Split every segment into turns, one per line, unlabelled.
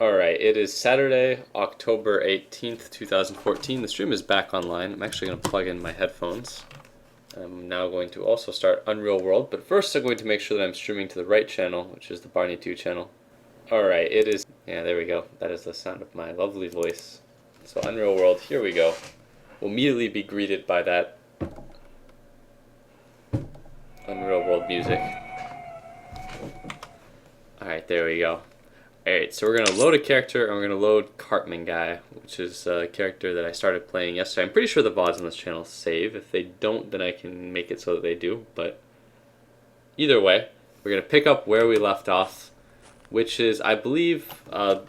Alright, it is Saturday, October 18th, 2014. The stream is back online. I'm actually going to plug in my headphones. I'm now going to also start Unreal World, but first I'm going to make sure that I'm streaming to the right channel, which is the Barney 2 channel. Alright, it is... Yeah, there we go. That is the sound of my lovely voice. So Unreal World, here we go. We'll immediately be greeted by that Unreal World music. Alright, there we go. Alright, so we're going to load a character, and we're going to load Cartman Guy, which is a character that I started playing yesterday. I'm pretty sure the VODs on this channel save. If they don't, then I can make it so that they do. But either way, we're going to pick up where we left off, which is, I believe,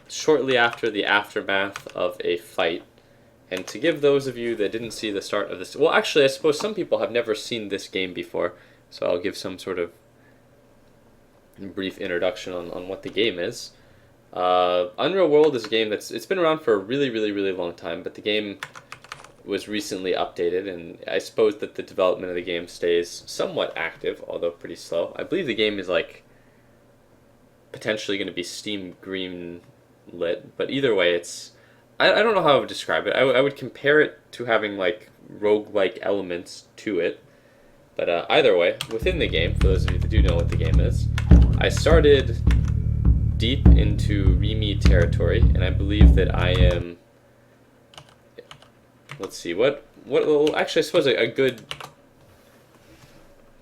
shortly after the aftermath of a fight. And to give those of you that didn't see the start of this... Well, actually, I suppose some people have never seen this game before, so I'll give some sort of brief introduction on what the game is. Unreal World is a game it's been around for a really, really, really long time, but the game was recently updated, and I suppose that the development of the game stays somewhat active, although pretty slow. I believe the game is like potentially going to be Steam green lit, but either way, I don't know how I would describe it. I would compare it to having like roguelike elements to it, but either way, within the game, for those of you that do know what the game is, I started deep into Remy territory, and I believe that I am... Let's see, well, actually, I suppose a good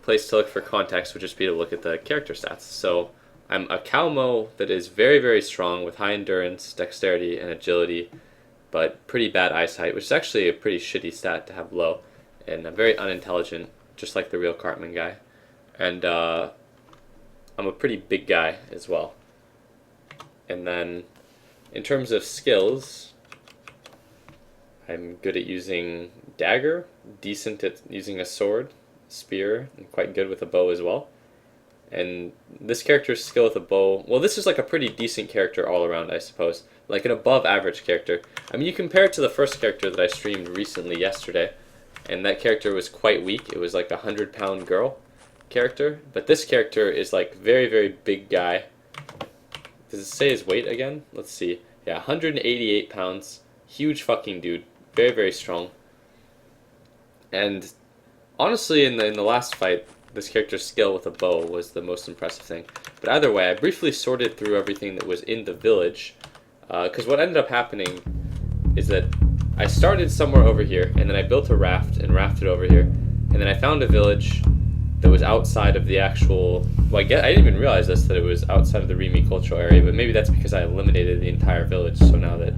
place to look for context would just be to look at the character stats. So, I'm a Calmo that is very, very strong with high endurance, dexterity, and agility, but pretty bad eyesight, which is actually a pretty shitty stat to have low, and I'm very unintelligent, just like the real Cartman Guy. And I'm a pretty big guy as well. And then, in terms of skills, I'm good at using dagger, decent at using a sword, spear, and quite good with a bow as well. And this character's skill with a bow, well, this is like a pretty decent character all around, I suppose. Like an above average character. I mean, you compare it to the first character that I streamed recently yesterday, and that character was quite weak. It was like a 100-pound girl character. But this character is like very, very big guy. Does it say his weight again? Let's see. Yeah, 188 pounds. Huge fucking dude. Very, very strong. And honestly, in the last fight, this character's skill with a bow was the most impressive thing. But either way, I briefly sorted through everything that was in the village. Because what ended up happening is that I started somewhere over here, and then I built a raft and rafted over here. And then I found a village that was outside of the actual... Well, I didn't even realize this, that it was outside of the Remy cultural area, but maybe that's because I eliminated the entire village, so now that...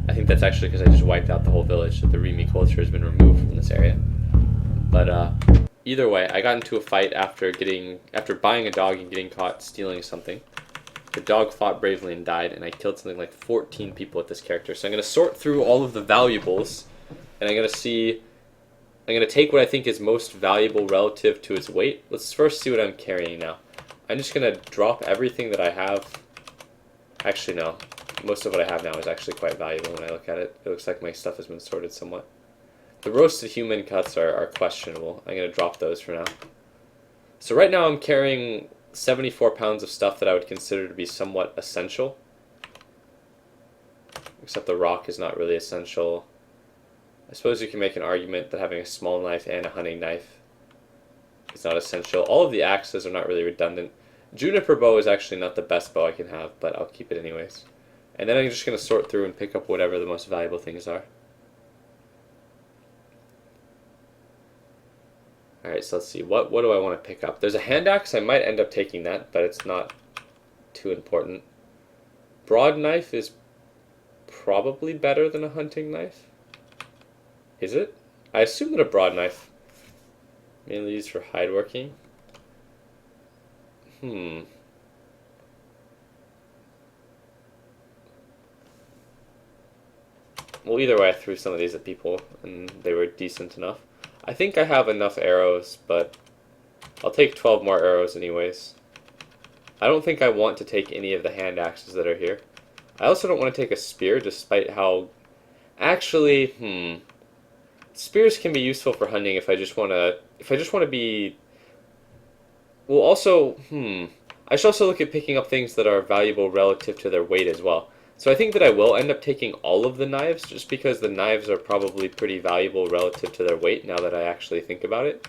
I think that's actually because I just wiped out the whole village, that the Remy culture has been removed from this area. But, either way, I got into a fight after buying a dog and getting caught stealing something. The dog fought bravely and died, and I killed something like 14 people with this character. So I'm going to sort through all of the valuables, and I'm going to take what I think is most valuable relative to its weight. Let's first see what I'm carrying now. I'm just going to drop everything that I have. Actually, no. Most of what I have now is actually quite valuable when I look at it. It looks like my stuff has been sorted somewhat. The roasted human cuts are questionable. I'm going to drop those for now. So right now I'm carrying 74 pounds of stuff that I would consider to be somewhat essential. Except the rock is not really essential. I suppose you can make an argument that having a small knife and a hunting knife is not essential. All of the axes are not really redundant. Juniper bow is actually not the best bow I can have, but I'll keep it anyways. And then I'm just going to sort through and pick up whatever the most valuable things are. Alright, so let's see. What do I want to pick up? There's a hand axe. I might end up taking that, but it's not too important. Broad knife is probably better than a hunting knife. Is it? I assume that a broad knife mainly used for hide working. Well, either way, I threw some of these at people, and they were decent enough. I think I have enough arrows, but I'll take 12 more arrows anyways. I don't think I want to take any of the hand axes that are here. I also don't want to take a spear, despite how... Actually, spears can be useful for hunting if I just want to be... Well, also, I should also look at picking up things that are valuable relative to their weight as well. So I think that I will end up taking all of the knives just because the knives are probably pretty valuable relative to their weight now that I actually think about it.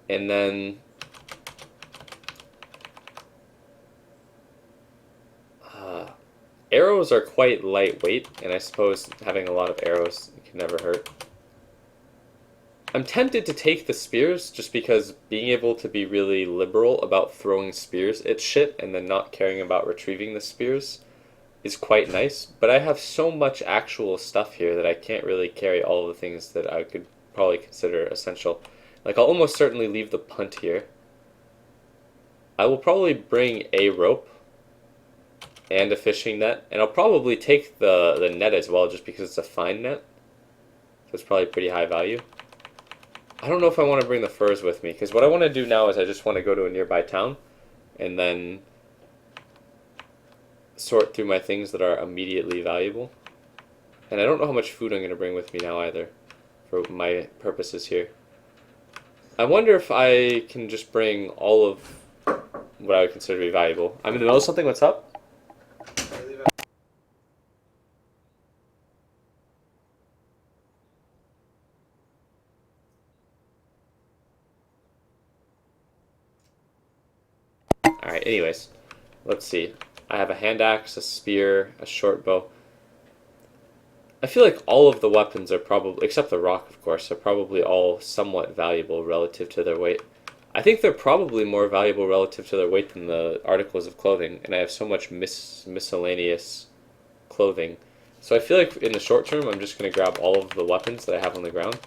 And then arrows are quite lightweight, and I suppose having a lot of arrows can never hurt. I'm tempted to take the spears just because being able to be really liberal about throwing spears at shit and then not caring about retrieving the spears is quite nice, but I have so much actual stuff here that I can't really carry all the things that I could probably consider essential. Like, I'll almost certainly leave the punt here. I will probably bring a rope and a fishing net, and I'll probably take the net as well just because it's a fine net. So it's probably pretty high value. I don't know if I want to bring the furs with me, because what I want to do now is I just want to go to a nearby town and then sort through my things that are immediately valuable. And I don't know how much food I'm going to bring with me now either, for my purposes here. I wonder if I can just bring all of what I would consider to be valuable. I'm in the middle of something, what's up? Alright, anyways, let's see. I have a hand axe, a spear, a short bow. I feel like all of the weapons are probably, except the rock of course, are probably all somewhat valuable relative to their weight. I think they're probably more valuable relative to their weight than the articles of clothing, and I have so much miscellaneous clothing. So I feel like in the short term I'm just going to grab all of the weapons that I have on the ground.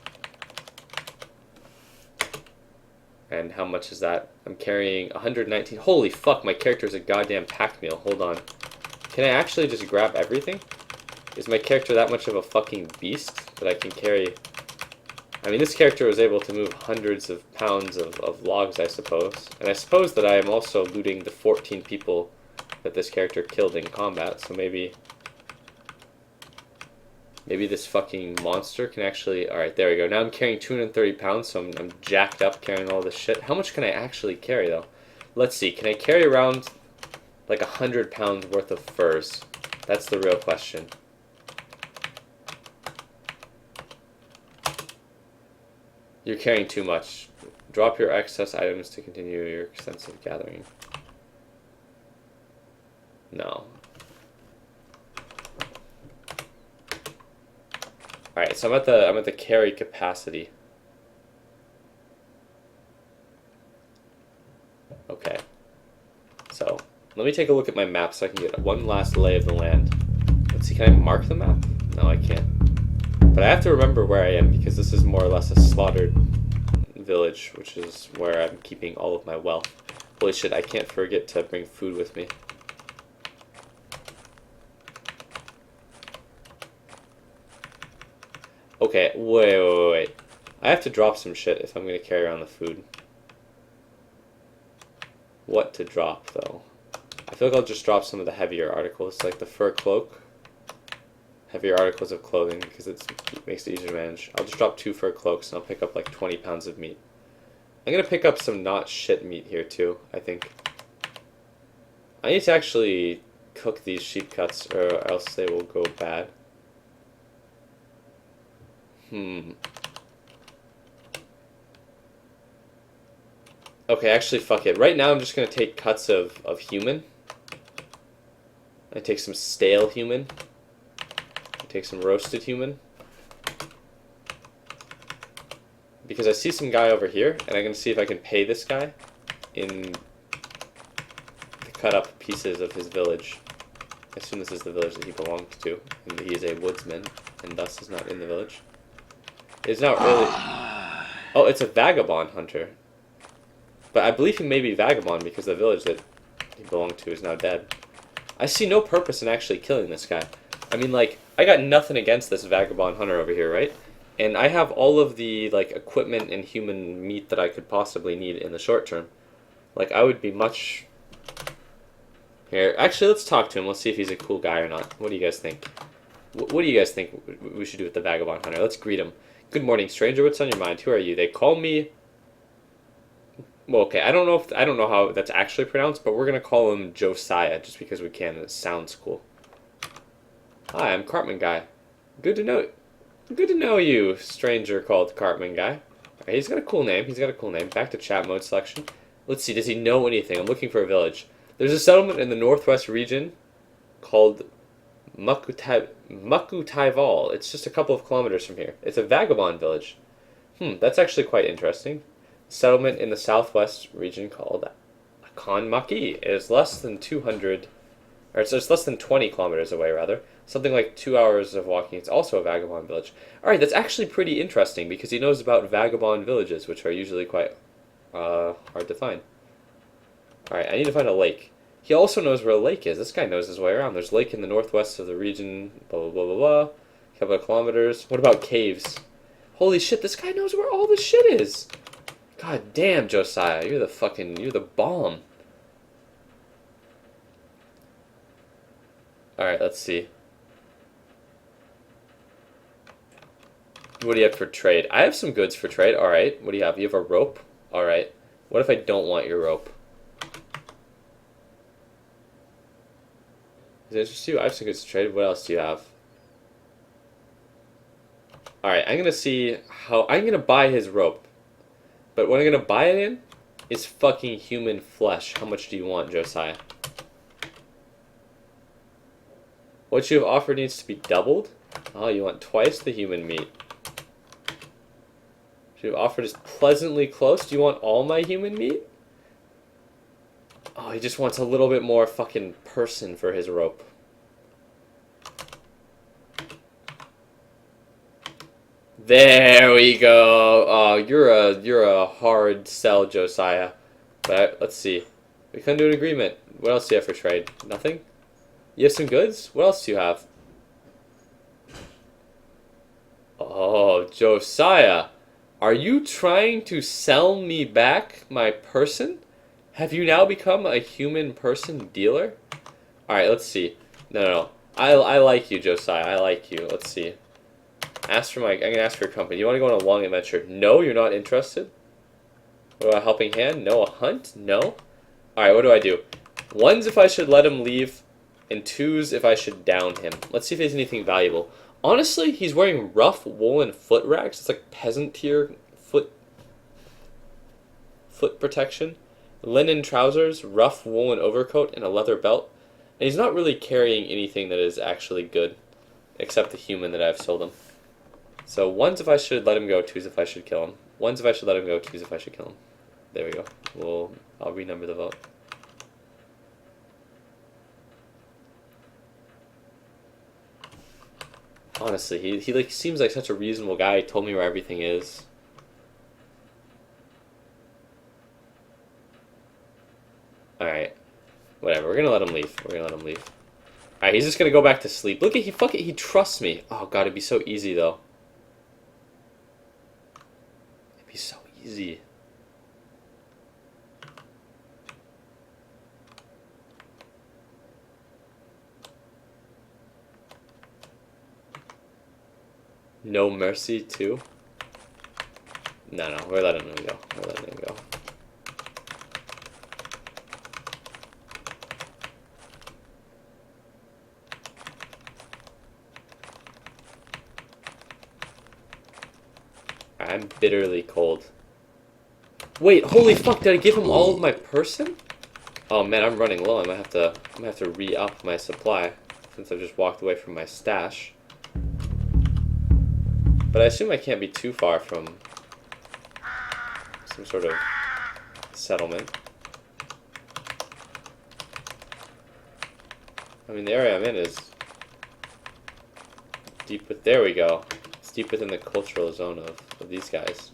And how much is that? I'm carrying 119. Holy fuck, my character is a goddamn pack mule. Hold on. Can I actually just grab everything? Is my character that much of a fucking beast that I can carry? I mean, this character was able to move hundreds of pounds of logs, I suppose. And I suppose that I am also looting the 14 people that this character killed in combat, so maybe this fucking monster can actually... Alright, there we go. Now I'm carrying 230 pounds, so I'm jacked up carrying all this shit. How much can I actually carry, though? Let's see. Can I carry around like 100 pounds worth of furs? That's the real question. You're carrying too much. Drop your excess items to continue your extensive gathering. No. Alright, so I'm at the carry capacity. Okay. So, let me take a look at my map so I can get one last lay of the land. Let's see, can I mark the map? No, I can't. But I have to remember where I am because this is more or less a slaughtered village, which is where I'm keeping all of my wealth. Holy shit, I can't forget to bring food with me. Okay, wait. I have to drop some shit if I'm going to carry around the food. What to drop, though? I feel like I'll just drop some of the heavier articles, like the fur cloak. Heavier articles of clothing, because it makes it easier to manage. I'll just drop 2 fur cloaks, and I'll pick up like 20 pounds of meat. I'm going to pick up some not shit meat here, too, I think. I need to actually cook these sheep cuts, or else they will go bad. Okay, actually, fuck it. Right now, I'm just going to take cuts of human. I take some stale human. I take some roasted human. Because I see some guy over here, and I'm going to see if I can pay this guy to cut up pieces of his village. I assume this is the village that he belongs to, and he is a woodsman, and thus is not in the village. It's not really... Oh, it's a vagabond hunter. But I believe he may be vagabond because the village that he belonged to is now dead. I see no purpose in actually killing this guy. I mean, like, I got nothing against this vagabond hunter over here, right? And I have all of the, like, equipment and human meat that I could possibly need in the short term. Like, I would be much... Here, actually, let's talk to him. Let's see if he's a cool guy or not. What do you guys think? What do you guys think we should do with the vagabond hunter? Let's greet him. Good morning, stranger. What's on your mind? Who are you? They call me Well, okay, I don't know how that's actually pronounced, but we're gonna call him Josiah just because we can and it sounds cool. Hi, I'm Cartman Guy. Good to know Good to know you, stranger called Cartman Guy. Okay, he's got a cool name. He's got a cool name. Back to chat mode selection. Let's see, does he know anything? I'm looking for a village. There's a settlement in the northwest region called Makutaival. It's just a couple of kilometers from here. It's a vagabond village. That's actually quite interesting. Settlement in the southwest region called Kanmaki is less than 200, or it's less than 20 kilometers away, rather. Something like 2 hours of walking. It's also a vagabond village. Alright, that's actually pretty interesting because he knows about vagabond villages, which are usually quite hard to find. Alright, I need to find a lake. He also knows where a lake is. This guy knows his way around. There's a lake in the northwest of the region, blah, blah, blah, blah, blah. A couple of kilometers. What about caves? Holy shit, this guy knows where all the shit is. God damn, Josiah, you're the bomb. Alright, let's see. What do you have for trade? I have some goods for trade. Alright, what do you have? You have a rope? Alright. What if I don't want your rope? Does it interest you? I have some goods to trade. What else do you have? Alright, I'm gonna buy his rope. But what I'm gonna buy it in is fucking human flesh. How much do you want, Josiah? What you have offered needs to be doubled? Oh, you want twice the human meat. What you have offered is pleasantly close. Do you want all my human meat? Oh, he just wants a little bit more fucking person for his rope. There we go. Oh, you're a hard sell, Josiah. But let's see. We couldn't do an agreement. What else do you have for trade? Nothing? You have some goods? What else do you have? Oh, Josiah. Are you trying to sell me back my person? Have you now become a human person dealer? Alright, let's see. No. I like you, Josiah. I like you. Let's see. I'm gonna ask for your company. You want to go on a long adventure? No, you're not interested? What about a helping hand? No. A hunt? No. Alright, what do I do? Ones if I should let him leave, and twos if I should down him. Let's see if there's anything valuable. Honestly, he's wearing rough woolen foot rags. It's like peasant tier foot protection. Linen trousers, rough woolen overcoat, and a leather belt. And he's not really carrying anything that is actually good, except the human that I've sold him. So ones if I should let him go, twos if I should kill him. Ones if I should let him go, twos if I should kill him. There we go. I'll renumber the vote. Honestly, he like seems like such a reasonable guy. He told me where everything is. Alright. Whatever, we're gonna let him leave. Alright, he's just gonna go back to sleep. Look at he trusts me. Oh god, it'd be so easy though. It'd be so easy. No mercy too? No, we're letting him go. I'm bitterly cold. Wait, holy fuck, did I give him all of my person? Oh man, I'm running low. I'm gonna have to re-up my supply since I've just walked away from my stash. But I assume I can't be too far from some sort of settlement. I mean, the area I'm in is deep with... There we go. It's deep within the cultural zone of these guys.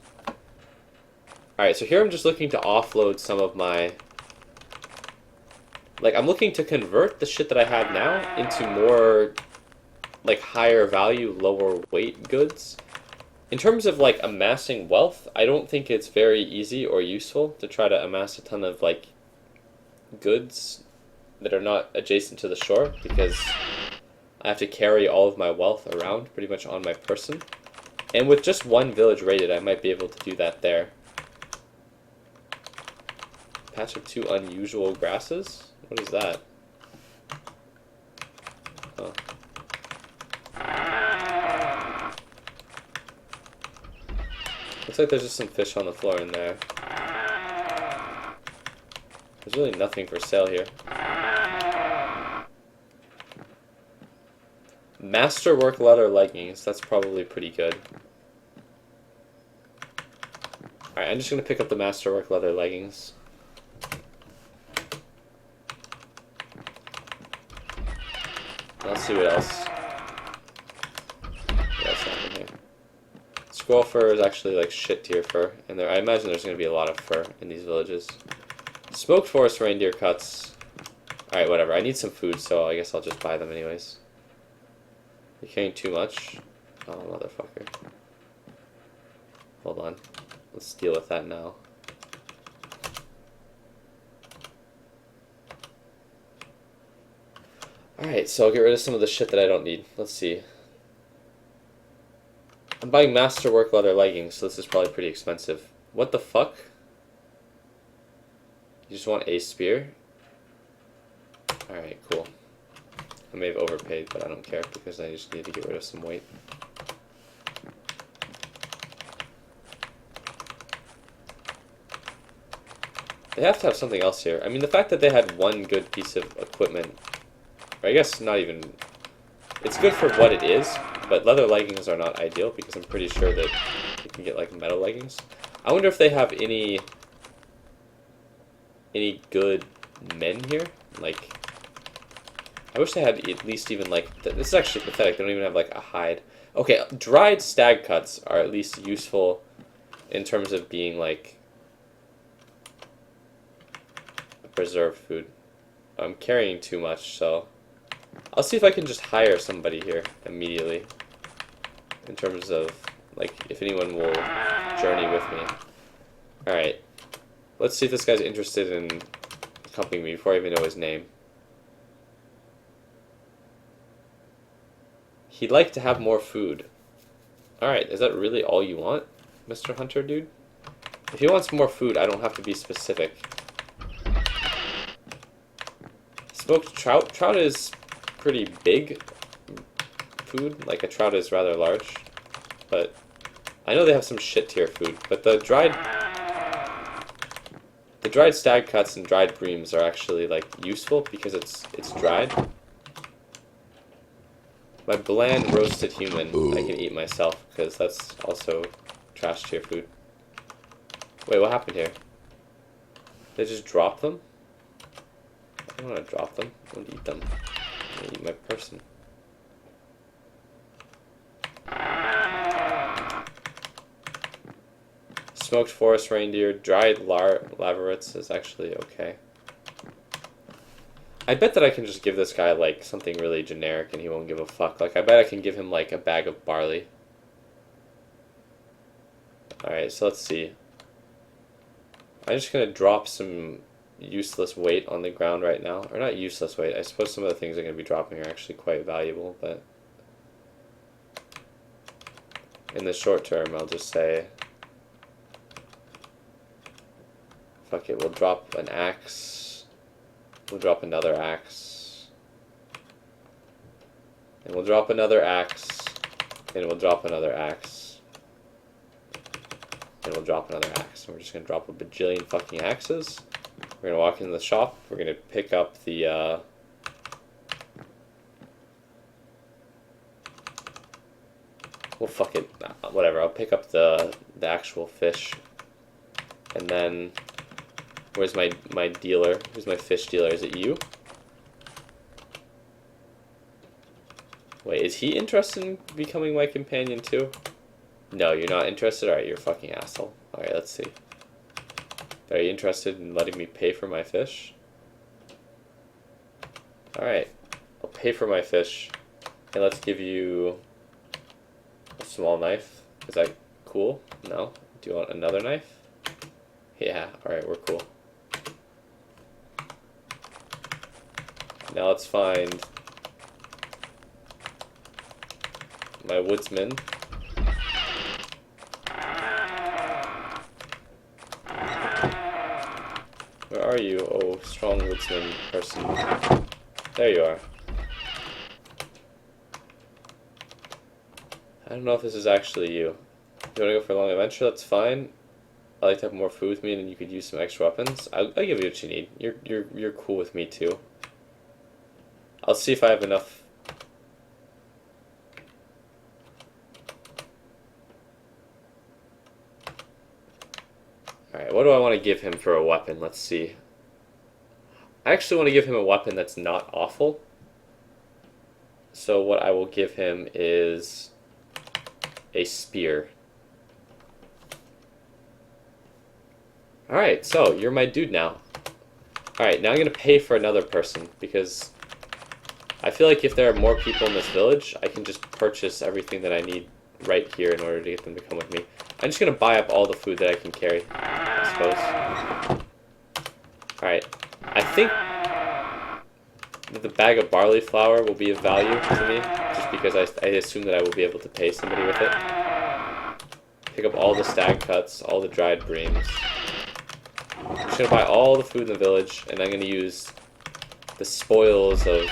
Alright, so here I'm just looking to offload some of my... Like, I'm looking to convert the shit that I have now into more, like, higher value, lower weight goods. In terms of, like, amassing wealth, I don't think it's very easy or useful to try to amass a ton of, like, goods that are not adjacent to the shore, because I have to carry all of my wealth around pretty much on my person. And with just one village raided, I might be able to do that there. Patch of 2 unusual grasses? What is that? Huh. Looks like there's just some fish on the floor in there. There's really nothing for sale here. Masterwork leather leggings. That's probably pretty good. Alright, I'm just going to pick up the Masterwork leather leggings. Let's see what else. What else happened here? Squirrel fur is actually like shit tier fur, and I imagine there's going to be a lot of fur in these villages. Smoked forest reindeer cuts. Alright, whatever. I need some food, so I guess I'll just buy them anyways. You're carrying too much? Oh, motherfucker. Hold on. Let's deal with that now. Alright, so I'll get rid of some of the shit that I don't need. Let's see. I'm buying Masterwork leather leggings, so this is probably pretty expensive. What the fuck? You just want a spear? Alright, cool. I may have overpaid, but I don't care because I just need to get rid of some weight. They have to have something else here. I mean, the fact that they had one good piece of equipment, or I guess not even, it's good for what it is, but leather leggings are not ideal because I'm pretty sure that you can get like metal leggings. I wonder if they have any good men here. Like, I wish they had at least even like, this is actually pathetic, they don't even have like a hide. Okay, dried stag cuts are at least useful in terms of being like preserved food. I'm carrying too much, so I'll see if I can just hire somebody here immediately in terms of like if anyone will journey with me. Alright, let's see if this guy's interested in accompanying me before I even know his name. He'd like to have more food. Alright, is that really all you want, Mr. Hunter dude? If he wants more food, I don't have to be specific. Smoked trout. Trout is pretty big food. Like, a trout is rather large. But I know they have some shit tier food. But the dried stag cuts and dried breams are actually, like, useful because it's dried. My bland roasted human I can eat myself because that's also trash tier food. Wait, what happened here? Did I just drop them? I don't want to drop them. I want to eat them. I want to eat my person. Smoked forest reindeer, dried laverets is actually okay. I bet that I can just give this guy like something really generic and he won't give a fuck. Like, I bet I can give him like a bag of barley. Alright, so let's see. I'm just gonna drop some useless weight on the ground right now. Or not useless weight. I suppose some of the things I'm going to be dropping are actually quite valuable, but in the short term, I'll just say, fuck it, we'll drop an axe, we'll drop another axe, and we'll drop another axe, and we'll drop another axe, and we'll drop another axe. And we're just going to drop a bajillion fucking axes. We're going to walk into the shop, we're going to pick up the, well, fuck it, whatever, I'll pick up the actual fish, and then, where's my dealer? Who's my fish dealer? Is it you? Wait, is he interested in becoming my companion too? No, you're not interested? Alright, you're a fucking asshole. Alright, let's see. Are you interested in letting me pay for my fish? Alright, I'll pay for my fish. And let's give you a small knife. Is that cool? No? Do you want another knife? Yeah, alright, we're cool. Now let's find my woodsman. Where are are you, oh strong woodsman person? There you are. I don't know if this is actually you. You want to go for a long adventure? That's fine. I like to have more food with me, and then you could use some extra weapons. I'll give you what you need. You're cool with me too. I'll see if I have enough. All right, what do I want to give him for a weapon? Let's see. I actually want to give him a weapon that's not awful. So what I will give him is a spear. Alright, so you're my dude now. Alright, now I'm going to pay for another person because I feel like if there are more people in this village, I can just purchase everything that I need right here in order to get them to come with me. I'm just going to buy up all the food that I can carry, I suppose. Alright, I think that the bag of barley flour will be of value to me, just because I assume that I will be able to pay somebody with it. Pick up all the stag cuts, all the dried breams. I'm just going to buy all the food in the village, and I'm going to use the spoils of...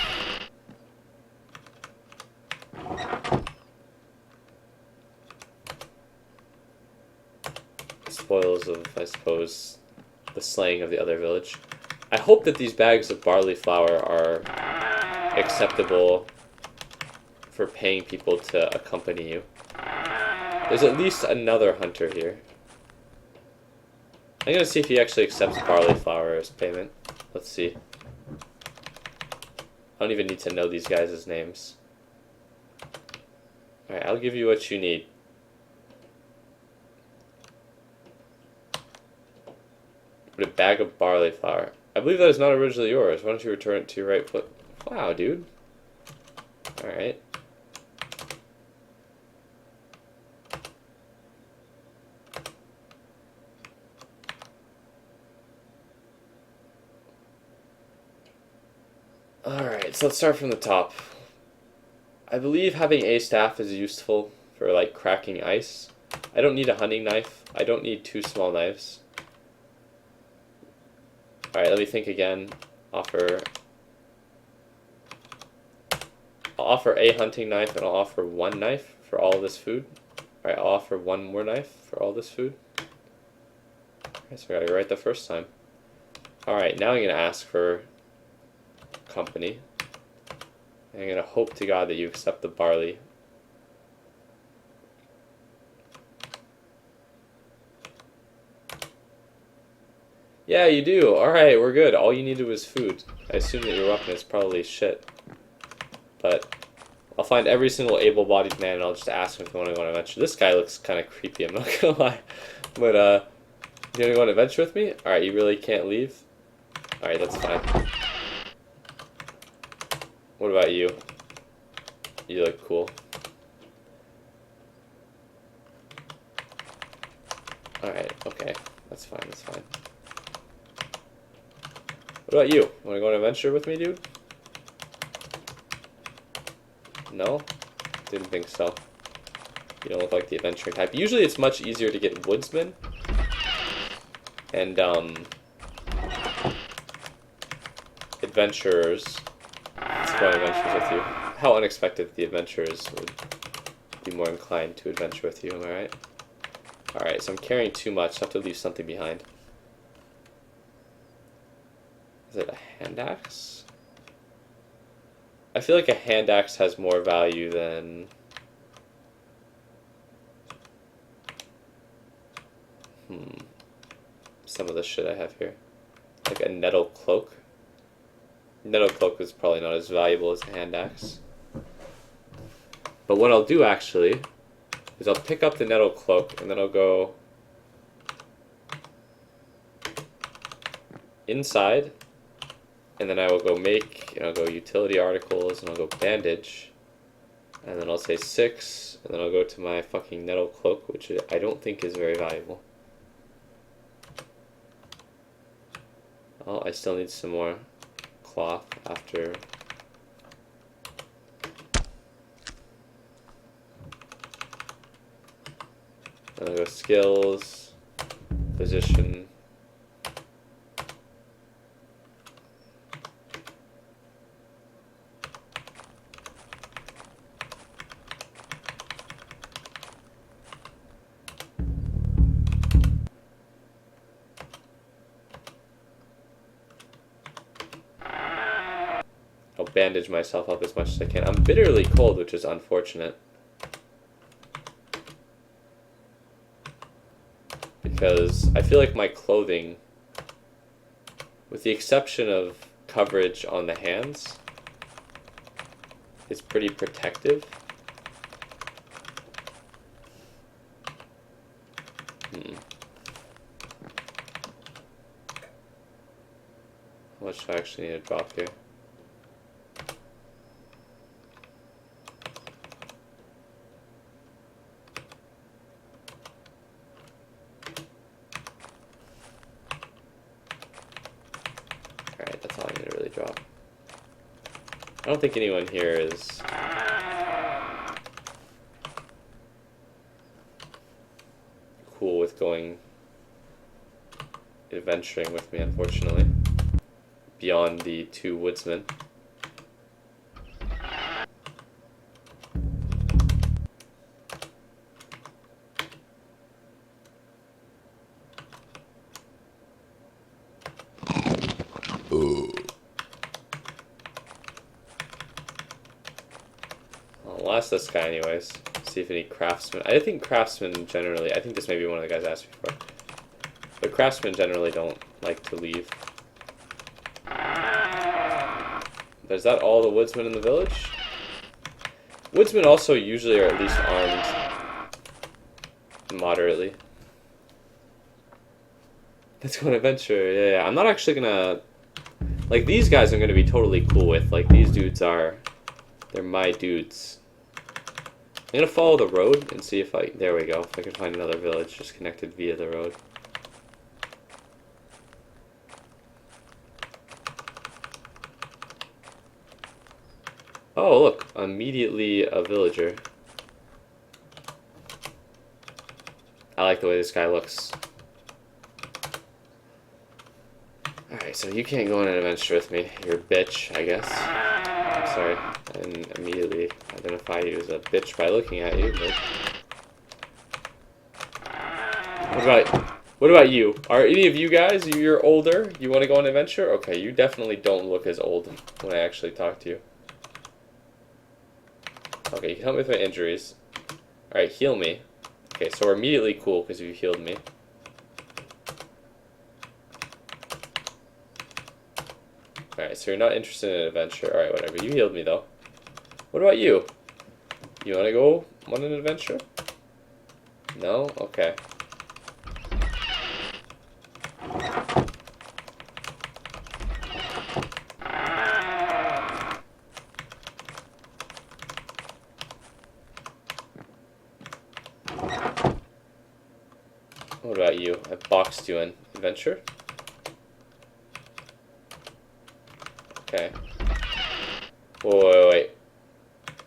I suppose, the slaying of the other village. I hope that these bags of barley flour are acceptable for paying people to accompany you. There's at least another hunter here. I'm gonna see if he actually accepts barley flour as payment. Let's see. I don't even need to know these guys' names. Alright, I'll give you what you need. But a bag of barley flour. I believe that is not originally yours. Why don't you return it to your right foot? Wow, dude. Alright. Alright, so let's start from the top. I believe having a staff is useful for, like, cracking ice. I don't need a hunting knife. I don't need 2 small knives. Alright, let me think again. I'll offer a hunting knife, and I'll offer 1 knife for all this food. Alright, I'll offer 1 more knife for all this food. Okay, so I got it right the first time. Alright, now I'm going to ask for company. And I'm going to hope to God that you accept the barley. Yeah, you do. Alright, we're good. All you needed was food. I assume that your weapon is probably shit. But I'll find every single able-bodied man and I'll just ask him if they want to go on an adventure. This guy looks kind of creepy, I'm not gonna lie. But, you gonna go on an adventure with me? Alright, you really can't leave? Alright, that's fine. What about you? You look cool. Alright, okay. That's fine, that's fine. What about you? Want to go on an adventure with me, dude? No? Didn't think so. You don't look like the adventuring type. Usually it's much easier to get woodsmen. And, adventurers. Let's go on adventures with you. How unexpected the adventurers would be more inclined to adventure with you, am I right? Alright, so I'm carrying too much, so I have to leave something behind. Is it a hand axe? I feel like a hand axe has more value than... some of the shit I have here. Like a nettle cloak. Nettle cloak is probably not as valuable as a hand axe. But what I'll do actually is I'll pick up the nettle cloak and then I'll go inside, and then I will go make, and I'll go utility articles, and I'll go bandage, and then I'll say 6, and then I'll go to my fucking nettle cloak, which I don't think is very valuable. Oh, I still need some more cloth after. Then I'll go skills, position. bandage myself up as much as I can. I'm bitterly cold, which is unfortunate. Because I feel like my clothing, with the exception of coverage on the hands, is pretty protective. How much do I actually need to drop here? Alright, that's all I need to really drop. I don't think anyone here is cool with going adventuring with me, unfortunately. Beyond the two woodsmen. I'll last this guy anyways. See if any craftsmen. I think craftsmen generally. I think this may be one of the guys I asked before. But craftsmen generally don't like to leave. Is that all the woodsmen in the village? Woodsmen also usually are at least armed moderately. Let's go on an adventure. Yeah, I'm not actually gonna... Like, these guys I'm gonna be totally cool with. Like, these dudes are... They're my dudes. I'm gonna follow the road and see if I... There we go. If I can find another village just connected via the road. Oh, look. Immediately a villager. I like the way this guy looks. Alright, so you can't go on an adventure with me. You're a bitch, I guess. I'm sorry. I didn't immediately identify you as a bitch by looking at you, but... What about you? Are any of you guys, you're older? You want to go on an adventure? Okay, you definitely don't look as old when I actually talk to you. Okay, you can help me with my injuries. Alright, heal me. Okay, so we're immediately cool because you healed me. Alright, so you're not interested in an adventure. Alright, whatever. You healed me, though. What about you? You want to go on an adventure? No? Okay. What about you? I boxed you in. Adventure? Okay. Wait.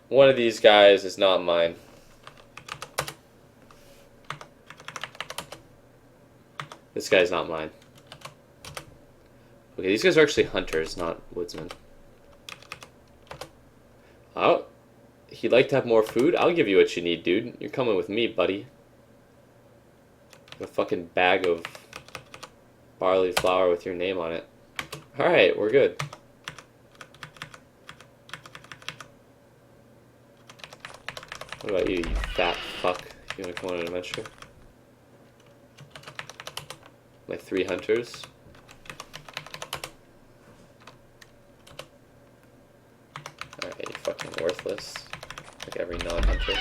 One of these guys is not mine. This guy's not mine. Okay, these guys are actually hunters, not woodsmen. Oh, he'd like to have more food? I'll give you what you need, dude. You're coming with me, buddy. A fucking bag of barley flour with your name on it. Alright, we're good. What about you, you fat fuck? You wanna come on an adventure? My 3 hunters. Alright, you're fucking worthless. Like every non-hunter.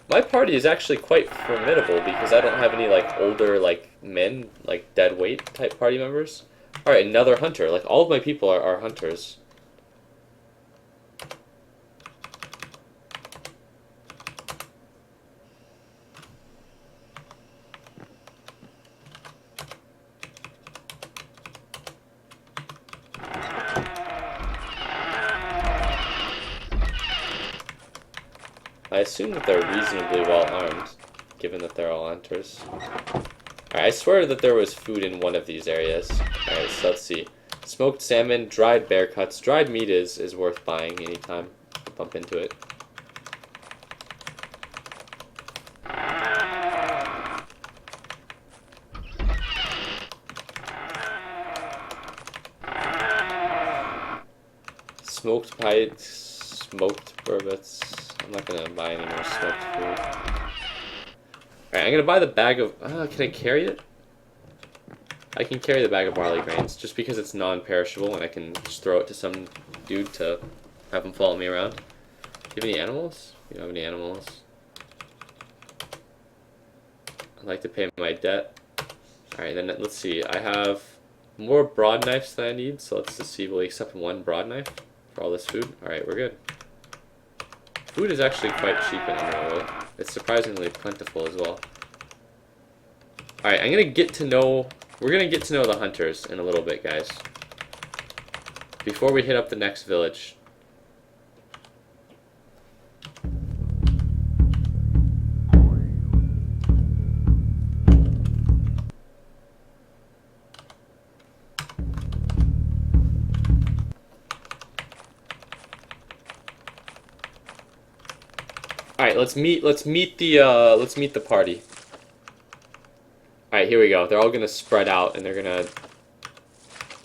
My party is actually quite formidable because I don't have any, like, older, like, men, like, dead weight type party members. Alright, another hunter. Like, all of my people are hunters. I assume that they're reasonably well armed, given that they're all hunters. Alright, I swear that there was food in one of these areas. Alright, so let's see. Smoked salmon, dried bear cuts. Dried meat is worth buying anytime I bump into it. smoked pie, smoked burbets. I'm not gonna buy any more smoked food. Alright, I'm gonna buy the bag of... can I carry it? I can carry the bag of barley grains, just because it's non-perishable, and I can just throw it to some dude to have him follow me around. Do you have any animals? You don't have any animals. I'd like to pay my debt. Alright, then let's see. I have more broad knives than I need, so let's just see. Will we accept one broad knife for all this food? Alright, we're good. Food is actually quite cheap in Underworld. It's surprisingly plentiful as well. Alright, I'm gonna get to know... We're gonna get to know the hunters in a little bit, guys. Before we hit up the next village. Alright, let's meet the party. Alright, here we go. They're all gonna spread out and they're gonna...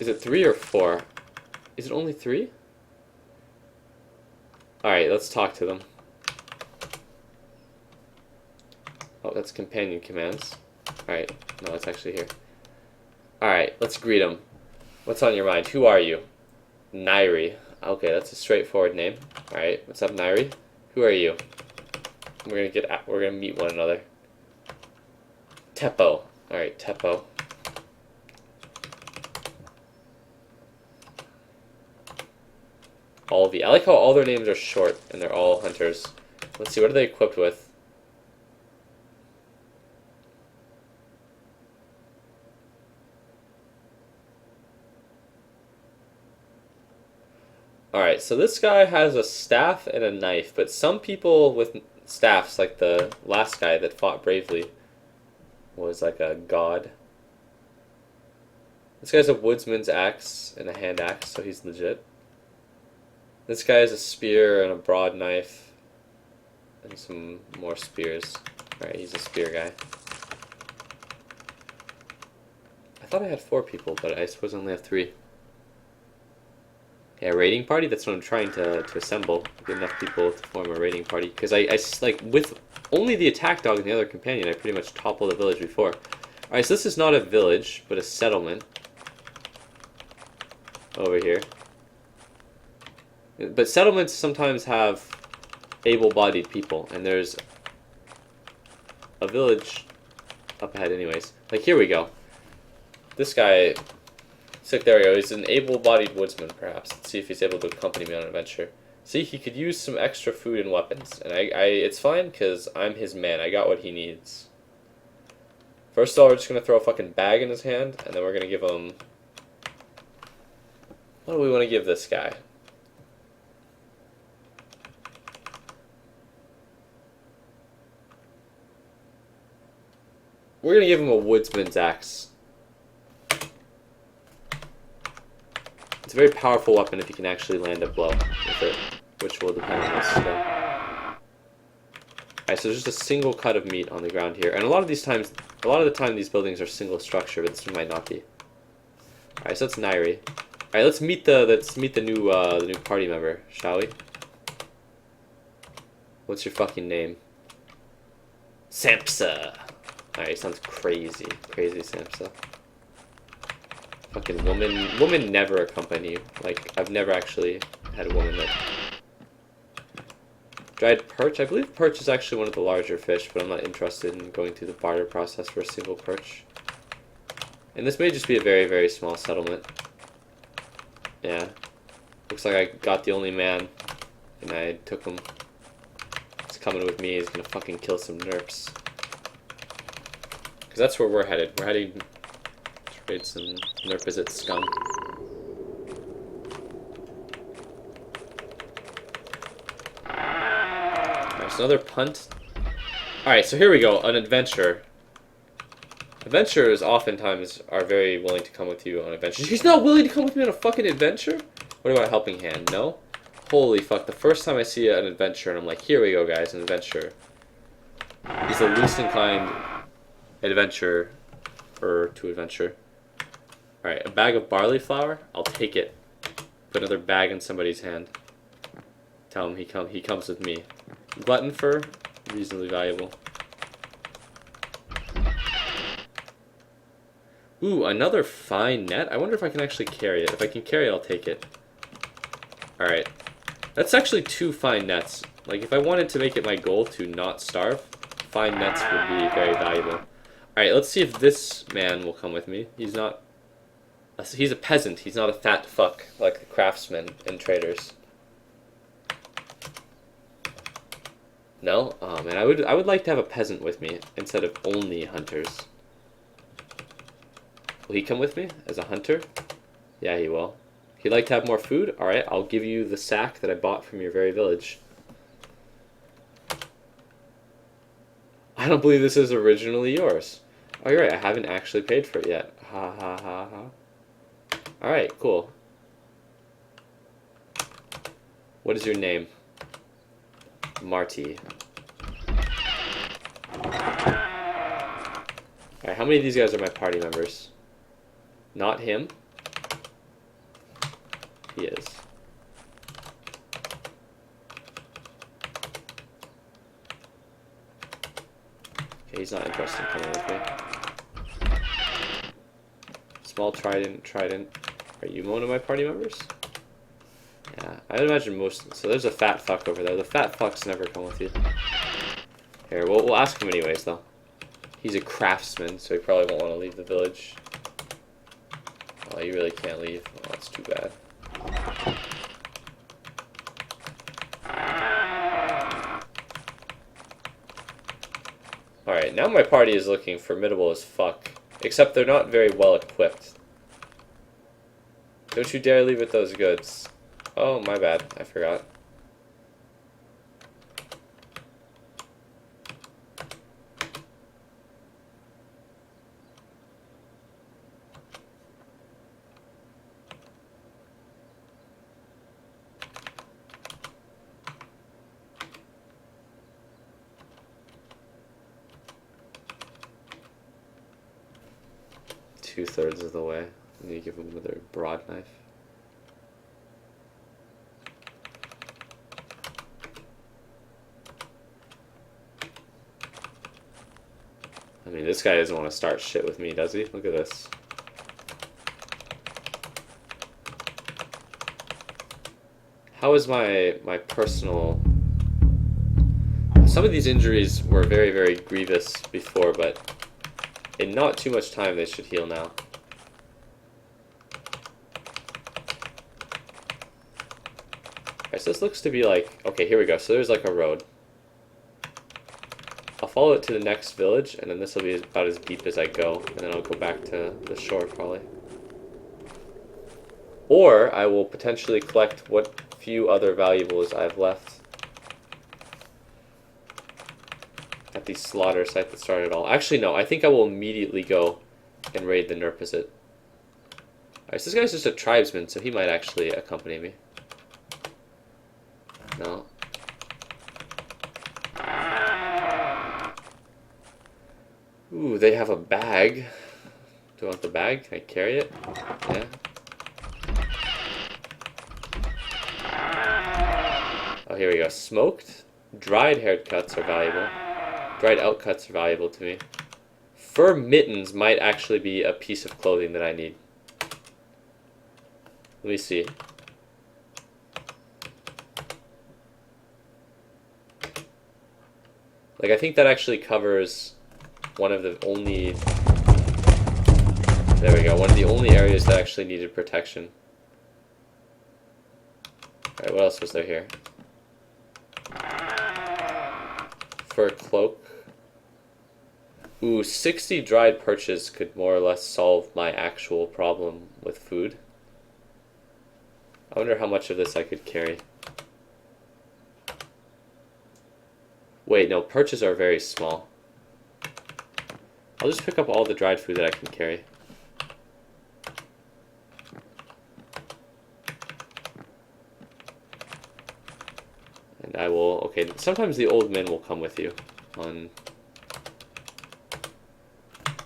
Is it 3 or 4? Is it only 3? Alright, let's talk to them. Oh, that's companion commands. Alright, no, it's actually here. Alright, let's greet them. What's on your mind? Who are you? Nairi. Okay, that's a straightforward name. Alright, what's up, Nairi? Who are you? We're gonna meet one another. Teppo. Alright, Teppo. All of you. I like how all their names are short and they're all hunters. Let's see, what are they equipped with? Alright, so this guy has a staff and a knife, but some people with staffs, like the last guy that fought bravely, was like a god. This guy's a woodsman's axe and a hand axe, so he's legit. This guy has a spear and a broad knife and some more spears. Alright, he's a spear guy. I thought I had 4 people, but I suppose I only have 3. Yeah, raiding party, that's what I'm trying to assemble. Get enough people to form a raiding party. Because I like, with only the attack dog and the other companion, I pretty much toppled the village before. Alright, so this is not a village, but a settlement. Over here. But settlements sometimes have able-bodied people, and there's a village up ahead anyways. Like, here we go. This guy... Sick, there we go. He's an able-bodied woodsman, perhaps. Let's see if he's able to accompany me on an adventure. See, he could use some extra food and weapons. And it's fine, because I'm his man. I got what he needs. First of all, we're just going to throw a fucking bag in his hand, and then we're going to give him... What do we want to give this guy? We're going to give him a woodsman's axe. It's a very powerful weapon if you can actually land a blow with it, which will depend on his skill. Alright, so there's just a single cut of meat on the ground here, and a lot of the time these buildings are single structure, but this one might not be. Alright, so that's Nairi. Alright, let's meet the new party member, shall we? What's your fucking name? Samsa. Alright, sounds crazy. Crazy Samsa. Fucking woman never accompany you. Like, I've never actually had a woman that... Dried perch? I believe perch is actually one of the larger fish, but I'm not interested in going through the barter process for a single perch. And this may just be a very, very small settlement. Yeah. Looks like I got the only man, and I took him. He's coming with me, he's gonna fucking kill some nerps. Because that's where we're headed. We're heading... Trade some Nerpizit scum. There's another punt. Alright, so here we go. An adventure. Adventurers oftentimes are very willing to come with you on adventures. He's not willing to come with me on a fucking adventure? What about a helping hand? No? Holy fuck. The first time I see an adventure and I'm like, here we go guys, an adventure. He's a loose inclined adventurer to adventure. Alright, a bag of barley flour? I'll take it. Put another bag in somebody's hand. Tell him he comes with me. Glutton fur, reasonably valuable. Ooh, another fine net. I wonder if I can actually carry it. If I can carry it, I'll take it. Alright. That's actually 2 fine nets. Like, if I wanted to make it my goal to not starve, fine nets would be very valuable. Alright, let's see if this man will come with me. He's not... He's a peasant. He's not a fat fuck like the craftsmen and traders. No? Oh man, I would like to have a peasant with me instead of only hunters. Will he come with me as a hunter? Yeah, he will. He'd like to have more food? Alright, I'll give you the sack that I bought from your very village. I don't believe this is originally yours. Oh, you're right, I haven't actually paid for it yet. Ha ha ha ha. Alright, cool. What is your name? Marty. Alright, how many of these guys are my party members? Not him. He is. Okay, he's not interested in coming with me. Small trident. Are you one of my party members? Yeah, I'd imagine most. So there's a fat fuck over there. The fat fucks never come with you. Here, we'll ask him anyways, though. He's a craftsman, so he probably won't want to leave the village. Oh, you really can't leave. Oh, that's too bad. Alright, now my party is looking formidable as fuck. Except they're not very well equipped. Don't you dare leave with those goods. Oh, my bad. I forgot. Two-thirds of the way. I need to give him another broad knife. I mean, this guy doesn't want to start shit with me, does he? Look at this. How is my personal... Some of these injuries were very, very grievous before, but in not too much time they should heal now. Alright, so this looks to be like... Okay, here we go. So there's like a road. I'll follow it to the next village, and then this will be about as deep as I go, and then I'll go back to the shore, probably. Or I will potentially collect what few other valuables I have left at the slaughter site that started it all. Actually, no, I think I will immediately go and raid the Nurpazit. Alright, so this guy's just a tribesman, so he might actually accompany me. No. Ooh, they have a bag. Do I want the bag? Can I carry it? Yeah. Oh, here we go. Smoked. Dried haired cuts are valuable. Dried out cuts are valuable to me. Fur mittens might actually be a piece of clothing that I need. Let me see. Like, I think that actually covers one of the only... There we go. One of the only areas that actually needed protection. Alright, what else was there here? Fur cloak. Ooh, 60 dried perches could more or less solve my actual problem with food. I wonder how much of this I could carry. Wait, no, perches are very small. I'll just pick up all the dried food that I can carry. And I will... Okay, sometimes the old men will come with you on...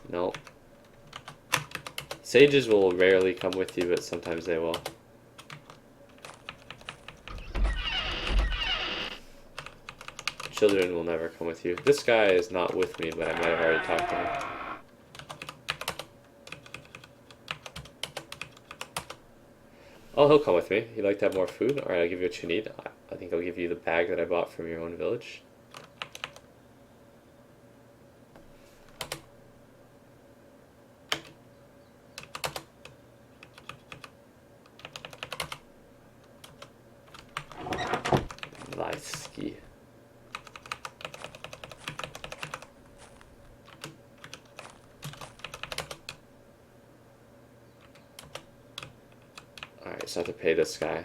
No. Sages will rarely come with you, but sometimes they will. Children will never come with you. This guy is not with me, but I might have already talked to him. Oh, he'll come with me. You'd like to have more food? Alright, I'll give you what you need. I think I'll give you the bag that I bought from your own village. Vaisky. Alright, so I have to pay this guy.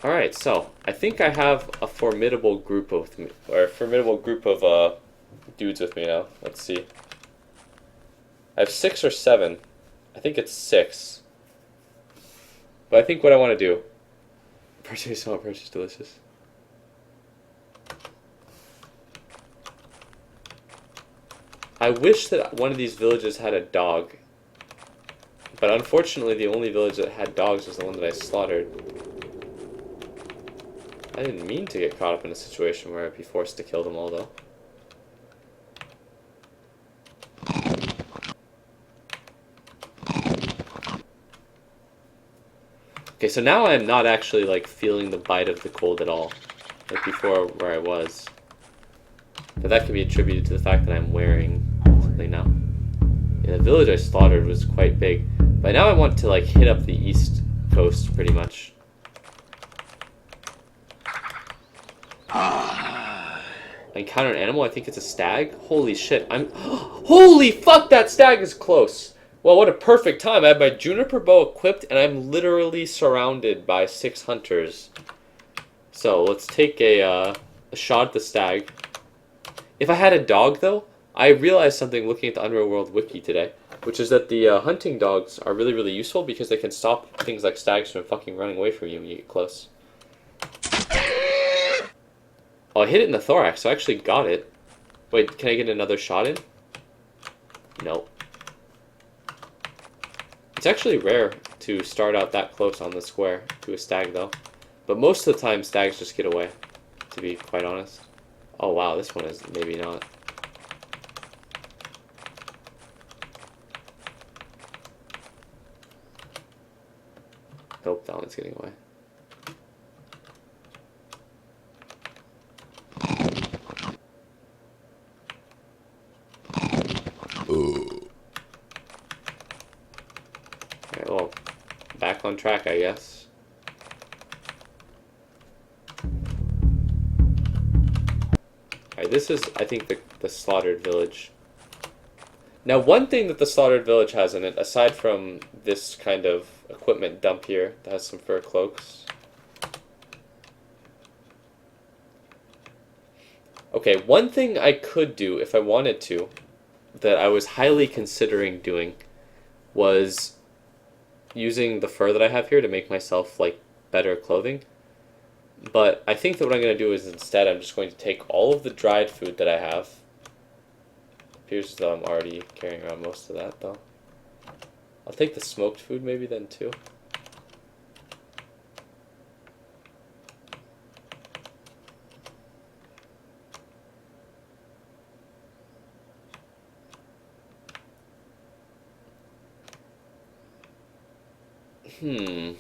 Alright, so I think I have a formidable group of dudes with me now. Let's see. I have 6 or 7. I think it's 6. But I think what I want to do... Purchase small, purchase delicious. I wish that one of these villages had a dog. But unfortunately the only village that had dogs was the one that I slaughtered. I didn't mean to get caught up in a situation where I'd be forced to kill them all, though. Okay, so now I'm not actually, like, feeling the bite of the cold at all. Like before, where I was. But that could be attributed to the fact that I'm wearing something now. Yeah, the village I slaughtered was quite big. But now I want to, like, hit up the east coast, pretty much. I encounter an animal. I think it's a stag. Holy shit! Holy fuck! That stag is close. Well, what a perfect time! I have my juniper bow equipped, and I'm literally surrounded by 6 hunters. So let's take a shot at the stag. If I had a dog, though, I realized something looking at the Unreal World wiki today, which is that the hunting dogs are really, really useful because they can stop things like stags from fucking running away from you when you get close. Oh, I hit it in the thorax, so I actually got it. Wait, can I get another shot in? No. It's actually rare to start out that close on the square to a stag, though. But most of the time, stags just get away, to be quite honest. Oh, wow, this one is maybe not. Nope, that one's getting away. Alright, well, back on track, I guess. Alright, this is, I think, the slaughtered village. Now, one thing that the slaughtered village has in it, aside from this kind of equipment dump here that has some fur cloaks. Okay, one thing I could do if I wanted to, that I was highly considering doing, was using the fur that I have here to make myself, like, better clothing. But I think that what I'm going to do is instead I'm just going to take all of the dried food that I have. Appears as though I'm already carrying around most of that, though. I'll take the smoked food maybe then, too. I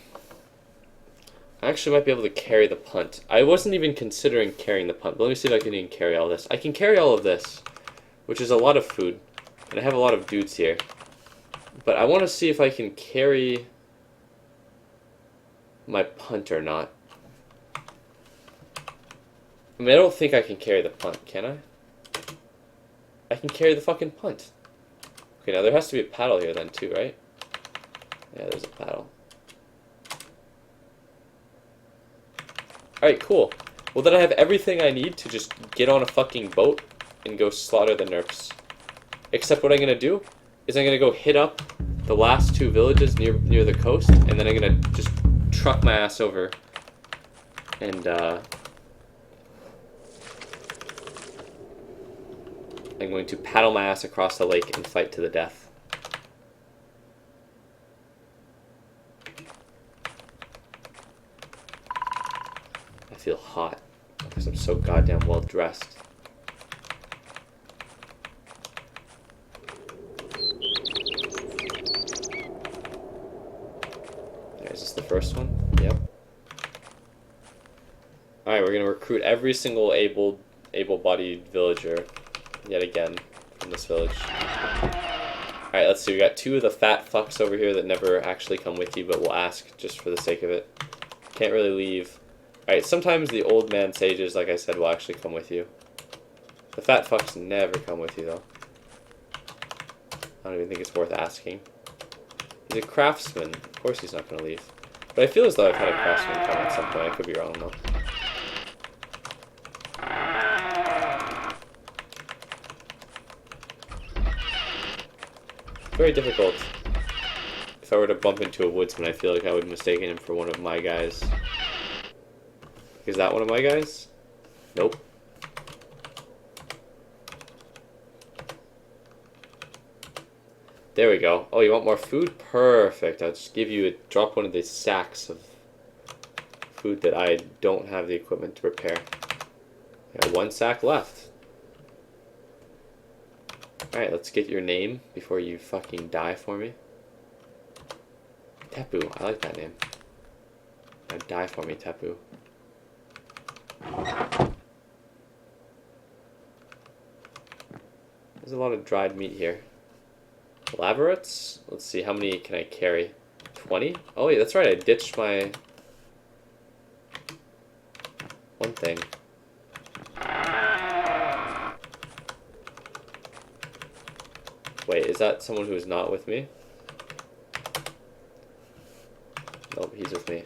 actually might be able to carry the punt. I wasn't even considering carrying the punt, but let me see if I can even carry all this. I can carry all of this, which is a lot of food, and I have a lot of dudes here. But I want to see if I can carry my punt or not. I mean, I don't think I can carry the punt, can I? I can carry the fucking punt. Okay, now there has to be a paddle here then too, right? Yeah, there's a paddle. Alright, cool. Well, then I have everything I need to just get on a fucking boat and go slaughter the Nerfs. Except what I'm going to do is I'm going to go hit up the last 2 villages near the coast, and then I'm going to just truck my ass over and I'm going to paddle my ass across the lake and fight to the death. I feel hot because I'm so goddamn well dressed. Is this the first one? Yep. Alright, we're gonna recruit every single able-bodied villager yet again from this village. Alright, let's see. We got 2 of the fat fucks over here that never actually come with you, but we'll ask just for the sake of it. Can't really leave. Alright, sometimes the old man sages, like I said, will actually come with you. The fat fucks never come with you, though. I don't even think it's worth asking. He's a craftsman. Of course he's not going to leave. But I feel as though I've had a craftsman come at some point. I could be wrong, though. Very difficult. If I were to bump into a woodsman, I feel like I would have mistaken him for one of my guys. Is that one of my guys? Nope. There we go. Oh, you want more food? Perfect. I'll just give you drop one of these sacks of food that I don't have the equipment to prepare. I got 1 sack left. Alright, let's get your name before you fucking die for me. Tepu. I like that name. Die for me, Tepu. There's a lot of dried meat here. Elaborates? Let's see, how many can I carry? 20? Oh yeah, that's right, I ditched my one thing. Wait, is that someone who's not with me? Nope, he's with me.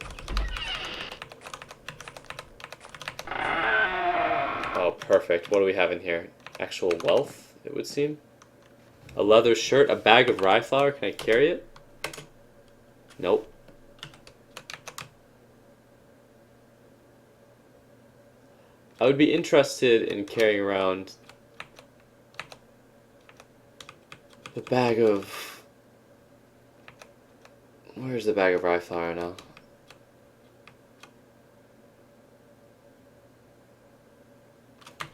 Oh, perfect. What do we have in here? Actual wealth, it would seem. A leather shirt, a bag of rye flour. Can I carry it? Nope. I would be interested in carrying around the bag of... Where's the bag of rye flour now?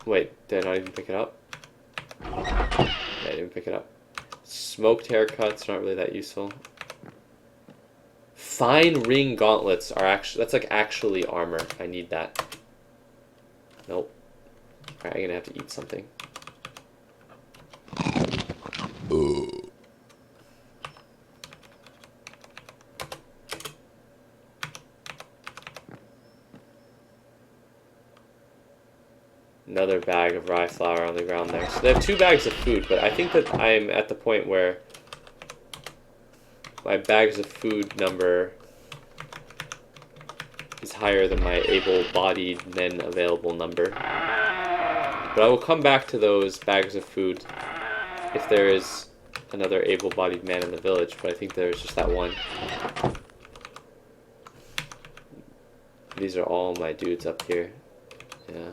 Wait, did I not even pick it up? Yeah, I didn't pick it up. Smoked haircuts, not really that useful. Fine ring gauntlets are actually... That's like actually armor. I need that. Nope. Alright, I'm gonna have to eat something. Another bag of rye flour on the ground there. So they have 2 bags of food, but I think that I'm at the point where my bags of food number is higher than my able-bodied men available number. But I will come back to those bags of food if there is another able-bodied man in the village, but I think there's just that one. These are all my dudes up here. Yeah.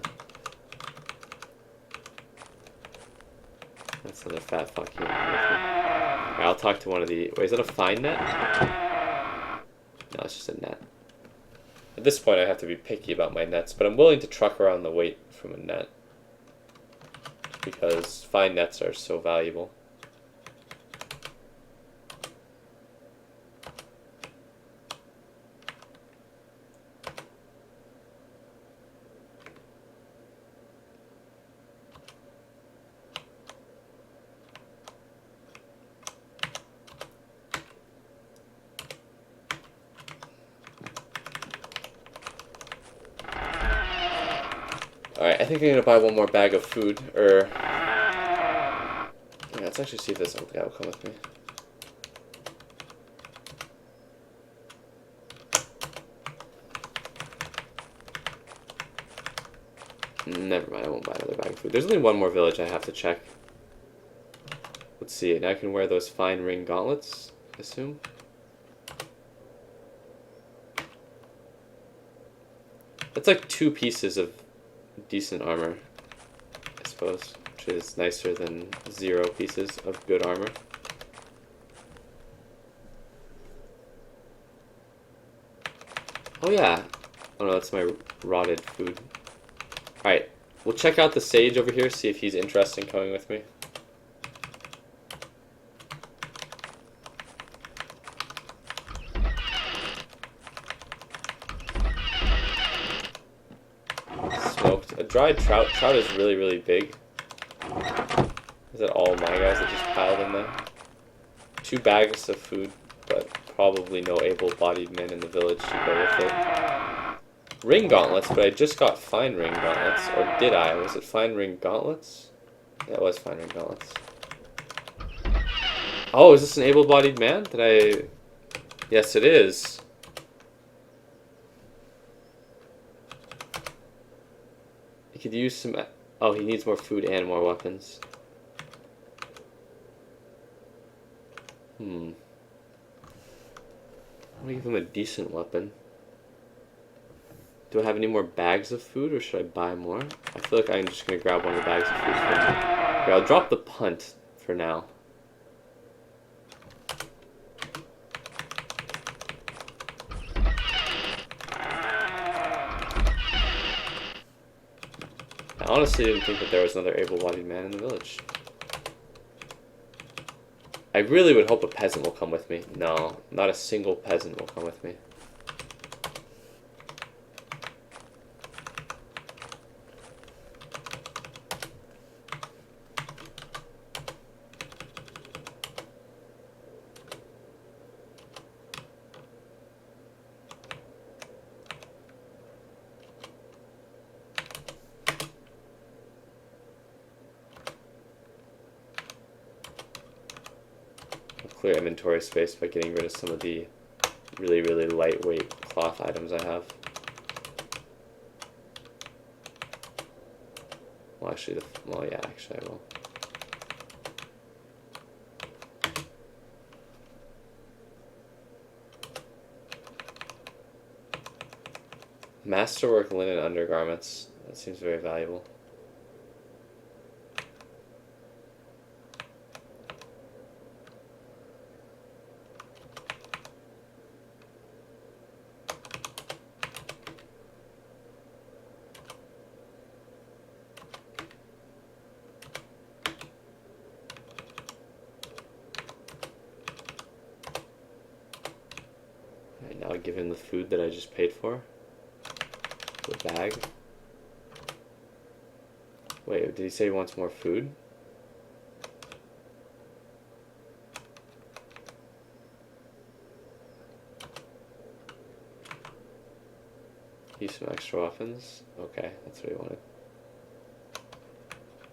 That's another fat fuck here. Right, I'll talk to one of the... Wait, is that a fine net? No, it's just a net. At this point, I have to be picky about my nets, but I'm willing to truck around the weight from a net. Because fine nets are so valuable. Alright, I think I'm gonna buy one more bag of food, or... Yeah, let's actually see if this old guy will come with me. Never mind, I won't buy another bag of food. There's only one more village I have to check. Let's see, now I can wear those fine ring gauntlets, I assume. That's like 2 pieces of decent armor, I suppose. which is nicer than 0 pieces of good armor. Oh yeah. Oh no, that's my rotted food. Alright, we'll check out the sage over here, see if he's interested in coming with me. Smoked. A dried trout. Trout is really, really big. Is that all my guys that just piled in there? 2 bags of food, but probably no able-bodied men in the village to go with it. Ring gauntlets, but I just got fine ring gauntlets. Or did I? Was it fine ring gauntlets? Yeah, it was fine ring gauntlets. Oh, is this an able-bodied man? Did I... Yes, it is. He could use some... Oh, he needs more food and more weapons. I'm gonna give him a decent weapon. Do I have any more bags of food, or should I buy more? I feel like I'm just gonna grab one of the bags of food for now. Okay, I'll drop the punt for now. I honestly didn't think that there was another able-bodied man in the village. I really would hope a peasant will come with me. No, not a single peasant will come with me. Clear inventory space by getting rid of some of the really, really lightweight cloth items I have. Well, actually, yeah, actually I will. Masterwork linen undergarments. That seems very valuable. Now give him the food that I just paid for. The bag. Wait, did he say he wants more food? Use some extra weapons. Okay, that's what he wanted.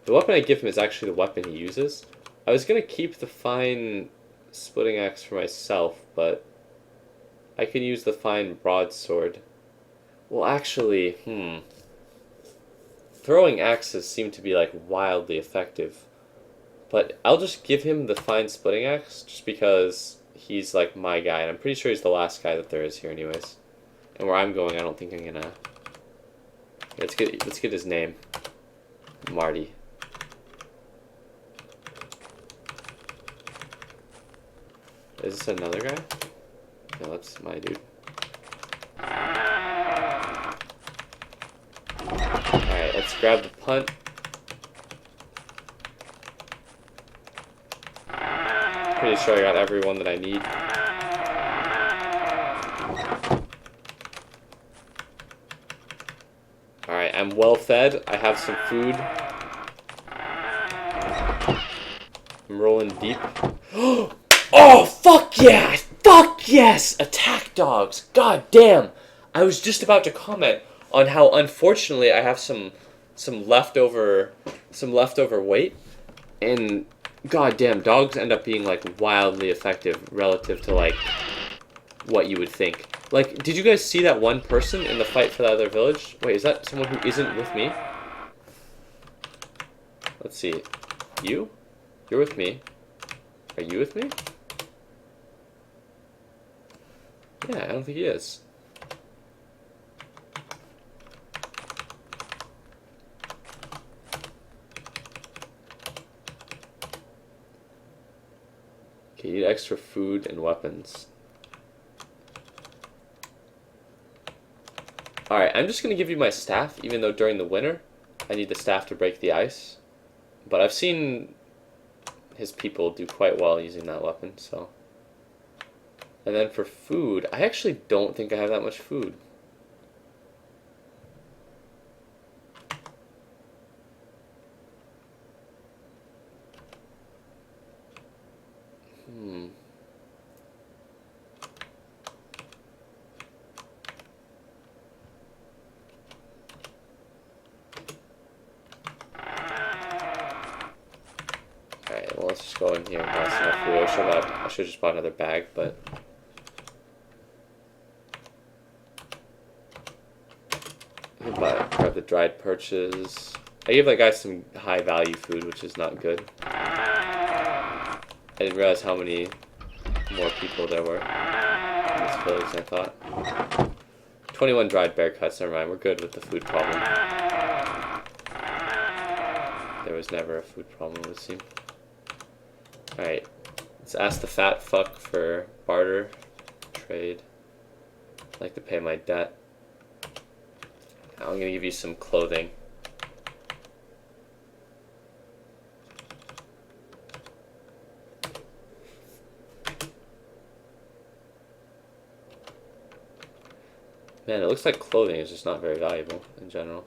The weapon I give him is actually the weapon he uses. I was gonna keep the fine splitting axe for myself, but I could use the fine broadsword. Well, actually, throwing axes seem to be like wildly effective. But I'll just give him the fine splitting axe just because he's like my guy, and I'm pretty sure he's the last guy that there is here anyways. And where I'm going, I don't think I'm gonna... Let's get his name. Marty. Is this another guy? No, that's my dude. Alright, let's grab the punt. Pretty sure I got everyone that I need. Alright, I'm well fed. I have some food. I'm rolling deep. Oh, fuck yeah! Fuck yes! Attack dogs! God damn! I was just about to comment on how unfortunately I have some leftover weight, and god damn, dogs end up being like wildly effective relative to like what you would think. Like, did you guys see that one person in the fight for that other village? Wait, is that someone who isn't with me? Let's see. You? You're with me. Are you with me? Yeah, I don't think he is. You need extra food and weapons. Alright, I'm just going to give you my staff, even though during the winter I need the staff to break the ice. But I've seen his people do quite well using that weapon, so. And then for food, I actually don't think I have that much food. Alright, well let's just go in here and buy some more food. I should just bought another bag, but I can grab the dried perches. I gave that guy some high value food, which is not good. I didn't realize how many more people there were in this village than I thought. 21 dried bear cuts, never mind, we're good with the food problem. There was never a food problem, it would seem. Alright, let's ask the fat fuck for barter, trade. I'd like to pay my debt. Now I'm gonna give you some clothing. Man, it looks like clothing is just not very valuable in general,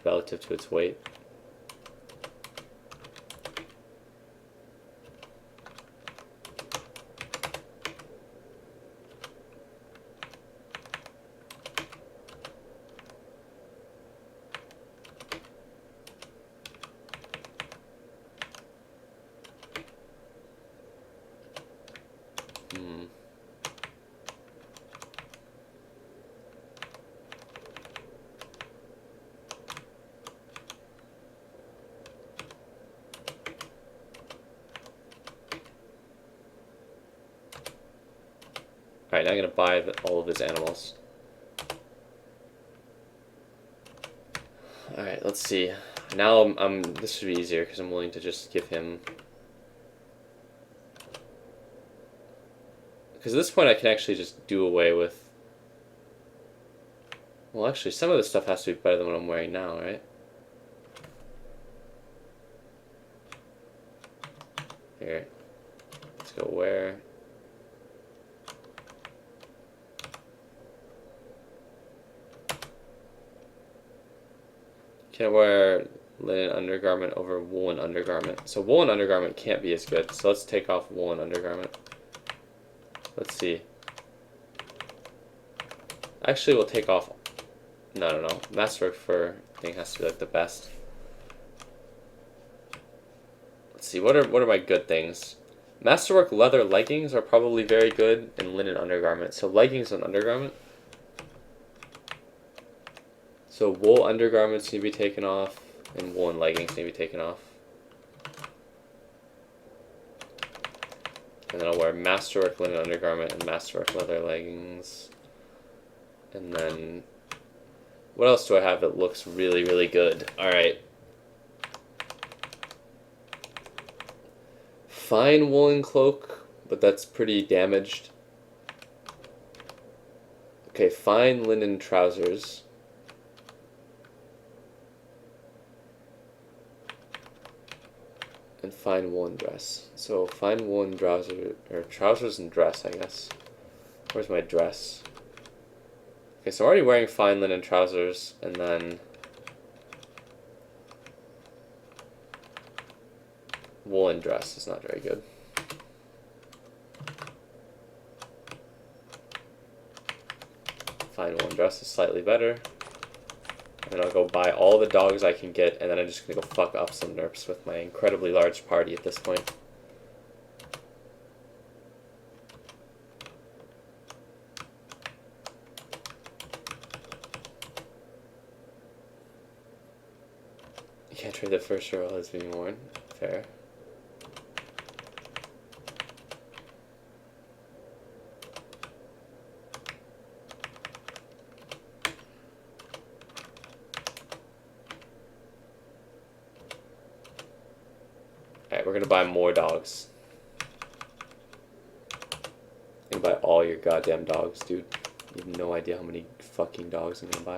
relative to its weight. Alright, now I'm going to buy all of his animals. Alright, let's see. Now this should be easier because I'm willing to just give him... Because at this point I can actually just do away with... Well, actually, some of this stuff has to be better than what I'm wearing now, right? Here. Let's go wear... Can't wear linen undergarment over woolen undergarment. So woolen undergarment can't be as good. So let's take off woolen undergarment. Let's see. Actually, we'll take off... No. Masterwork fur thing has to be like the best. Let's see. What are my good things? Masterwork leather leggings are probably very good, and linen undergarment. So leggings and undergarment. So wool undergarments need to be taken off, and woolen leggings need to be taken off. And then I'll wear masterwork linen undergarment and masterwork leather leggings. And then, what else do I have that looks really, really good? Alright. Fine woolen cloak, but that's pretty damaged. Okay, fine linen trousers. And fine woolen dress. So fine woolen trousers and dress, I guess. Where's my dress? Okay, so I'm already wearing fine linen trousers, and then woolen dress is not very good. Fine woolen dress is slightly better. And I'll go buy all the dogs I can get, and then I'm just going to go fuck up some nerps with my incredibly large party at this point. You can't trade the first row as being worn. Fair. Alright, we're gonna buy more dogs. I'm gonna buy all your goddamn dogs, dude. You have no idea how many fucking dogs I'm gonna buy.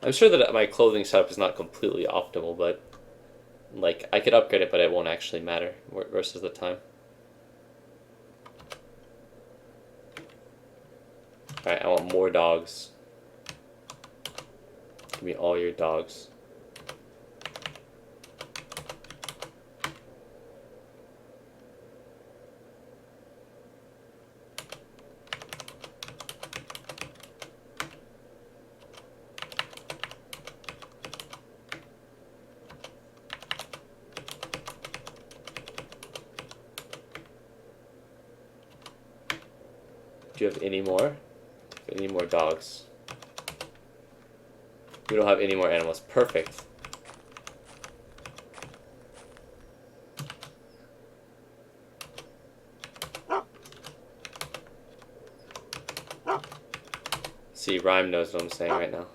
I'm sure that my clothing setup is not completely optimal, but like I could upgrade it, but it won't actually matter versus the time. Alright, I want more dogs. Give me all your dogs. Do you have any more? Any more dogs? We don't have any more animals. Perfect. See, Rhyme knows what I'm saying right now.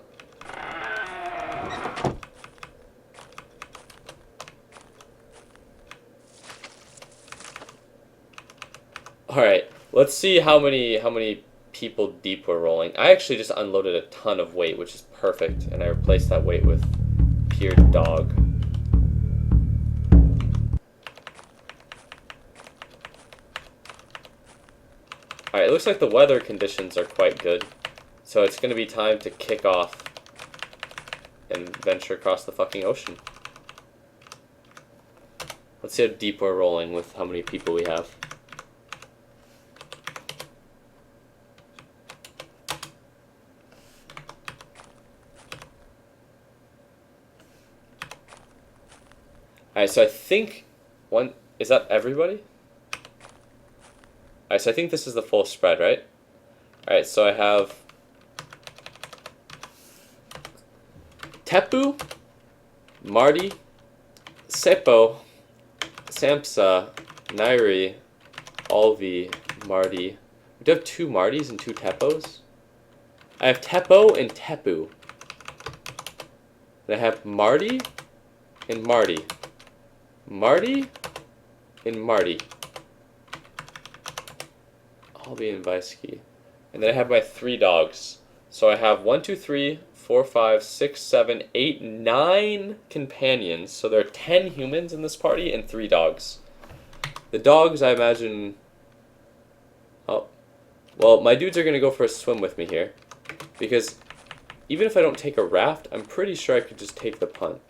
Alright, let's see how many people deep we're rolling. I actually just unloaded a ton of weight, which is perfect, and I replaced that weight with pure dog. Alright, it looks like the weather conditions are quite good, so it's gonna be time to kick off and venture across the fucking ocean. Let's see how deep we're rolling with how many people we have. Alright, so I think is that everybody? Alright, so I think this is the full spread, right? Alright, so I have Tepu, Marty, Seppo, Samsa, Nairi, Alvi, Marty. We do have 2 Martys and 2 Teppos. I have Teppo and Tepu. And I have Marty and Marty. Marty and Marty. Alvi and Vaisky. And then I have my 3 dogs. So I have 1, 2, 3, 4, 5, 6, 7, 8, 9 companions. So there are 10 humans in this party and 3 dogs. The dogs, I imagine... Oh. Well, my dudes are going to go for a swim with me here. Because even if I don't take a raft, I'm pretty sure I could just take the punt.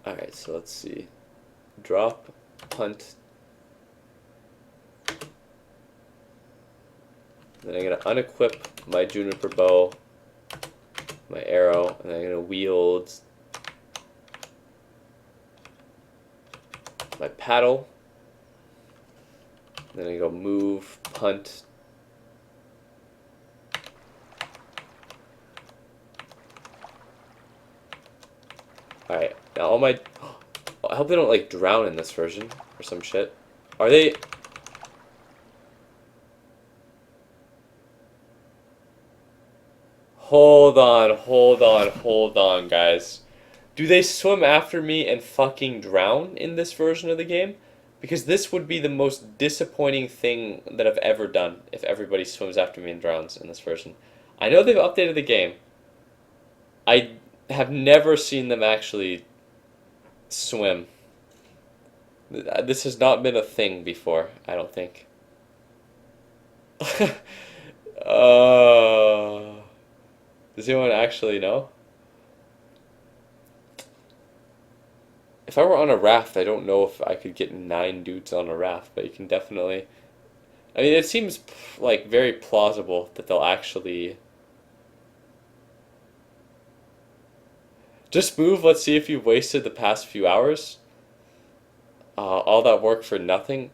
Alright, so let's see. Drop, punt. Then I'm going to unequip my juniper bow, my arrow, and I'm going to wield my paddle. Then I go move, punt. Alright, now all my... I hope they don't, like, drown in this version or some shit. Are they... Hold on, guys. Do they swim after me and fucking drown in this version of the game? Because this would be the most disappointing thing that I've ever done if everybody swims after me and drowns in this version. I know they've updated the game. I have never seen them actually swim. This has not been a thing before, I don't think. Does anyone actually know? If I were on a raft, I don't know if I could get 9 dudes on a raft, but you can definitely... I mean, it seems like very plausible that they'll actually... Just move, let's see if you've wasted the past few hours. All that work for nothing.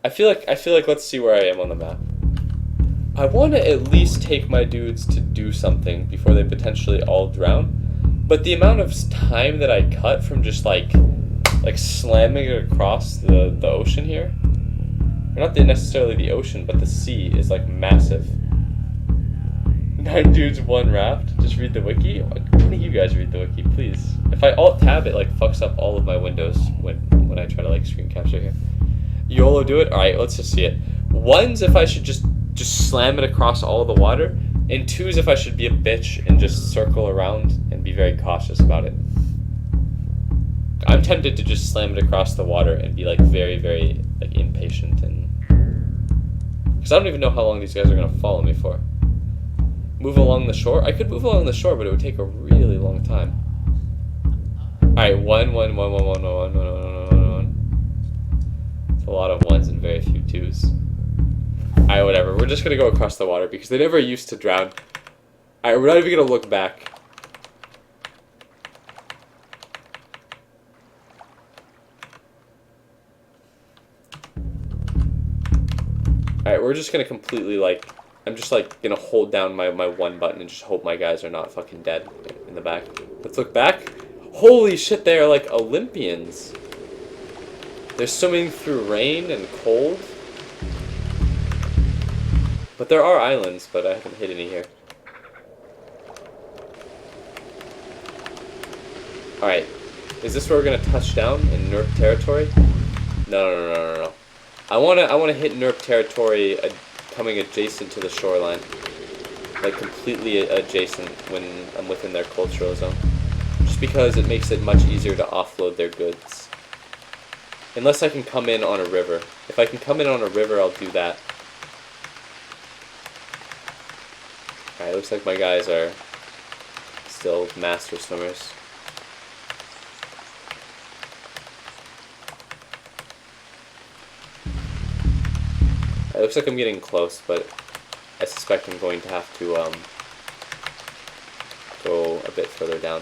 I feel like let's see where I am on the map. I want to at least take my dudes to do something before they potentially all drown. But the amount of time that I cut from just like slamming it across the ocean here, or not necessarily the ocean, but the sea is like massive. 9 dudes, 1 raft. Just read the wiki. One of you guys read the wiki, please. If I alt tab, it like fucks up all of my windows when I try to like screen capture here. YOLO do it. All right, let's just see it. 1's if I should just slam it across all the water, and 2's if I should be a bitch and just circle around and be very cautious about it. I'm tempted to just slam it across the water and be like very, very like impatient, and because I don't even know how long these guys are gonna follow me for. Move along the shore. I could move along the shore, but it would take a really long time. All right, 1, 1, 1, 1, 1, 1, 1, 1, 1, 1. It's a lot of 1's and very few 2's. Alright, whatever. We're just gonna go across the water because they never used to drown. Alright, we're not even gonna look back. Alright, we're just gonna completely like... I'm just like gonna hold down my 1 button and just hope my guys are not fucking dead in the back. Let's look back. Holy shit, they are like Olympians. They're swimming through rain and cold. But there are islands, but I haven't hit any here. Alright. Is this where we're gonna touch down in NERP territory? No. I wanna hit NERP territory coming adjacent to the shoreline. Like completely adjacent when I'm within their cultural zone. Just because it makes it much easier to offload their goods. Unless I can come in on a river. If I can come in on a river, I'll do that. Alright, looks like my guys are still master swimmers. It looks like I'm getting close, but I suspect I'm going to have to go a bit further down.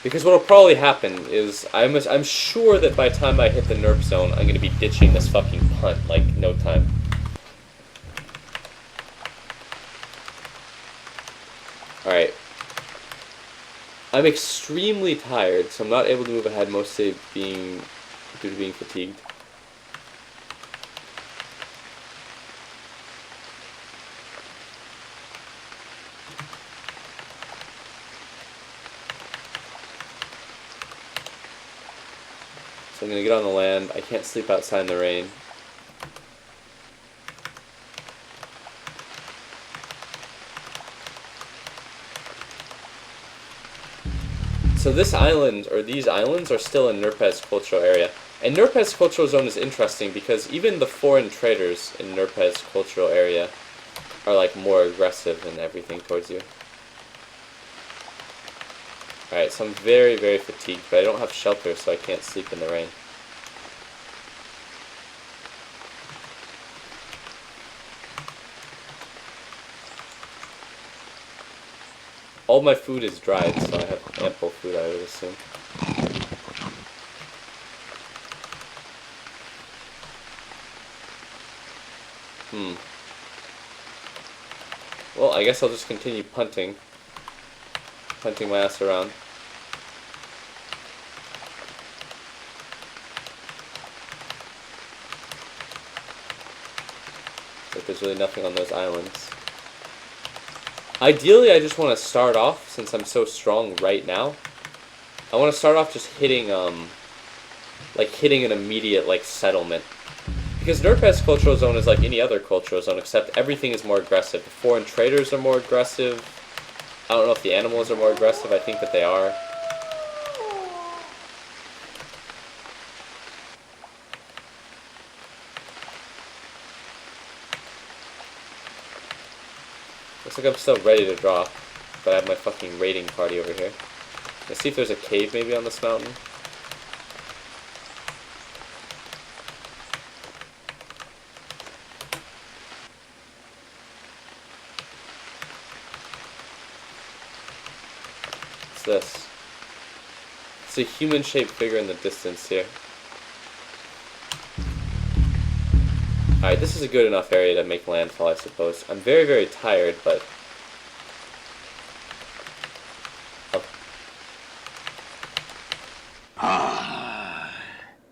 Because what'll probably happen is I'm sure that by the time I hit the NERP zone, I'm going to be ditching this fucking punt like no time. Alright. I'm extremely tired, so I'm not able to move ahead, mostly due to being fatigued. So I'm gonna get on the land. I can't sleep outside in the rain. So this island, or these islands, are still in Nurpez cultural area. And Nurpez cultural zone is interesting because even the foreign traders in Nurpez cultural area are like more aggressive and everything towards you. Alright, so I'm very, very fatigued, but I don't have shelter, so I can't sleep in the rain. All my food is dried, so I have ample food, I would assume. Well, I guess I'll just continue punting my ass around. But there's really nothing on those islands. Ideally, I just want to start off, since I'm so strong right now, I want to start off just hitting an immediate, like, settlement. Because Nurpez cultural zone is like any other cultural zone, except everything is more aggressive. The foreign traders are more aggressive. I don't know if the animals are more aggressive, I think that they are. Looks like I'm still ready to drop, but I have my fucking raiding party over here. Let's see if there's a cave maybe on this mountain. What's this? It's a human-shaped figure in the distance here. Alright, this is a good enough area to make landfall, I suppose. I'm very, very tired, but...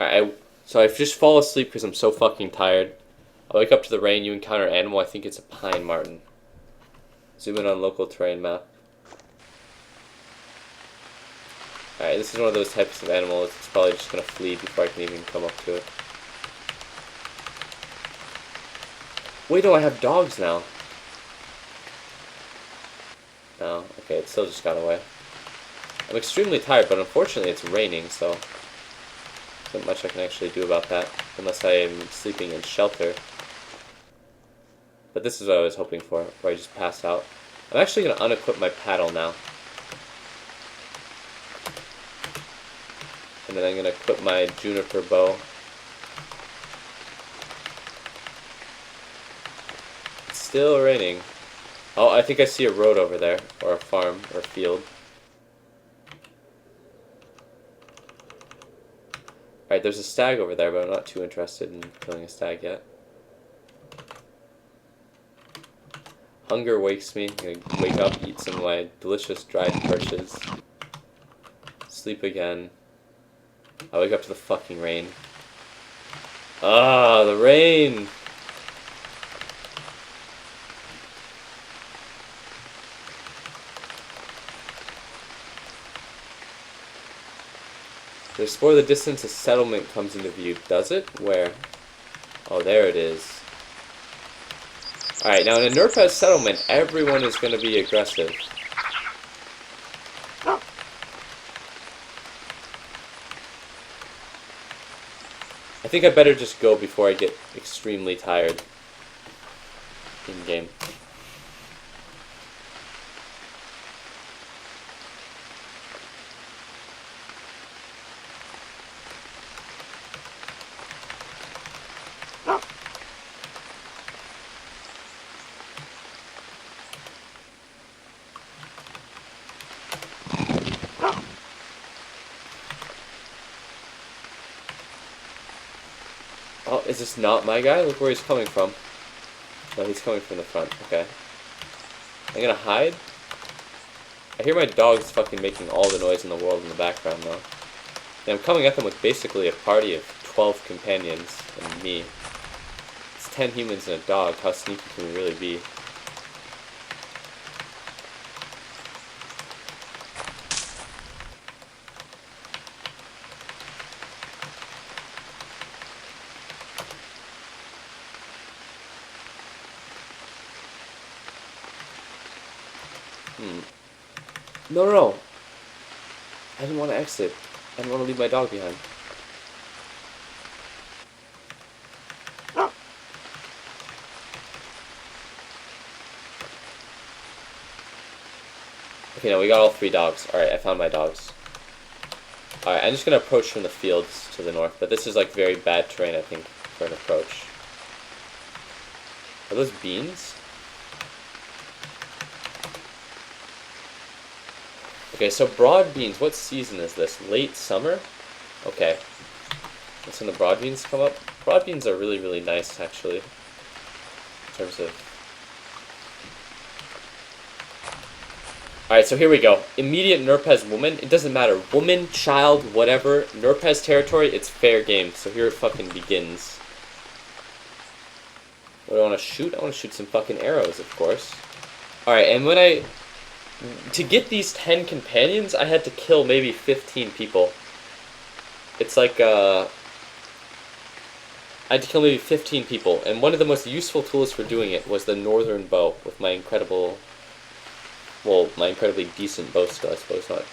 Alright, so I just fall asleep because I'm so fucking tired. I wake up to the rain, you encounter an animal, I think it's a pine marten. Zoom in on local terrain map. Alright, this is one of those types of animals. It's probably just gonna flee before I can even come up to it. Wait, no, I have dogs now. No, okay, it still just got away. I'm extremely tired, but unfortunately it's raining, so... There's not much I can actually do about that, unless I am sleeping in shelter. But this is what I was hoping for, where I just pass out. I'm actually going to unequip my paddle now. And then I'm going to equip my juniper bow. It's still raining. Oh, I think I see a road over there, or a farm, or a field. Alright, there's a stag over there, but I'm not too interested in killing a stag yet. Hunger wakes me. I'm gonna wake up, eat some of my delicious dried perches. Sleep again. I wake up to the fucking rain. Ah, the rain! To explore the distance, a settlement comes into view. Does it? Where? Oh, there it is. Alright, now in a Nurpez settlement, everyone is going to be aggressive. I think I better just go before I get extremely tired in-game. Oh, is this not my guy? Look where he's coming from. No, he's coming from the front. Okay. I'm gonna hide. I hear my dogs fucking making all the noise in the world in the background, though. And I'm coming at them with basically a party of 12 companions and me. It's 10 humans and a dog. How sneaky can we really be? No. I didn't want to exit. I didn't want to leave my dog behind. Okay, now we got all 3 dogs. Alright, I found my dogs. Alright, I'm just going to approach from the fields to the north, but this is like very bad terrain, I think, for an approach. Are those beans? Okay, so broad beans, what season is this? Late summer? Okay. That's when the broad beans come up. Broad beans are really, really nice, actually. In terms of... Alright, so here we go. Immediate Nurpez woman. It doesn't matter. Woman, child, whatever. Nurpez territory, it's fair game. So here it fucking begins. What do I want to shoot? I want to shoot some fucking arrows, of course. Alright, and when I... To get these 10 companions, I had to kill maybe 15 people. It's like, I had to kill maybe 15 people, and one of the most useful tools for doing it was the northern bow, with my incredible... Well, my incredibly decent bow skill, I suppose not.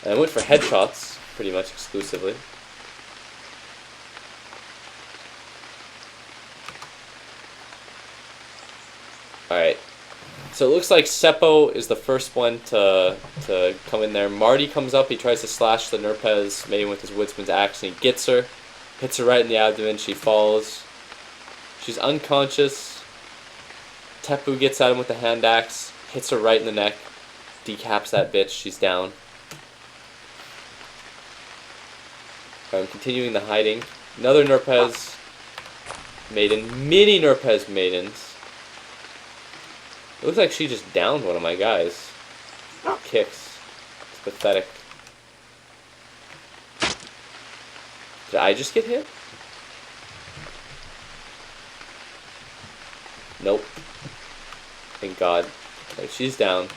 And I went for headshots, pretty much exclusively. Alright. So it looks like Seppo is the first one to come in there. Marty comes up, he tries to slash the Nurpez maiden with his woodsman's axe, and he gets her. Hits her right in the abdomen, she falls. She's unconscious. Tepu gets at him with the hand axe, hits her right in the neck, decaps that bitch, she's down. I'm continuing the hiding. Another Nerpez maiden. Mini Nerpez maidens. It looks like she just downed one of my guys. Kicks. It's pathetic. Did I just get hit? Nope. Thank God. Right, she's down.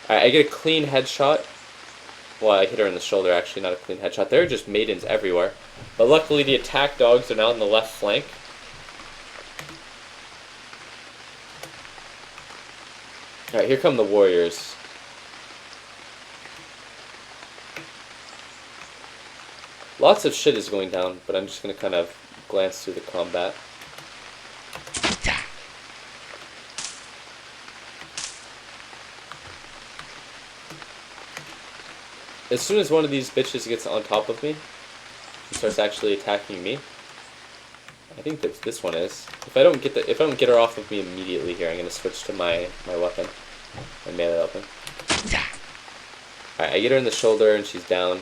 Alright, I get a clean headshot. Well, I hit her in the shoulder, actually, not a clean headshot. There are just maidens everywhere. But luckily, the attack dogs are now on the left flank. Alright, here come the warriors. Lots of shit is going down, but I'm just going to kind of glance through the combat. As soon as one of these bitches gets on top of me, and starts actually attacking me, I think that this one is. If I don't get her off of me immediately here, I'm gonna switch to my weapon, my melee weapon. Alright, I get her in the shoulder and she's down.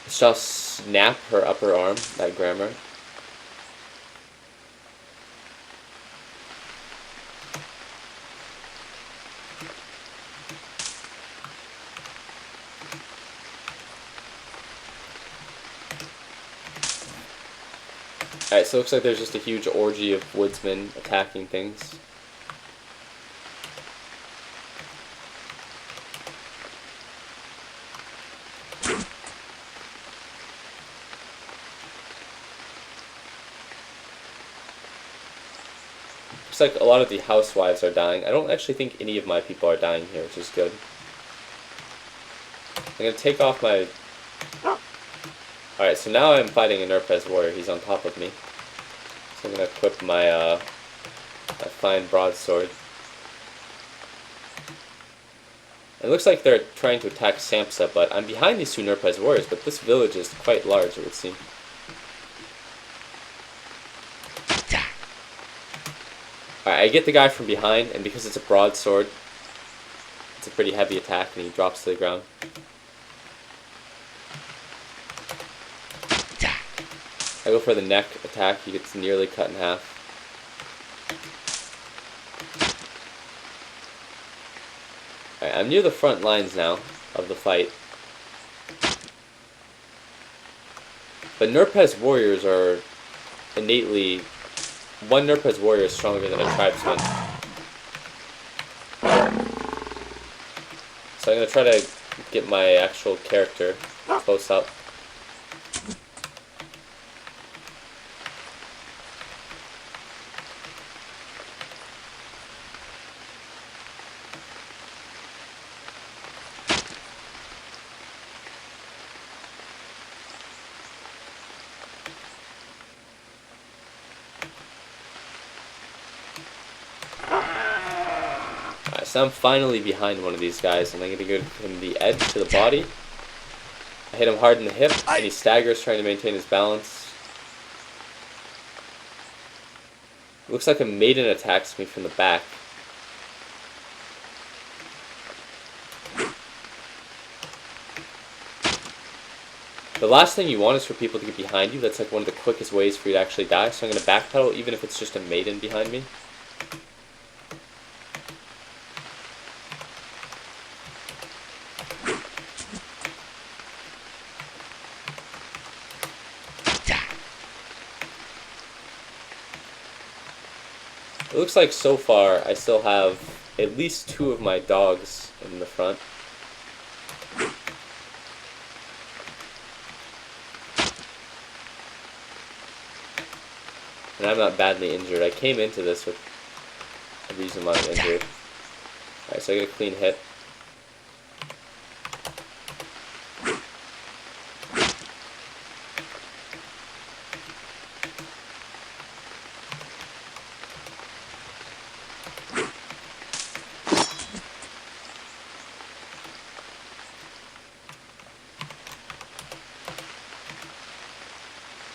Shall snap her upper arm, that grammar. Alright, so it looks like there's just a huge orgy of woodsmen attacking things. Looks like a lot of the housewives are dying. I don't actually think any of my people are dying here, which is good. I'm going to take off my... Alright, so now I'm fighting a Nerpez warrior. He's on top of me. So I'm going to equip my fine broadsword. It looks like they're trying to attack Samsa, but I'm behind these two Nerpez warriors, but this village is quite large, it would seem. Alright, I get the guy from behind, and because it's a broadsword, it's a pretty heavy attack, and he drops to the ground. I go for the neck attack, he gets nearly cut in half. Alright, I'm near the front lines now of the fight. But Nerpez warriors are innately... One Nerpez warrior is stronger than a tribesman. So I'm going to try to get my actual character close up. So I'm finally behind one of these guys, and I'm going to give him the edge to the body. I hit him hard in the hip, and he staggers trying to maintain his balance. Looks like a maiden attacks me from the back. The last thing you want is for people to get behind you. That's like one of the quickest ways for you to actually die. So I'm going to backpedal even if it's just a maiden behind me. It looks like so far I still have at least 2 of my dogs in the front. And I'm not badly injured. I came into this with a reasonable amount of injury. Alright, so I get a clean hit.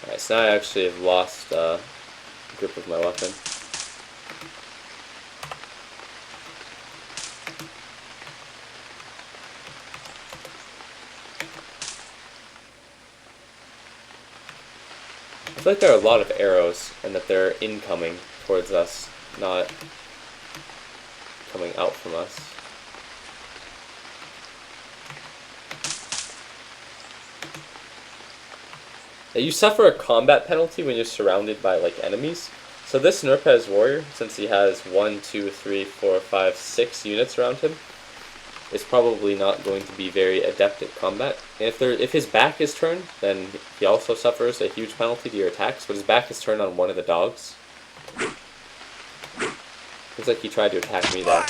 Alright, so now I actually have lost grip of my weapon. feel like there are a lot of arrows, and that they're incoming towards us, not coming out from us. Now, you suffer a combat penalty when you're surrounded by like enemies. So this Nurpez warrior, since he has 1, 2, 3, 4, 5, 6 units around him, is probably not going to be very adept at combat. And if his back is turned, then he also suffers a huge penalty to your attacks, but his back is turned on one of the dogs. Looks like he tried to attack me there.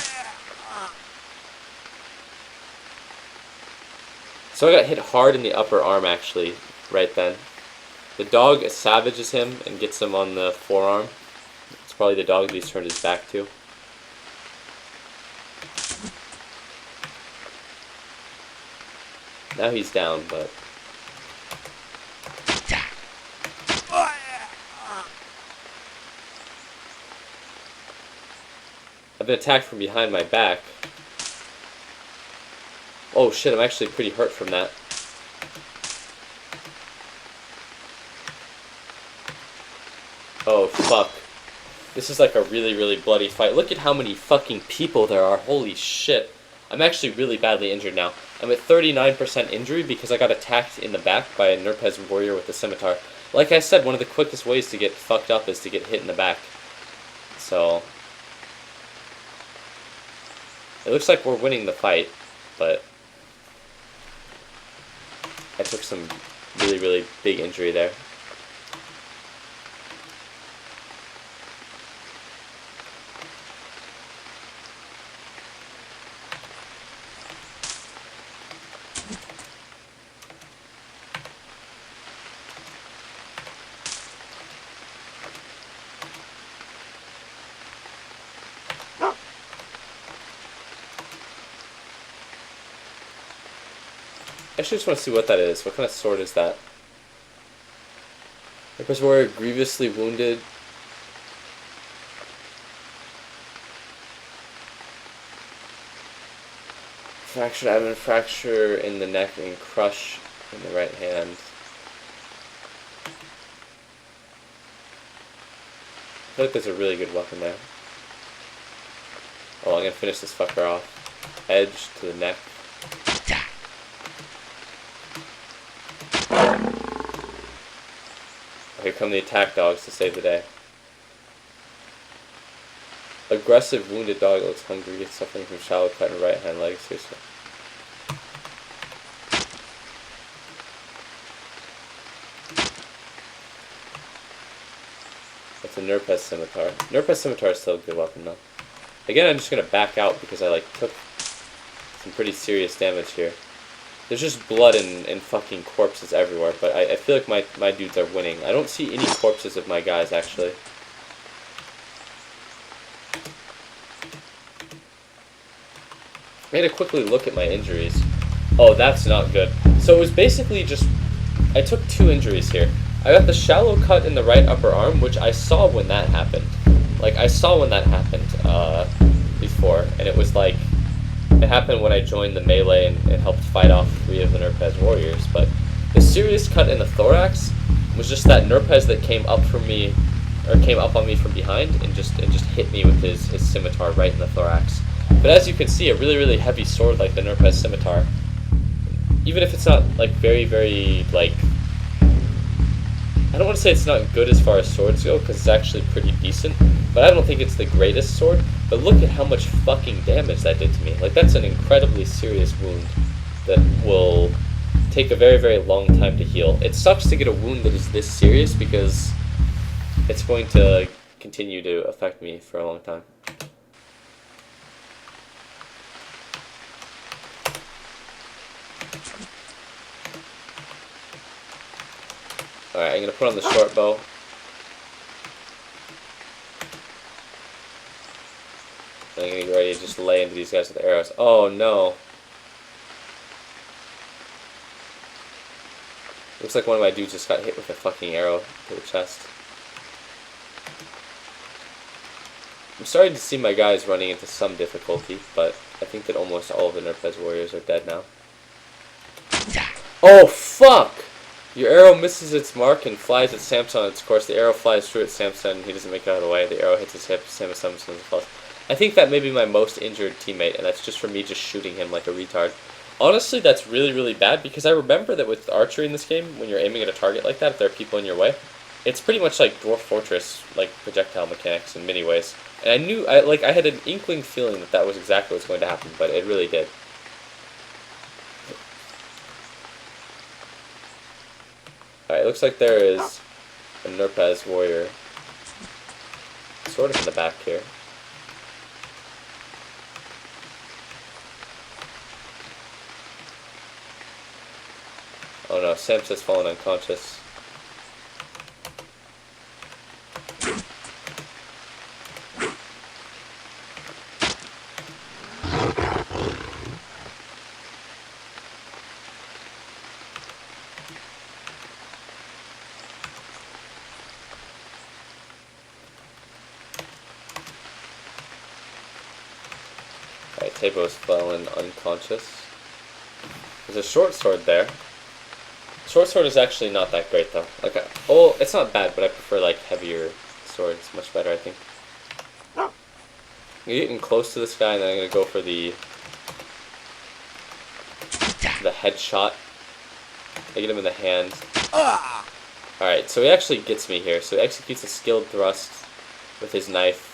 So I got hit hard in the upper arm actually, right then. The dog savages him and gets him on the forearm. It's probably the dog that he's turned his back to. Now he's down, but... I've been attacked from behind my back. Oh shit, I'm actually pretty hurt from that. Oh fuck. This is like a really, really bloody fight. Look at how many fucking people there are. Holy shit. I'm actually really badly injured now. I'm at 39% injury because I got attacked in the back by a Nurpez warrior with a scimitar. Like I said, one of the quickest ways to get fucked up is to get hit in the back. So... it looks like we're winning the fight, but... I took some really, really big injury there. I actually just want to see what that is. What kind of sword is that? Nurpez warrior grievously wounded. Fractured abdomen, fracture in the neck, and crush in the right hand. I feel like there's a really good weapon there. Oh, I'm gonna finish this fucker off. Edge to the neck. Here come the attack dogs to save the day. Aggressive wounded dog looks hungry, gets suffering from shallow cut in the right hand leg. Seriously. That's a Nurpez scimitar. Nurpez scimitar is still a good weapon though. Again, I'm just gonna back out because I like took some pretty serious damage here. There's just blood and fucking corpses everywhere, but I feel like my dudes are winning. I don't see any corpses of my guys, actually. I had to quickly look at my injuries. Oh, that's not good. So it was basically just... I took 2 injuries here. I got the shallow cut in the right upper arm, which I saw when that happened. Like, I saw when that happened before, and it was like... it happened when I joined the melee and helped fight off 3 of the Nurpez warriors, but the serious cut in the thorax was just that Nurpez that came up from me, or came up on me from behind and just hit me with his scimitar right in the thorax. But as you can see, a really, really heavy sword like the Nurpez scimitar, even if it's not like very, very like, I don't want to say it's not good as far as swords go, because it's actually pretty decent, but I don't think it's the greatest sword. But look at how much fucking damage that did to me. Like, that's an incredibly serious wound that will take a very, very long time to heal. It sucks to get a wound that is this serious because it's going to continue to affect me for a long time. Alright, I'm going to put on the short bow. I'm going to get ready to just lay into these guys with arrows. Oh no. Looks like one of my dudes just got hit with a fucking arrow to the chest. I'm starting to see my guys running into some difficulty, but I think that almost all of the Nurpez warriors are dead now. Oh fuck! Your arrow misses its mark and flies at Samson on its course. The arrow flies through at Samson and he doesn't make it out of the way. The arrow hits his hip. Samson falls. I think that may be my most injured teammate, and that's just for me just shooting him like a retard. Honestly, that's really, really bad, because I remember that with archery in this game, when you're aiming at a target like that, if there are people in your way, it's pretty much like Dwarf Fortress, like projectile mechanics in many ways. And I had an inkling feeling that that was exactly what's going to happen, but it really did. Alright, it looks like there is a Nurpaz warrior sort of in the back here. Oh no, Samsa's fallen unconscious. Alright, Tabo's fallen unconscious. There's a short sword there. Short sword is actually not that great though. Like, oh, it's not bad, but I prefer like heavier swords. Much better, I think. I'm getting close to this guy, and then I'm gonna go for the headshot. I get him in the hand. Alright, so he actually gets me here. So he executes a skilled thrust with his knife.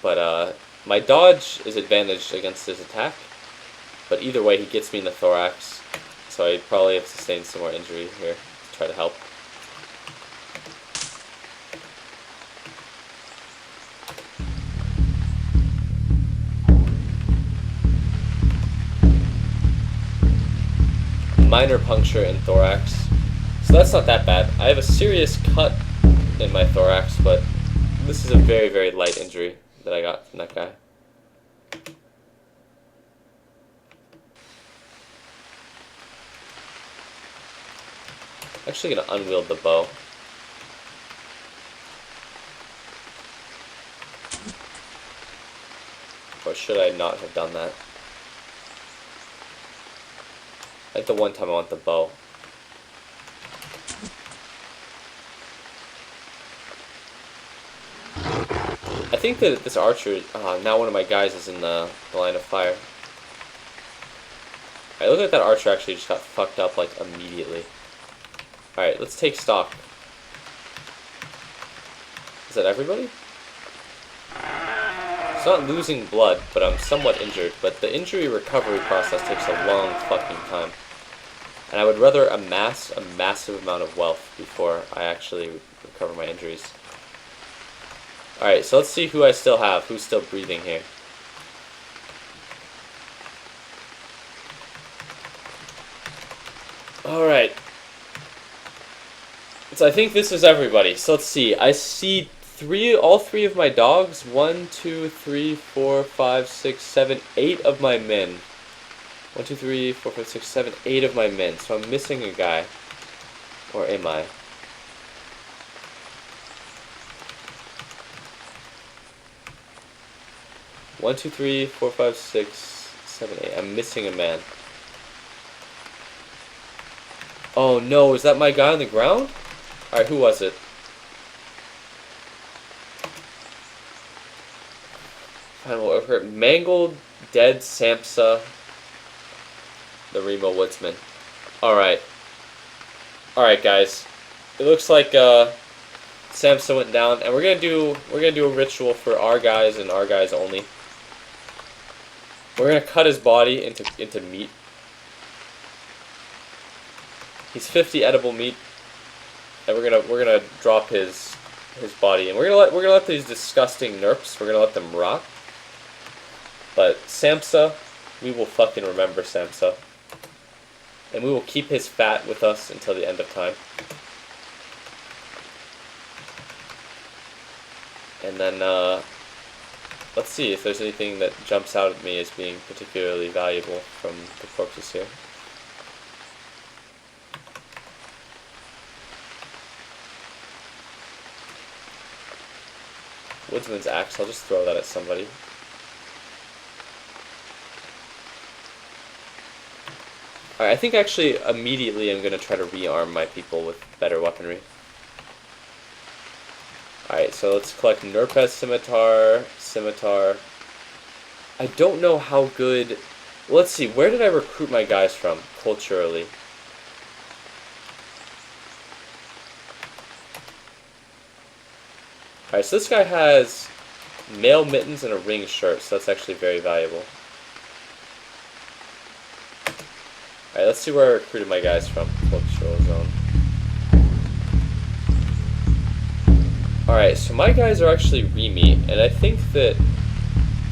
But my dodge is advantaged against his attack. But either way, he gets me in the thorax. So I probably have sustained some more injury here to try to help. Minor puncture in thorax. So that's not that bad. I have a serious cut in my thorax, but this is a very, very light injury that I got from that guy. Actually gonna unwield the bow. Or should I not have done that? Like the one time I want the bow. I think that this archer, now one of my guys is in the line of fire. Alright, look at that archer actually just got fucked up like immediately. Alright, let's take stock. Is that everybody? It's not losing blood, but I'm somewhat injured. But the injury recovery process takes a long fucking time. And I would rather amass a massive amount of wealth before I actually recover my injuries. Alright, so let's see who I still have, who's still breathing here. Alright. So I think this is everybody. So let's see. I see all three of my dogs. 1, 2, 3, 4, 5, 6, 7, 8 of my men. 1, 2, 3, 4, 5, 6, 7, 8 of my men. So I'm missing a guy. Or am I? One, 2, 3, 4, 5, 6, 7, 8. I'm missing a man. Oh no, is that my guy on the ground? Alright, who was it? Final over. Mangled, dead Samsa, the Remo Woodsman. Alright. Alright guys. It looks like Samsa went down, and we're gonna do a ritual for our guys and our guys only. We're gonna cut his body into meat. He's 50 edible meat, and we're gonna drop his body, and we're gonna let these disgusting nerps. We're gonna let them rot. But Samsa, we will fucking remember Samsa, and we will keep his fat with us until the end of time. And then let's see if there's anything that jumps out at me as being particularly valuable from the corpses here. Woodsman's axe, I'll just throw that at somebody. Alright, I think actually immediately I'm going to try to rearm my people with better weaponry. Alright, so let's collect Nerpez Scimitar, Scimitar. I don't know how good... Let's see, where did I recruit my guys from, culturally? Alright, so this guy has mail mittens and a ring shirt, so that's actually very valuable. Alright, let's see where I recruited my guys from. Cultural zone. Alright, so my guys are actually Remy, and I think that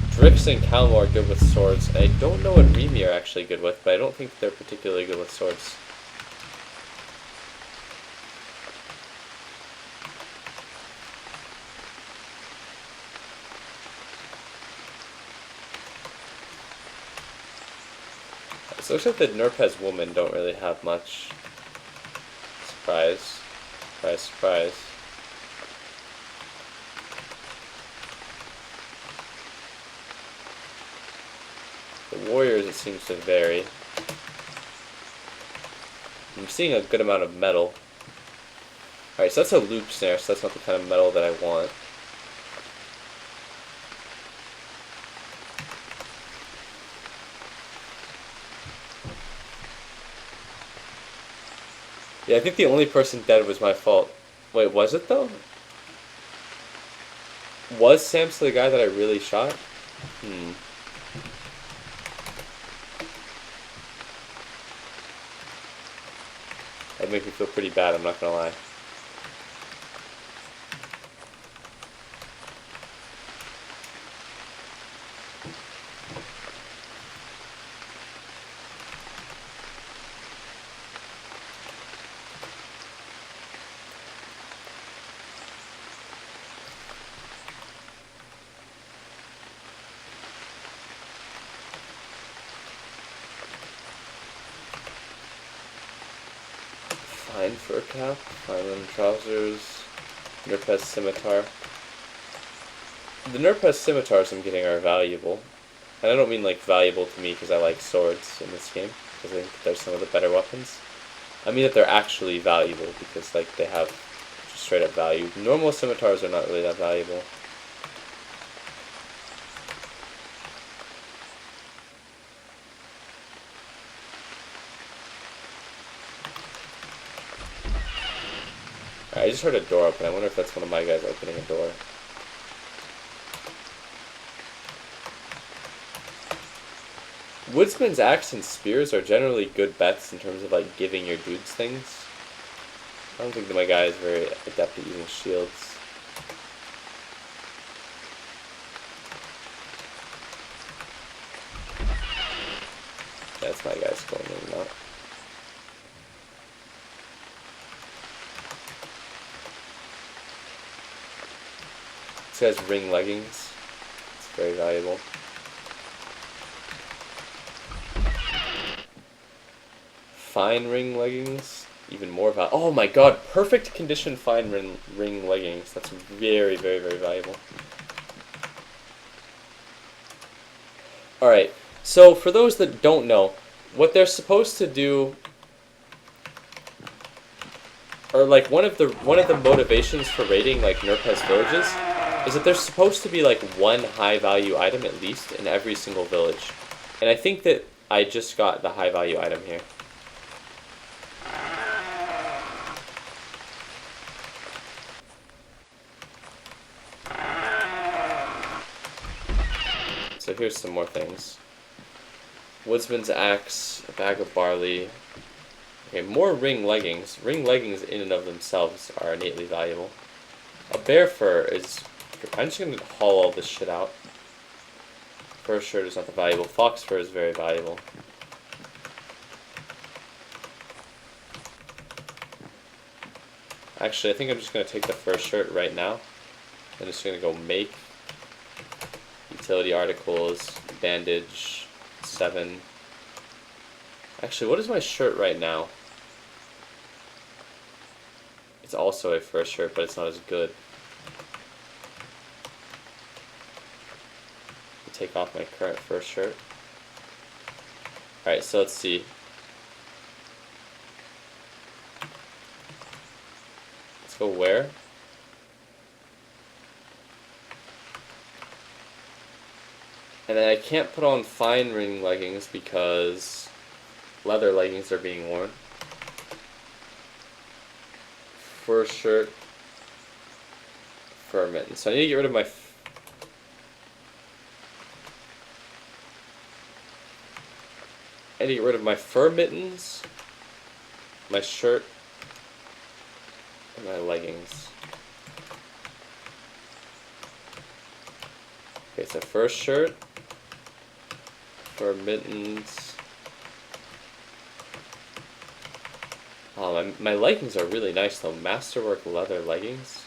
Drix and Calmo are good with swords. And I don't know what Remy are actually good with, but I don't think they're particularly good with swords. So it looks like the Nerpez women don't really have much. Surprise. Surprise, surprise. The warriors, it seems to vary. I'm seeing a good amount of metal. Alright, so that's a loop snare, so that's not the kind of metal that I want. Yeah, I think the only person dead was my fault. Wait, was it though? Was Samson the guy that I really shot? That makes me feel pretty bad, I'm not gonna lie. Fine fur cap, fine linen trousers, Nerpez scimitar. The Nerpez scimitars I'm getting are valuable. And I don't mean like valuable to me because I like swords in this game, because I think they're some of the better weapons. I mean that they're actually valuable because like they have straight up value. Normal scimitars are not really that valuable. I just heard a door open. I wonder if that's one of my guys opening a door. Woodsman's axe and spears are generally good bets in terms of like giving your dudes things. I don't think that my guy is very adept at using shields. That's my guy's going in now. This guy's ring leggings. It's very valuable. Fine ring leggings. Even more valuable. Oh my god, perfect condition fine ring leggings. That's very, very, very valuable. Alright, so for those that don't know, what they're supposed to do, or like one of the motivations for raiding like Nerpez villages, is that there's supposed to be like one high value item at least in every single village. And I think that I just got the high value item here. So here's some more things. Woodsman's axe, a bag of barley. Okay, more ring leggings. Ring leggings in and of themselves are innately valuable. A bear fur is... I'm just going to haul all this shit out. Fur shirt is not that valuable. Fox fur is very valuable. Actually, I think I'm just going to take the fur shirt right now. I'm just going to go make utility articles, bandage, 7. Actually, what is my shirt right now? It's also a fur shirt, but it's not as good. Take off my current fur shirt. Alright, so let's see. go where? And then I can't put on fine ring leggings because leather leggings are being worn. Fur shirt, fur mittens. So I need to get rid of my... I need to get rid of my fur mittens, my shirt, and my leggings. Okay, so fur shirt, fur mittens. Oh, my leggings are really nice though. Masterwork leather leggings.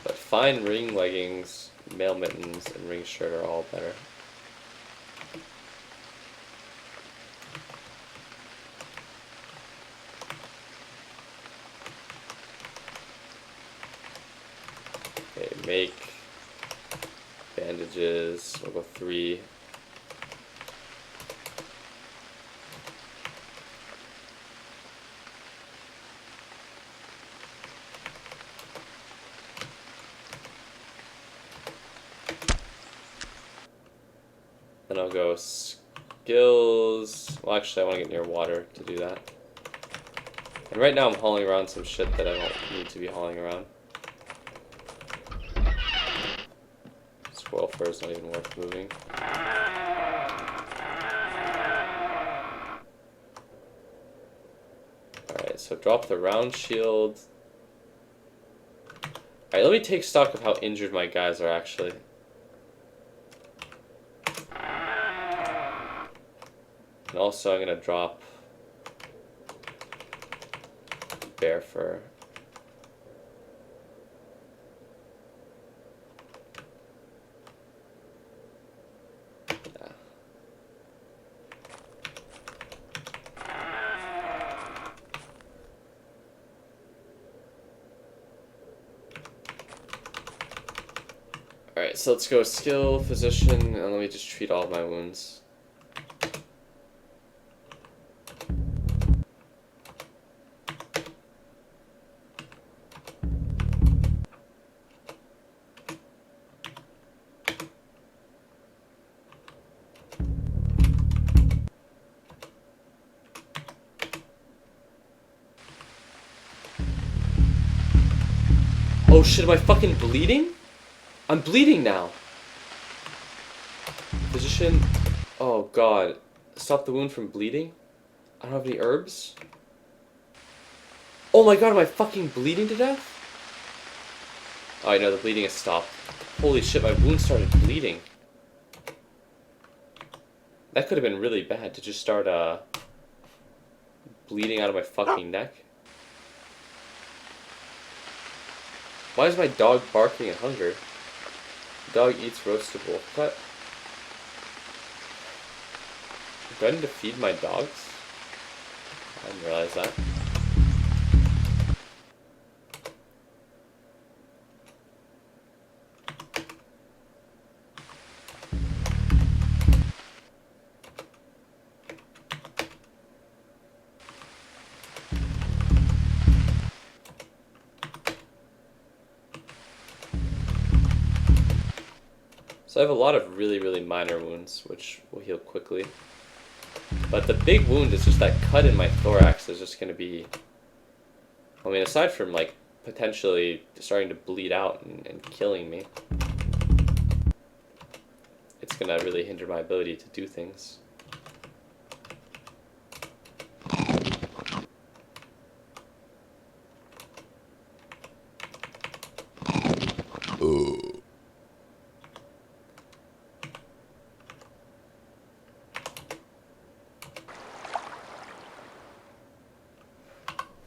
But fine ring leggings, male mittens, and ring shirt are all better. Okay, make bandages. We'll go 3. Then I'll go skills. Well, actually, I want to get near water to do that. And right now I'm hauling around some shit that I don't need to be hauling around. Squirrel fur is not even worth moving. Alright, so drop the round shield. Alright, let me take stock of how injured my guys are actually. And also I'm going to drop bear fur. Yeah. Alright, so let's go skill, physician, and let me just treat all of my wounds. Oh shit, am I fucking bleeding? I'm bleeding now. Physician. Oh god. Stop the wound from bleeding? I don't have any herbs? Oh my god, am I fucking bleeding to death? Oh, I know, the bleeding has stopped. Holy shit, my wound started bleeding. That could have been really bad to just start, bleeding out of my fucking neck. Why is my dog barking in hunger? The dog eats roasted wolf cut. Do I need to feed my dogs? I didn't realize that. So I have a lot of really, really minor wounds, which will heal quickly. But the big wound is just that cut in my thorax is just going to be... I mean, aside from, like, potentially starting to bleed out and killing me, it's going to really hinder my ability to do things.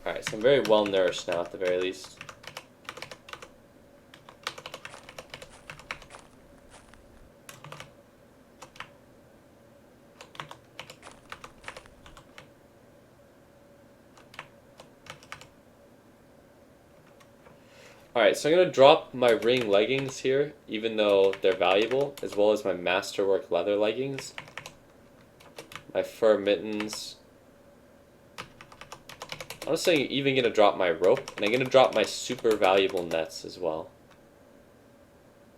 Alright, so I'm very well nourished now at the very least. Alright, so I'm going to drop my ring leggings here, even though they're valuable, as well as my masterwork leather leggings, my fur mittens, Honestly, I'm even gonna drop my rope, and I'm gonna drop my super valuable nets as well.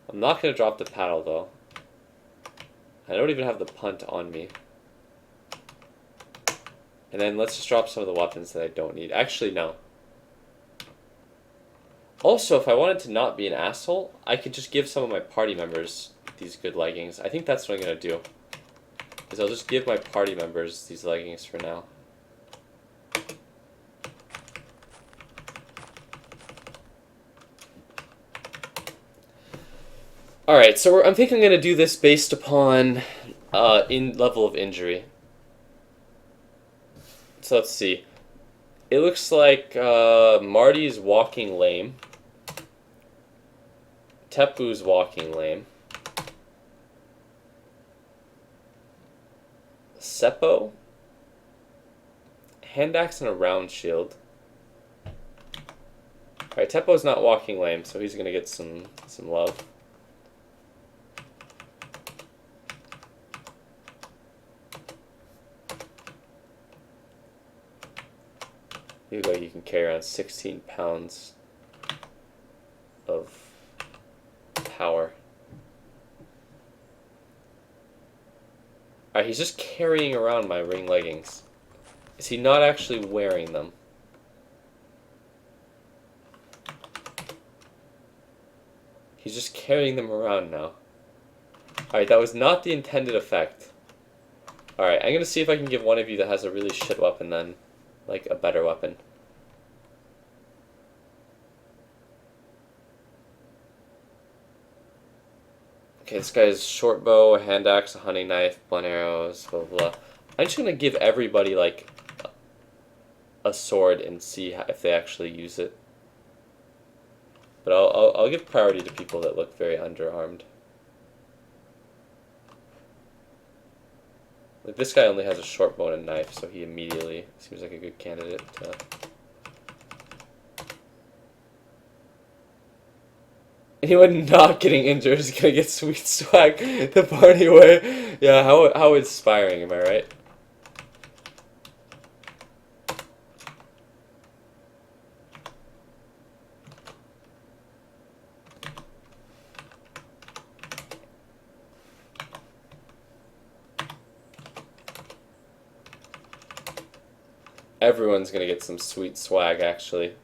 I'm not gonna drop the paddle though. I don't even have the punt on me. And then let's just drop some of the weapons that I don't need. Actually, no. Also, if I wanted to not be an asshole, I could just give some of my party members these good leggings. I think that's what I'm gonna do. Is I'll just give my party members these leggings for now. Alright, so I'm thinking I'm gonna do this based upon in level of injury. So let's see. It looks like Marty's walking lame. Tepu's walking lame. Seppo. Hand axe and a round shield. Alright, Teppo's not walking lame, so he's gonna get some love. You look like you can carry around 16 pounds of power. Alright, he's just carrying around my ring leggings. Is he not actually wearing them? He's just carrying them around now. Alright, that was not the intended effect. Alright, I'm gonna see if I can give one of you that has a really shit weapon then, like, a better weapon. Okay, this guy has short bow, a hand axe, a hunting knife, blunt arrows, blah blah blah. I'm just gonna give everybody like a sword and see if they actually use it. But I'll give priority to people that look very underarmed. Like this guy only has a short bow and a knife, so he immediately seems like a good candidate to. Anyone not getting injured is gonna get sweet swag the party way. Yeah, how inspiring, am I right? Everyone's gonna get some sweet swag, actually.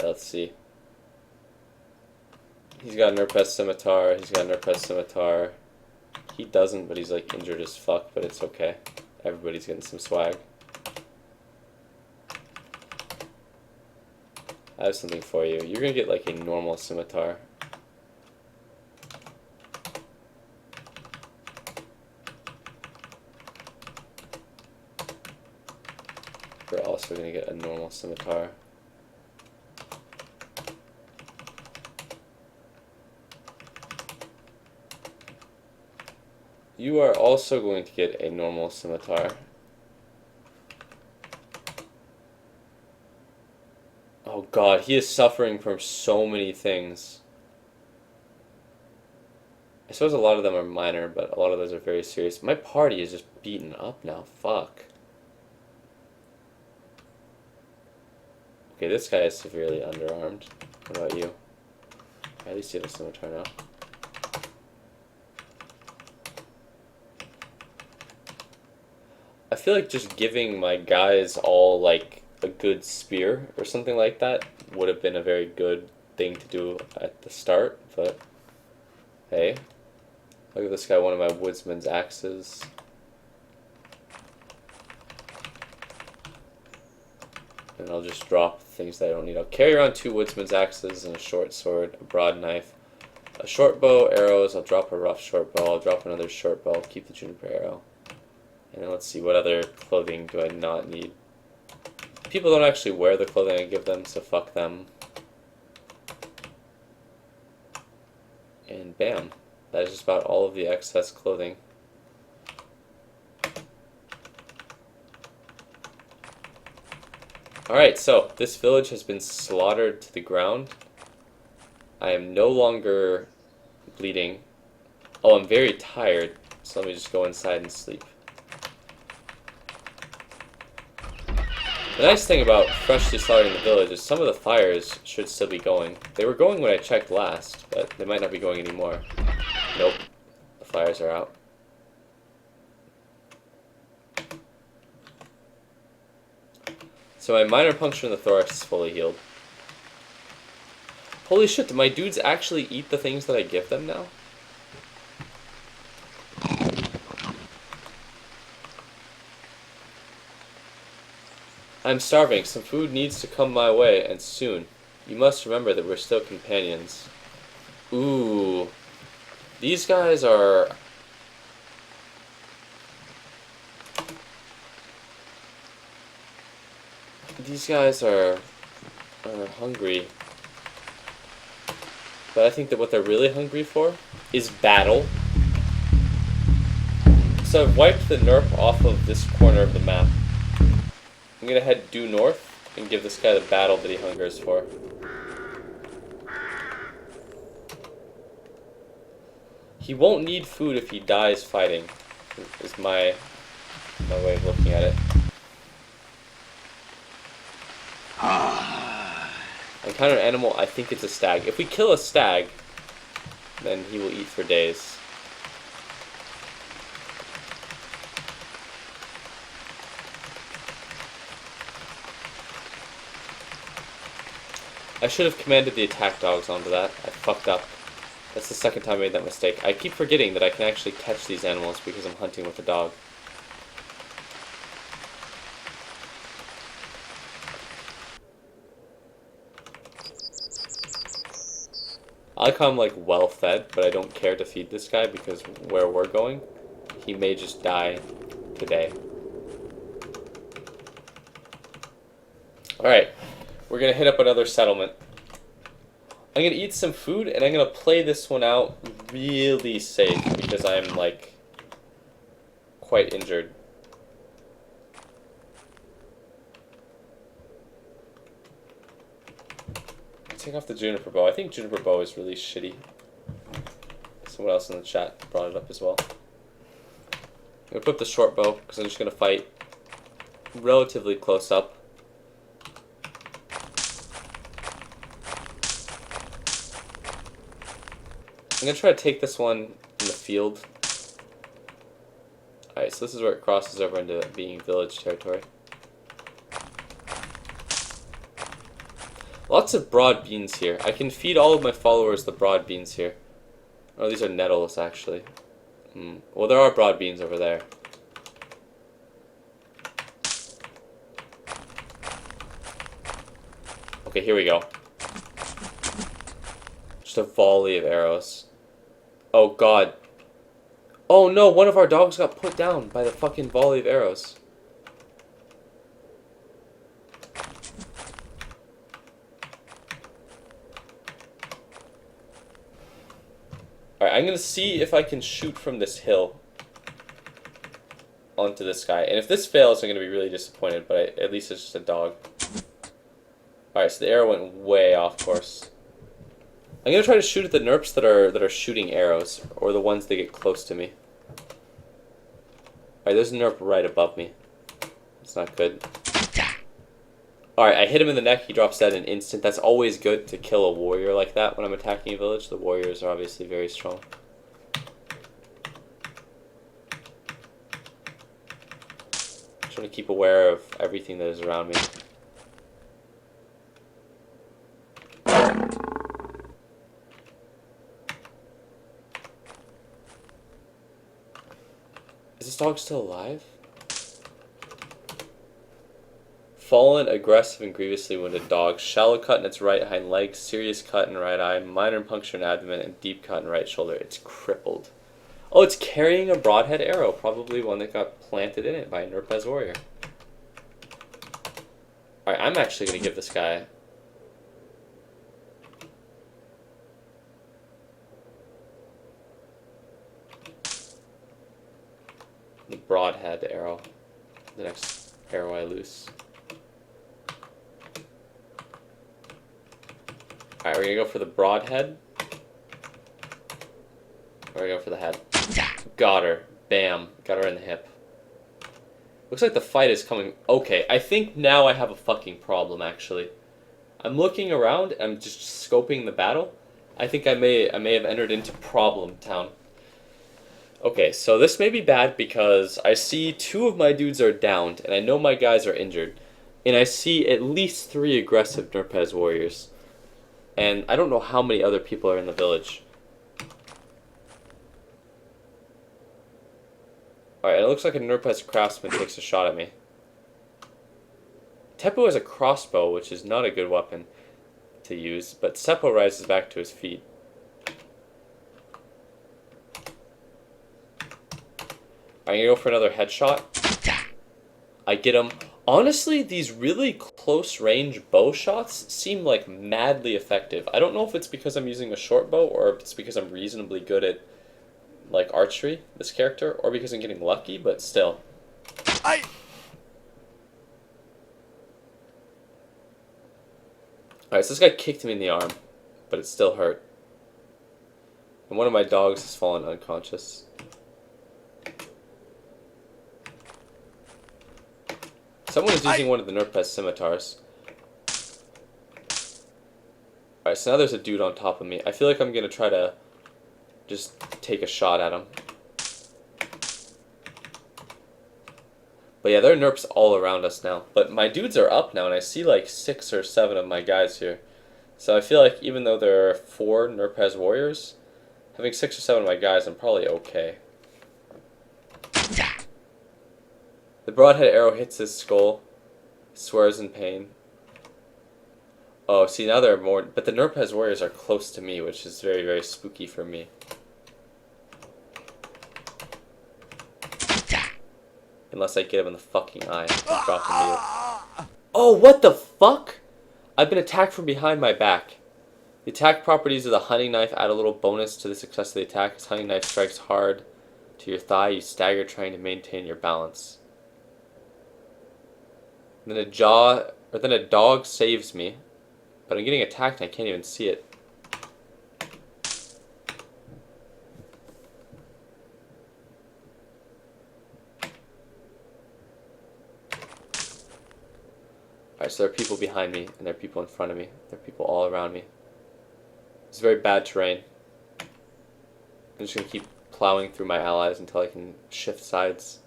Let's see. He's got an Nurpes Scimitar. He's got an Nurpes Scimitar. He doesn't, but he's like injured as fuck, but it's okay. Everybody's getting some swag. I have something for you. You're gonna get like a normal scimitar. We're also gonna get a normal scimitar. You are also going to get a normal scimitar. Oh god, he is suffering from so many things. I suppose a lot of them are minor, but a lot of those are very serious. My party is just beaten up now. Fuck. Okay, this guy is severely underarmed. What about you? At least you have a scimitar now. I feel like just giving my guys all, like, a good spear or something like that would have been a very good thing to do at the start, but hey. I'll give this guy one of my woodsman's axes. And I'll just drop things that I don't need. I'll carry around 2 woodsman's axes and a short sword, a broad knife, a short bow, arrows. I'll drop a rough short bow. I'll drop another short bow. I'll keep the juniper arrow. And then let's see, what other clothing do I not need? People don't actually wear the clothing I give them, so fuck them. And bam. That is just about all of the excess clothing. Alright, so this village has been slaughtered to the ground. I am no longer bleeding. Oh, I'm very tired, so let me just go inside and sleep. The nice thing about freshly slaughtering the village is some of the fires should still be going. They were going when I checked last, but they might not be going anymore. Nope, the fires are out. So my minor puncture in the thorax is fully healed. Holy shit, do my dudes actually eat the things that I give them now? I'm starving. Some food needs to come my way, and soon. You must remember that we're still companions. Ooh. These guys are... These guys are hungry. But I think that what they're really hungry for is battle. So I've wiped the nerp off of this corner of the map. I'm gonna head due north and give this guy the battle that he hungers for. He won't need food if he dies fighting, is my way of looking at it. Encounter an animal, I think it's a stag. If we kill a stag, then he will eat for days. I should have commanded the attack dogs onto that. I fucked up. That's the second time I made that mistake. I keep forgetting that I can actually catch these animals because I'm hunting with a dog. I like how I'm like well fed, but I don't care to feed this guy because where we're going, he may just die today. Alright, we're gonna hit up another settlement. I'm gonna eat some food and I'm gonna play this one out really safe because I'm like quite injured. Take off the juniper bow. I think juniper bow is really shitty. Someone else in the chat brought it up as well. I'm gonna put the short bow because I'm just gonna fight relatively close up. I'm gonna try to take this one in the field. Alright, so this is where it crosses over into being village territory. Lots of broad beans here. I can feed all of my followers the broad beans here. Oh, these are nettles, actually. Well, there are broad beans over there. Okay, here we go. Just a volley of arrows. Oh, God. Oh, no, one of our dogs got put down by the fucking volley of arrows. Alright, I'm gonna see if I can shoot from this hill onto this guy. And if this fails, I'm gonna be really disappointed, but at least it's just a dog. Alright, so the arrow went way off course. I'm gonna try to shoot at the nerps that are shooting arrows, or the ones that get close to me. Alright, there's a nerp right above me. That's not good. Alright, I hit him in the neck, he drops dead in an instant. That's always good to kill a warrior like that when I'm attacking a village. The warriors are obviously very strong. Trying to keep aware of everything that is around me. Is this dog still alive? Fallen, aggressive, and grievously wounded dog. Shallow cut in its right hind leg, serious cut in right eye, minor puncture in abdomen, and deep cut in right shoulder. It's crippled. Oh, it's carrying a broadhead arrow. Probably one that got planted in it by a Nerpez warrior. Alright, I'm actually going to give this guy... the broadhead arrow. The next arrow I loose. Alright, we're gonna go for the broadhead. We're gonna go for the head. Got her. Bam. Got her in the hip. Looks like the fight is coming. Okay, I think now I have a fucking problem, actually. I'm looking around, I'm just scoping the battle. I think I may have entered into Problem Town. Okay, so this may be bad because I see 2 of my dudes are downed, and I know my guys are injured. And I see at least 3 aggressive Nurpez warriors. And I don't know how many other people are in the village. Alright, it looks like a Nurpez craftsman takes a shot at me. Teppo has a crossbow, which is not a good weapon to use, but Seppo rises back to his feet. I'm gonna go for another headshot. I get him. Honestly, these really close range bow shots seem like madly effective. I don't know if it's because I'm using a short bow or if it's because I'm reasonably good at like archery, this character, or because I'm getting lucky, but still. Alright, so this guy kicked me in the arm, but it still hurt. And one of my dogs has fallen unconscious. Someone is using one of the Nurpez scimitars. Alright, so now there's a dude on top of me. I feel like I'm gonna try to just take a shot at him. But yeah, there are Nurps all around us now. But my dudes are up now, and I see like 6 or 7 of my guys here. So I feel like even though there are 4 Nurpez warriors, having 6 or 7 of my guys, I'm probably okay. The broadhead arrow hits his skull, swears in pain. Oh, see, now there are more, but the Nurpez warriors are close to me, which is very, very spooky for me. Unless I get him in the fucking eye. Drop the needle. Oh, what the fuck? I've been attacked from behind my back. The attack properties of the hunting knife add a little bonus to the success of the attack. As hunting knife strikes hard to your thigh, you stagger trying to maintain your balance. And then a dog saves me, but I'm getting attacked and I can't even see it. Alright, so there are people behind me, and there are people in front of me. There are people all around me. It's very bad terrain. I'm just going to keep plowing through my allies until I can shift sides.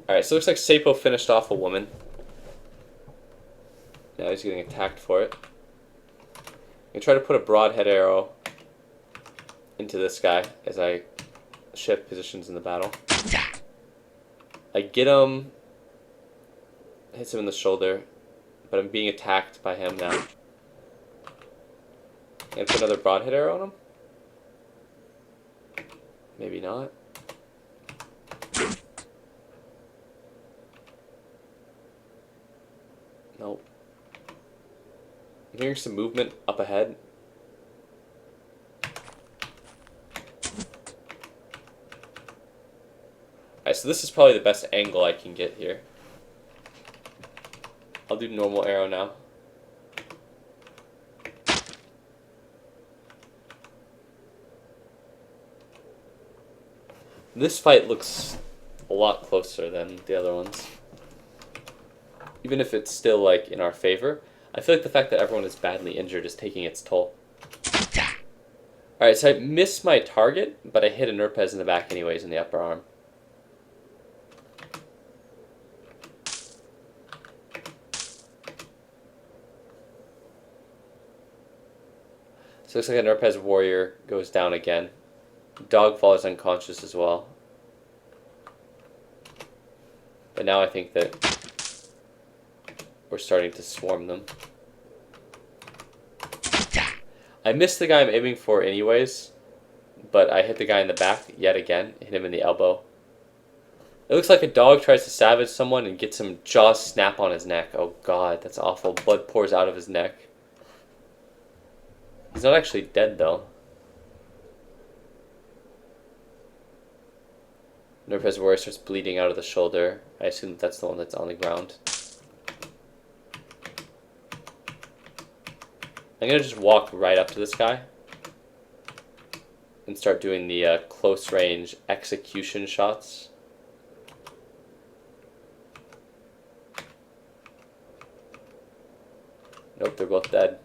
Alright, so it looks like Seppo finished off a woman. Now he's getting attacked for it. I'm going to try to put a broadhead arrow into this guy as I shift positions in the battle. I get him, hits him in the shoulder, but I'm being attacked by him now. And put another broadhead arrow on him? Maybe not. Nope. I'm hearing some movement up ahead. Alright, so this is probably the best angle I can get here. I'll do normal arrow now. This fight looks a lot closer than the other ones. Even if it's still like in our favor, I feel like the fact that everyone is badly injured is taking its toll. Alright, so I missed my target, but I hit a Nurpez in the back anyways in the upper arm. So it looks like a Nurpez warrior goes down again. Dog falls unconscious as well. But now I think that we're starting to swarm them. I missed the guy I'm aiming for anyways, but I hit the guy in the back yet again, hit him in the elbow. It looks like a dog tries to savage someone and gets him jaw snap on his neck. Oh god, that's awful. Blood pours out of his neck. He's not actually dead though. Nerpez Warrior starts bleeding out of the shoulder. I assume that's the one that's on the ground. I'm going to just walk right up to this guy and start doing the close range execution shots. Nope, they're both dead.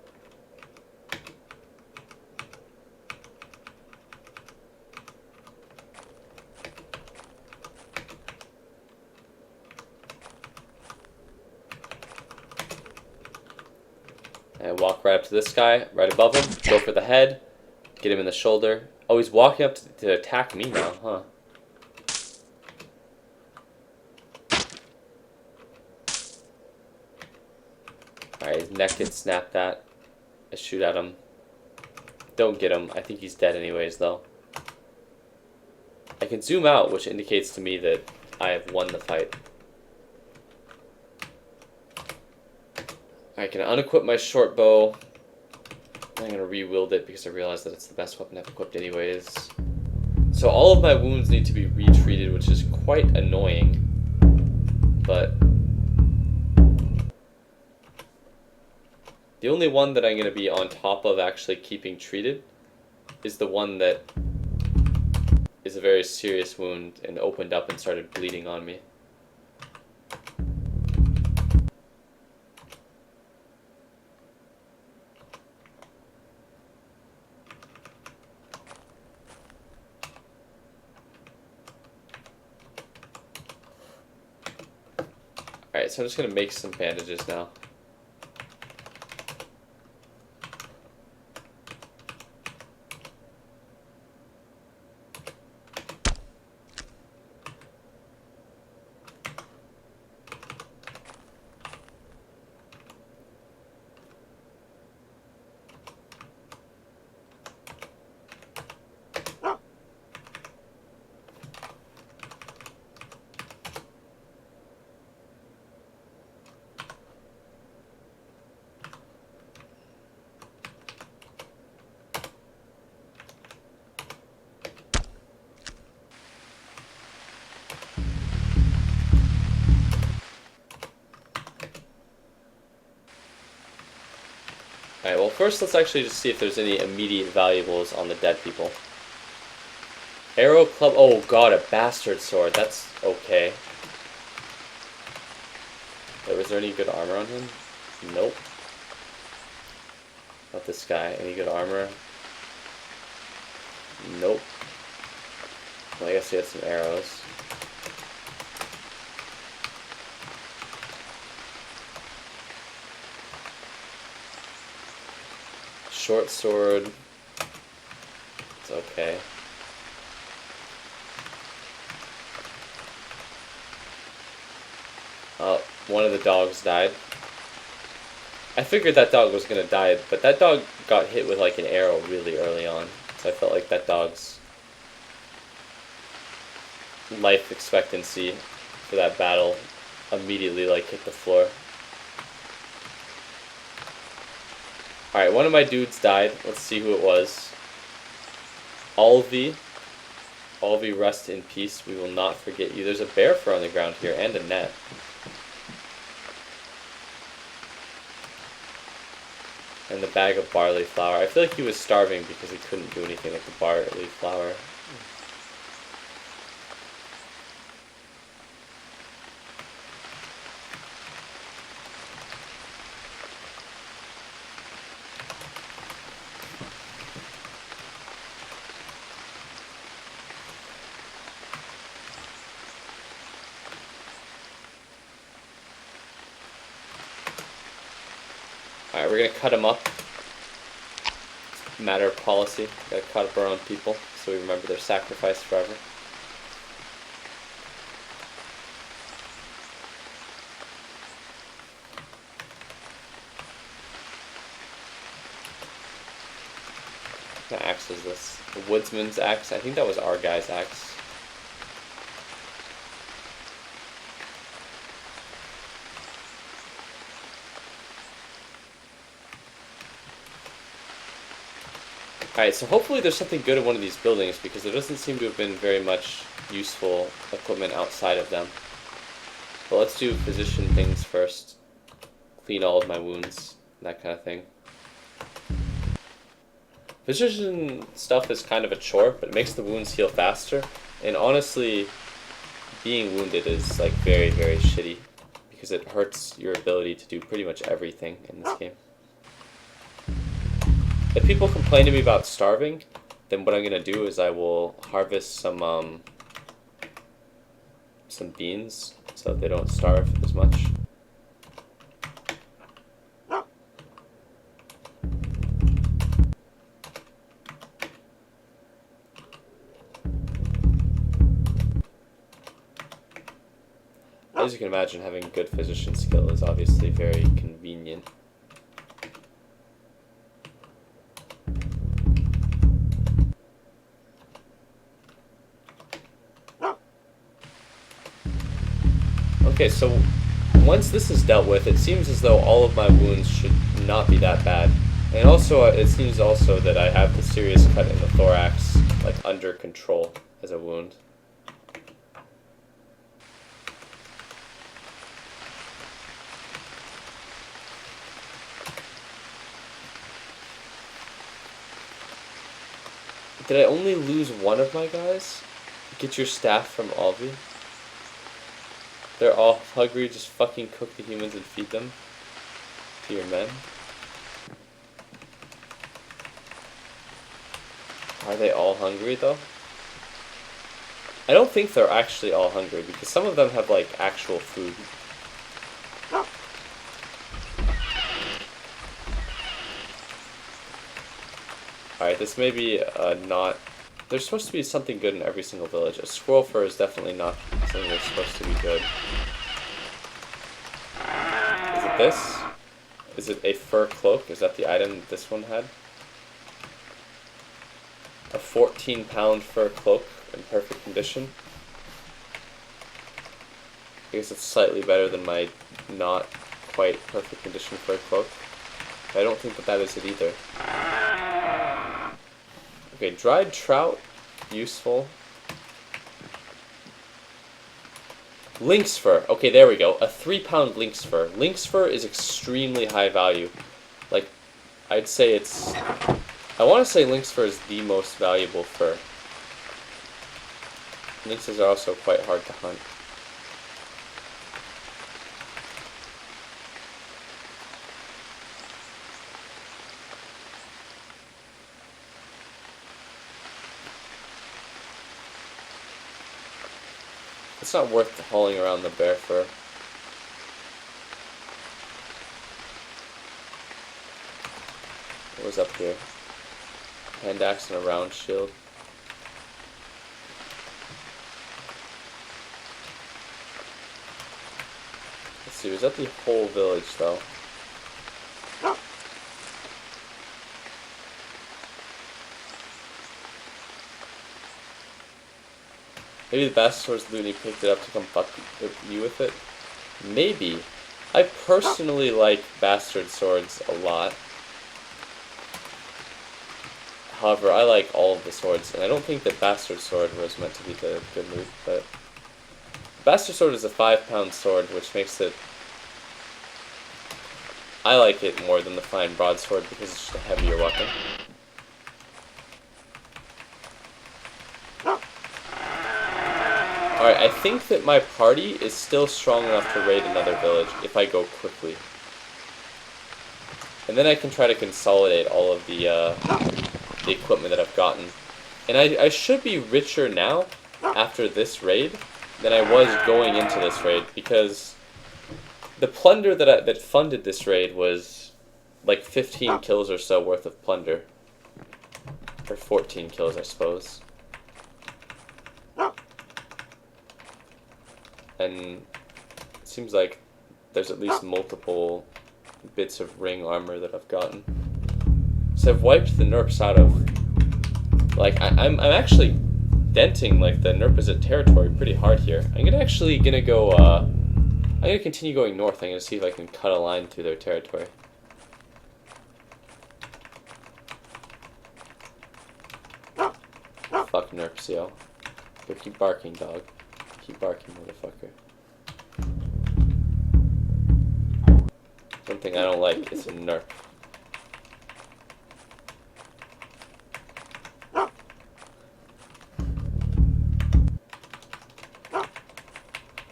And walk right up to this guy, right above him, go for the head, get him in the shoulder. Oh, he's walking up to attack me now, huh? Alright, his neck gets snapped at. I shoot at him. Don't get him. I think he's dead anyways, though. I can zoom out, which indicates to me that I have won the fight. I can unequip my short bow. I'm going to re-wield it because I realize that it's the best weapon I've equipped anyways. So all of my wounds need to be retreated, which is quite annoying. But the only one that I'm going to be on top of actually keeping treated is the one that is a very serious wound and opened up and started bleeding on me. Alright, so I'm just going to make some bandages now. Alright, well first let's actually just see if there's any immediate valuables on the dead people. Arrow club, oh god, a bastard sword, that's okay. Wait, was there any good armor on him? Nope. Not this guy, any good armor? Nope. Well, I guess he had some arrows. Short sword. It's okay. Oh, one of the dogs died. I figured that dog was gonna die, but that dog got hit with like an arrow really early on. So I felt like that dog's life expectancy for that battle immediately like hit the floor. Alright, one of my dudes died. Let's see who it was. Alvi. Alvi, rest in peace. We will not forget you. There's a bear fur on the ground here and a net. And the bag of barley flour. I feel like he was starving because he couldn't do anything with the barley flour. Alright, we're gonna cut them up. It's a matter of policy. We gotta cut up our own people so we remember their sacrifice forever. What kind of axe is this? The woodsman's axe? I think that was our guy's axe. Alright, so hopefully there's something good in one of these buildings because there doesn't seem to have been very much useful equipment outside of them. But let's do physician things first. Clean all of my wounds, that kind of thing. Physician stuff is kind of a chore, but it makes the wounds heal faster. And honestly, being wounded is like very, very shitty because it hurts your ability to do pretty much everything in this game. If people complain to me about starving, then what I'm gonna do is I will harvest some beans so that they don't starve as much. As you can imagine, having good physician skill is obviously very convenient. Okay, so once this is dealt with, it seems as though all of my wounds should not be that bad. And also, it seems also that I have the serious cut in the thorax, like, under control as a wound. Did I only lose one of my guys? Get your staff from Alvi. They're all hungry, just fucking cook the humans and feed them to your men. Are they all hungry though? I don't think they're actually all hungry because some of them have like actual food. Alright, this may be not... There's supposed to be something good in every single village. A squirrel fur is definitely not something that's supposed to be good. Is it this? Is it a fur cloak? Is that the item that this one had? A 14-pound fur cloak in perfect condition. I guess it's slightly better than my not quite perfect condition fur cloak. I don't think that that is it either. Okay, dried trout, useful. Lynx fur. Okay, there we go. A 3-pound lynx fur. Lynx fur is extremely high value. Like, I'd say it's... I want to say lynx fur is the most valuable fur. Lynxes are also quite hard to hunt. It's not worth hauling around the bear fur. What was up here? Hand axe and a round shield. Let's see, was that the whole village though? Maybe the bastard swords Looney picked it up to come fuck you with it? Maybe. I personally like bastard swords a lot. However, I like all of the swords, and I don't think that bastard sword was meant to be the good move, but... Bastard sword is a 5-pound sword, which makes it... I like it more than the fine broadsword because it's just a heavier weapon. Alright, I think that my party is still strong enough to raid another village if I go quickly. And then I can try to consolidate all of the equipment that I've gotten. And I should be richer now, after this raid, than I was going into this raid, because the plunder that funded this raid was like 15 kills or so worth of plunder. Or 14 kills, I suppose. And it seems like there's at least multiple bits of ring armor that I've gotten. So I've wiped the NERPs out of... Like, I'm actually denting, like, the NERPizit territory pretty hard here. I'm gonna go, I'm gonna continue going north. I'm gonna see if I can cut a line through their territory. Fuck NERPs, yo. Here, keep barking, dog. Keep barking, motherfucker. One thing I don't like is a nerf. Alright,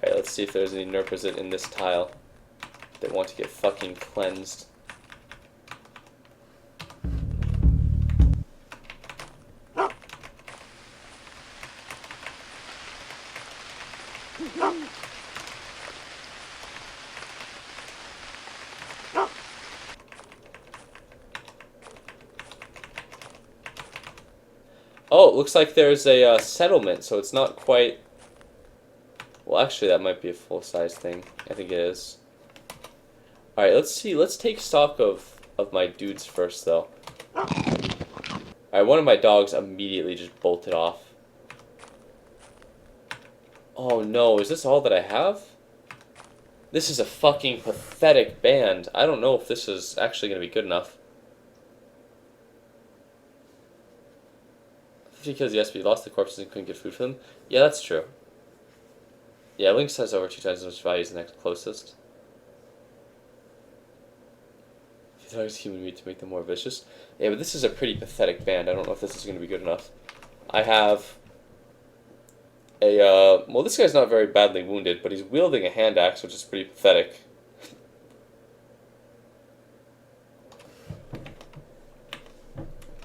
let's see if there's any Nerpazit in this tile that want to get fucking cleansed. Oh, it looks like there's a settlement, so it's not quite... Well, actually, that might be a full-size thing. I think it is. Alright, let's see. Let's take stock of my dudes first, though. Alright, one of my dogs immediately just bolted off. Oh no, is this all that I have? This is a fucking pathetic band. I don't know if this is actually going to be good enough. Because yes, we lost the corpses and couldn't get food for them. Yeah, that's true. Yeah, Lynx has over 2 times as much value as the next closest. He targets human meat to make them more vicious. Yeah, but this is a pretty pathetic band. I don't know if this is going to be good enough. I have a, well, this guy's not very badly wounded, but he's wielding a hand axe, which is pretty pathetic.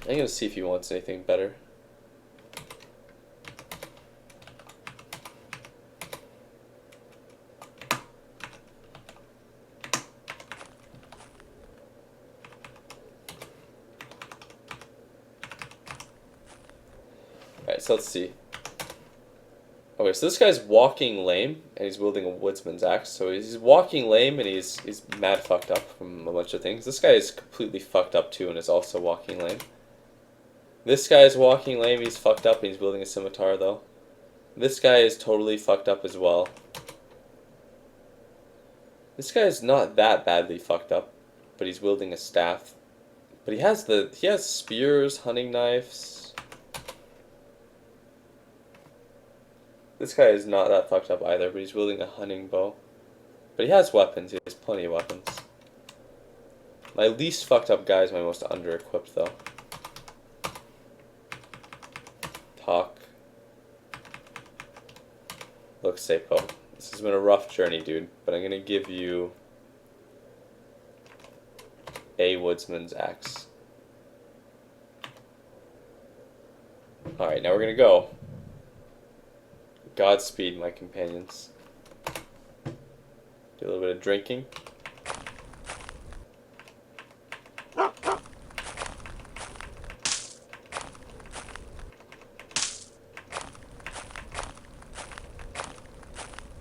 I'm going to see if he wants anything better. Alright, so let's see. Okay, so this guy's walking lame, and he's wielding a woodsman's axe. So he's walking lame, and he's mad fucked up from a bunch of things. This guy is completely fucked up too, and is also walking lame. This guy is walking lame, he's fucked up, and he's wielding a scimitar though. This guy is totally fucked up as well. This guy is not that badly fucked up, but he's wielding a staff. But he has spears, hunting knives. This guy is not that fucked up either, but he's wielding a hunting bow. But he has weapons, he has plenty of weapons. My least fucked up guy is my most under-equipped though. Talk. Look, Seipo, this has been a rough journey, dude, but I'm gonna give you a woodsman's axe. Alright, now we're gonna go. Godspeed, my companions. Do a little bit of drinking.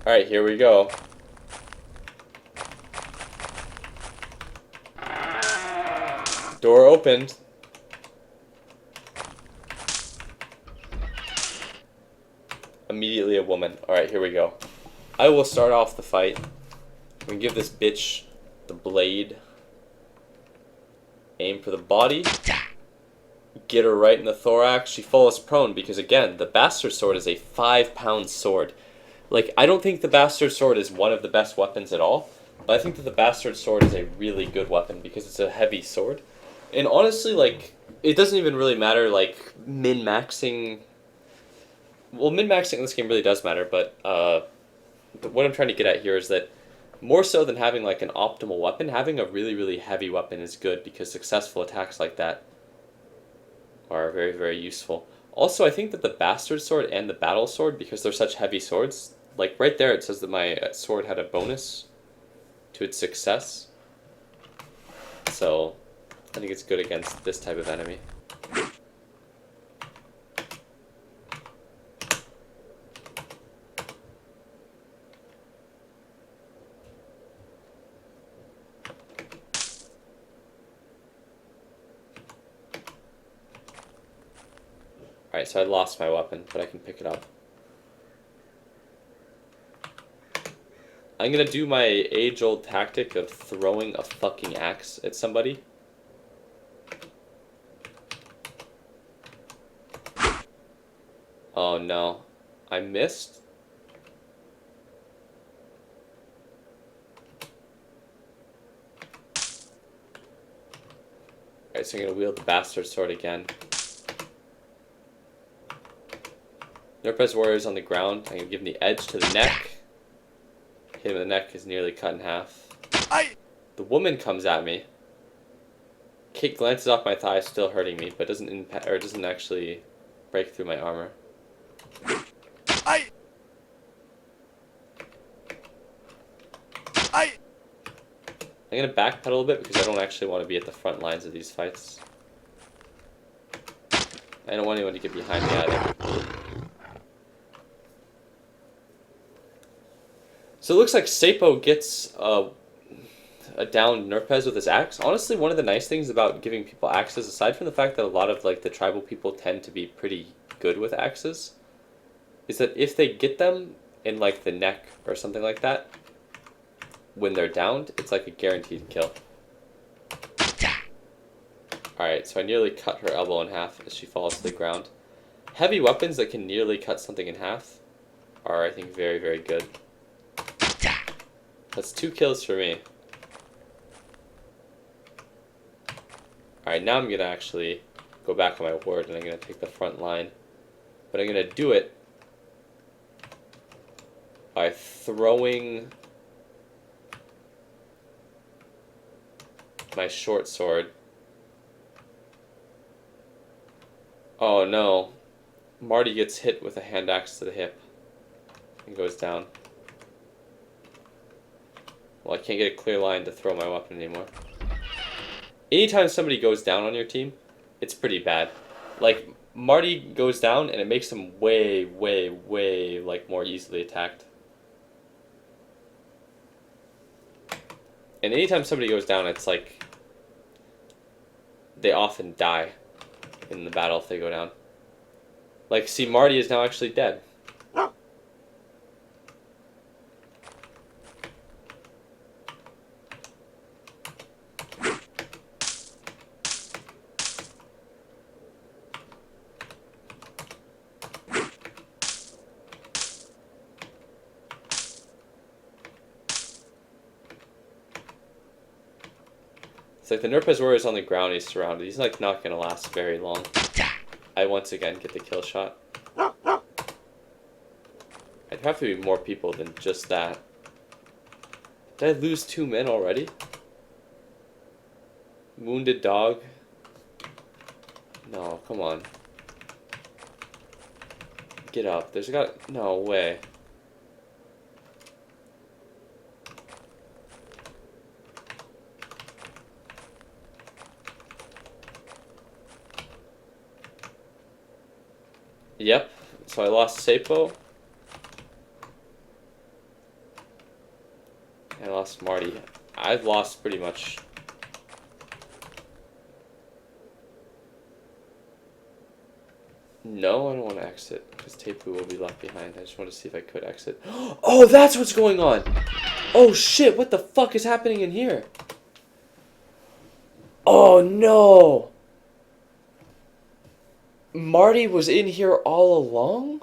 Alright, here we go. Door opened. Immediately a woman. Alright, here we go. I will start off the fight. I'm gonna give this bitch the blade. Aim for the body. Get her right in the thorax. She falls prone because, again, the bastard sword is a 5-pound sword. Like, I don't think the bastard sword is one of the best weapons at all, but I think that the bastard sword is a really good weapon because it's a heavy sword. And honestly, like, it doesn't even really matter, like, min-maxing... Well, min-maxing in this game really does matter, but what I'm trying to get at here is that more so than having, like, an optimal weapon, having a really, really heavy weapon is good because successful attacks like that are very, very useful. Also, I think that the bastard sword and the battle sword, because they're such heavy swords, like, right there it says that my sword had a bonus to its success. So, I think it's good against this type of enemy. Alright, so I lost my weapon, but I can pick it up. I'm gonna do my age-old tactic of throwing a fucking axe at somebody. Oh no. I missed. Alright, so I'm going to wield the Bastard Sword again. Nerpez Warrior's on the ground. I'm going to give him the edge to the neck. Hit him in the neck is nearly cut in half. The woman comes at me. Kick glances off my thigh, still hurting me, but doesn't actually break through my armor. I'm going to backpedal a little bit because I don't actually want to be at the front lines of these fights. I don't want anyone to get behind me either. So it looks like Seipo gets a downed Nerpez with his axe. Honestly, one of the nice things about giving people axes, aside from the fact that a lot of like the tribal people tend to be pretty good with axes, is that if they get them in like the neck or something like that, when they're downed, it's like a guaranteed kill. Alright, so I nearly cut her elbow in half as she falls to the ground. Heavy weapons that can nearly cut something in half are, I think, very, very good. That's 2 kills for me. Alright, now I'm going to actually go back on my word and I'm going to take the front line. But I'm going to do it by throwing my short sword. Oh no. Marty gets hit with a hand axe to the hip and goes down. Well, I can't get a clear line to throw my weapon anymore. Anytime somebody goes down on your team, it's pretty bad. Like, Marty goes down and it makes him way, way, way, like, more easily attacked. And anytime somebody goes down, it's like they often die in the battle if they go down. Like, see, Marty is now actually dead. It's like the Nerpez Warrior is on the ground, he's surrounded. He's like not going to last very long. I once again get the kill shot. I'd have to be more people than just that. Did I lose 2 men already? Wounded dog. No, come on. Get up. There's got... No way. Yep, so I lost Seipo. I lost Marty. I've lost pretty much. No, I don't want to exit because Teipu will be left behind. I just want to see if I could exit. Oh, that's what's going on! Oh shit, what the fuck is happening in here? Oh no! Marty was in here all along?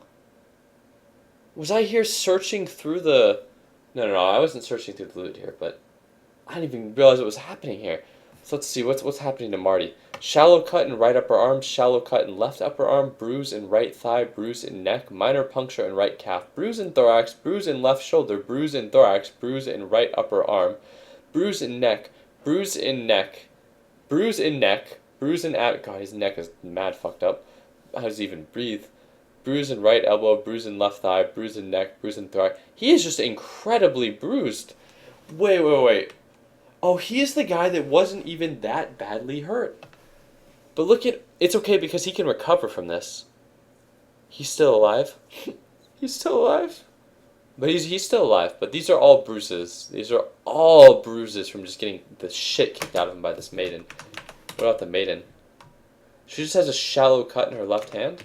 Was I here searching through the... No, I wasn't searching through the loot here, but I didn't even realize what was happening here. So let's see, what's happening to Marty? Shallow cut in right upper arm, shallow cut in left upper arm, bruise in right thigh, bruise in neck, minor puncture in right calf, bruise in thorax, bruise in left shoulder, bruise in thorax, bruise in right upper arm, bruise in neck, bruise in neck, bruise in neck, bruise in God, his neck is mad fucked up. How does he even breathe? Bruise in right elbow, bruise in left thigh, bruise in neck, bruise in thorax. He is just incredibly bruised. Wait. Oh, he is the guy that wasn't even that badly hurt. But look at... It's okay because he can recover from this. He's still alive. He's still alive. But he's still alive. But these are all bruises. These are all bruises from just getting the shit kicked out of him by this maiden. What about the maiden? She just has a shallow cut in her left hand?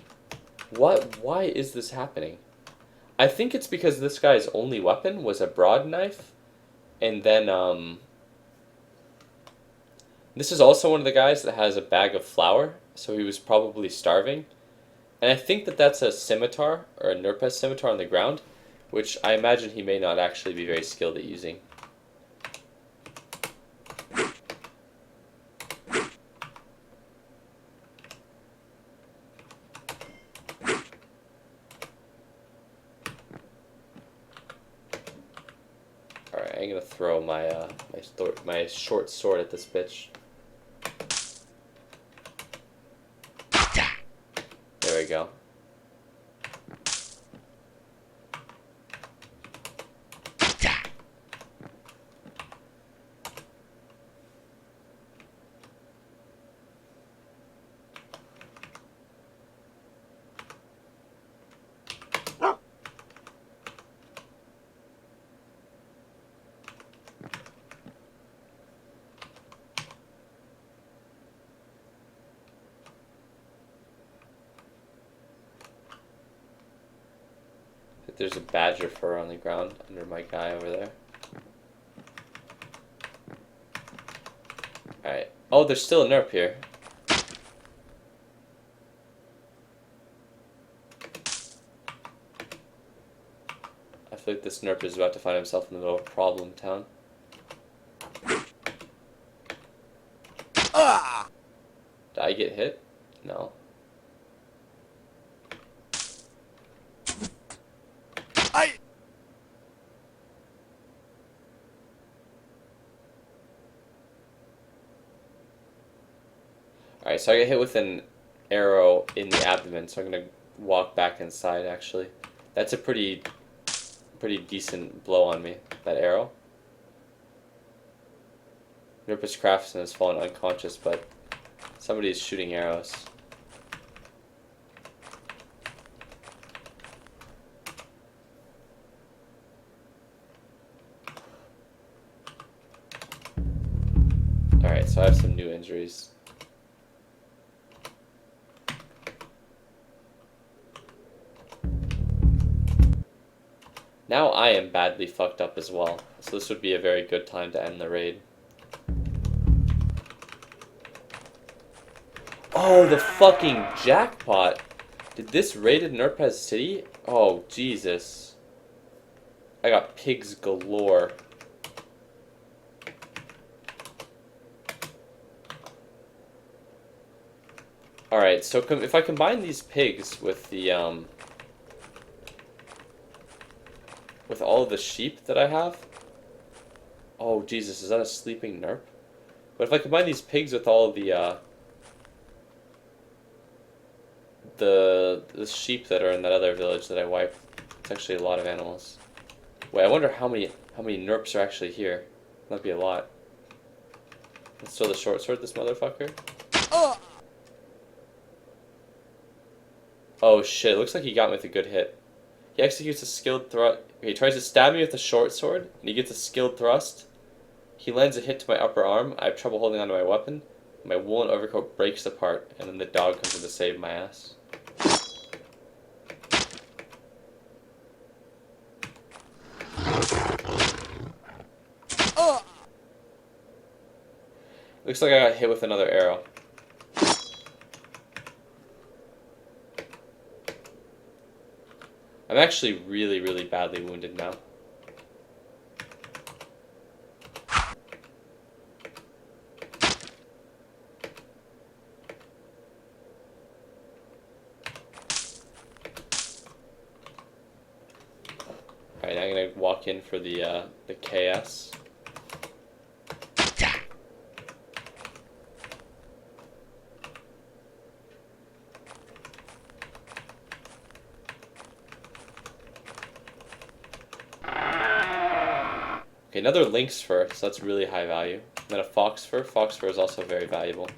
Why is this happening? I think it's because this guy's only weapon was a broad knife. And then, this is also one of the guys that has a bag of flour. So he was probably starving. And I think that that's a scimitar, or a Nerpes scimitar on the ground, which I imagine he may not actually be very skilled at using. Alright, I'm gonna throw my short sword at this bitch. There we go. There's a badger fur on the ground under my guy over there. Alright. Oh, there's still a Nerp here. I feel like this Nerp is about to find himself in the middle of problem town. Did I get hit? No. Alright, so I get hit with an arrow in the abdomen, so I'm gonna walk back inside actually. That's a pretty decent blow on me, that arrow. Nerpus Craftsman has fallen unconscious, but somebody's shooting arrows. Alright, so I have some new injuries. Now I am badly fucked up as well, so this would be a very good time to end the raid. Oh, the fucking jackpot! Did this raided Nerpes City? Oh, Jesus. I got pigs galore. Alright, so if I combine these pigs with the, with all of the sheep that I have... Oh, Jesus, is that a sleeping Nerp? But if I combine these pigs with all of the sheep that are in that other village that I wiped, it's actually a lot of animals. Wait, I wonder how many Nerps are actually here. Might be a lot. Let's throw the short sword at this motherfucker. Oh shit, looks like he got me with a good hit. He executes a skilled thrust. He tries to stab me with a short sword, and he gets a skilled thrust. He lands a hit to my upper arm. I have trouble holding onto my weapon. My woolen overcoat breaks apart, and then the dog comes in to save my ass. Looks like I got hit with another arrow. I'm actually really, really badly wounded now. Alright, I'm gonna walk in for the KS. Okay, another lynx fur, so that's really high value. And then a fox fur. Fox fur is also very valuable.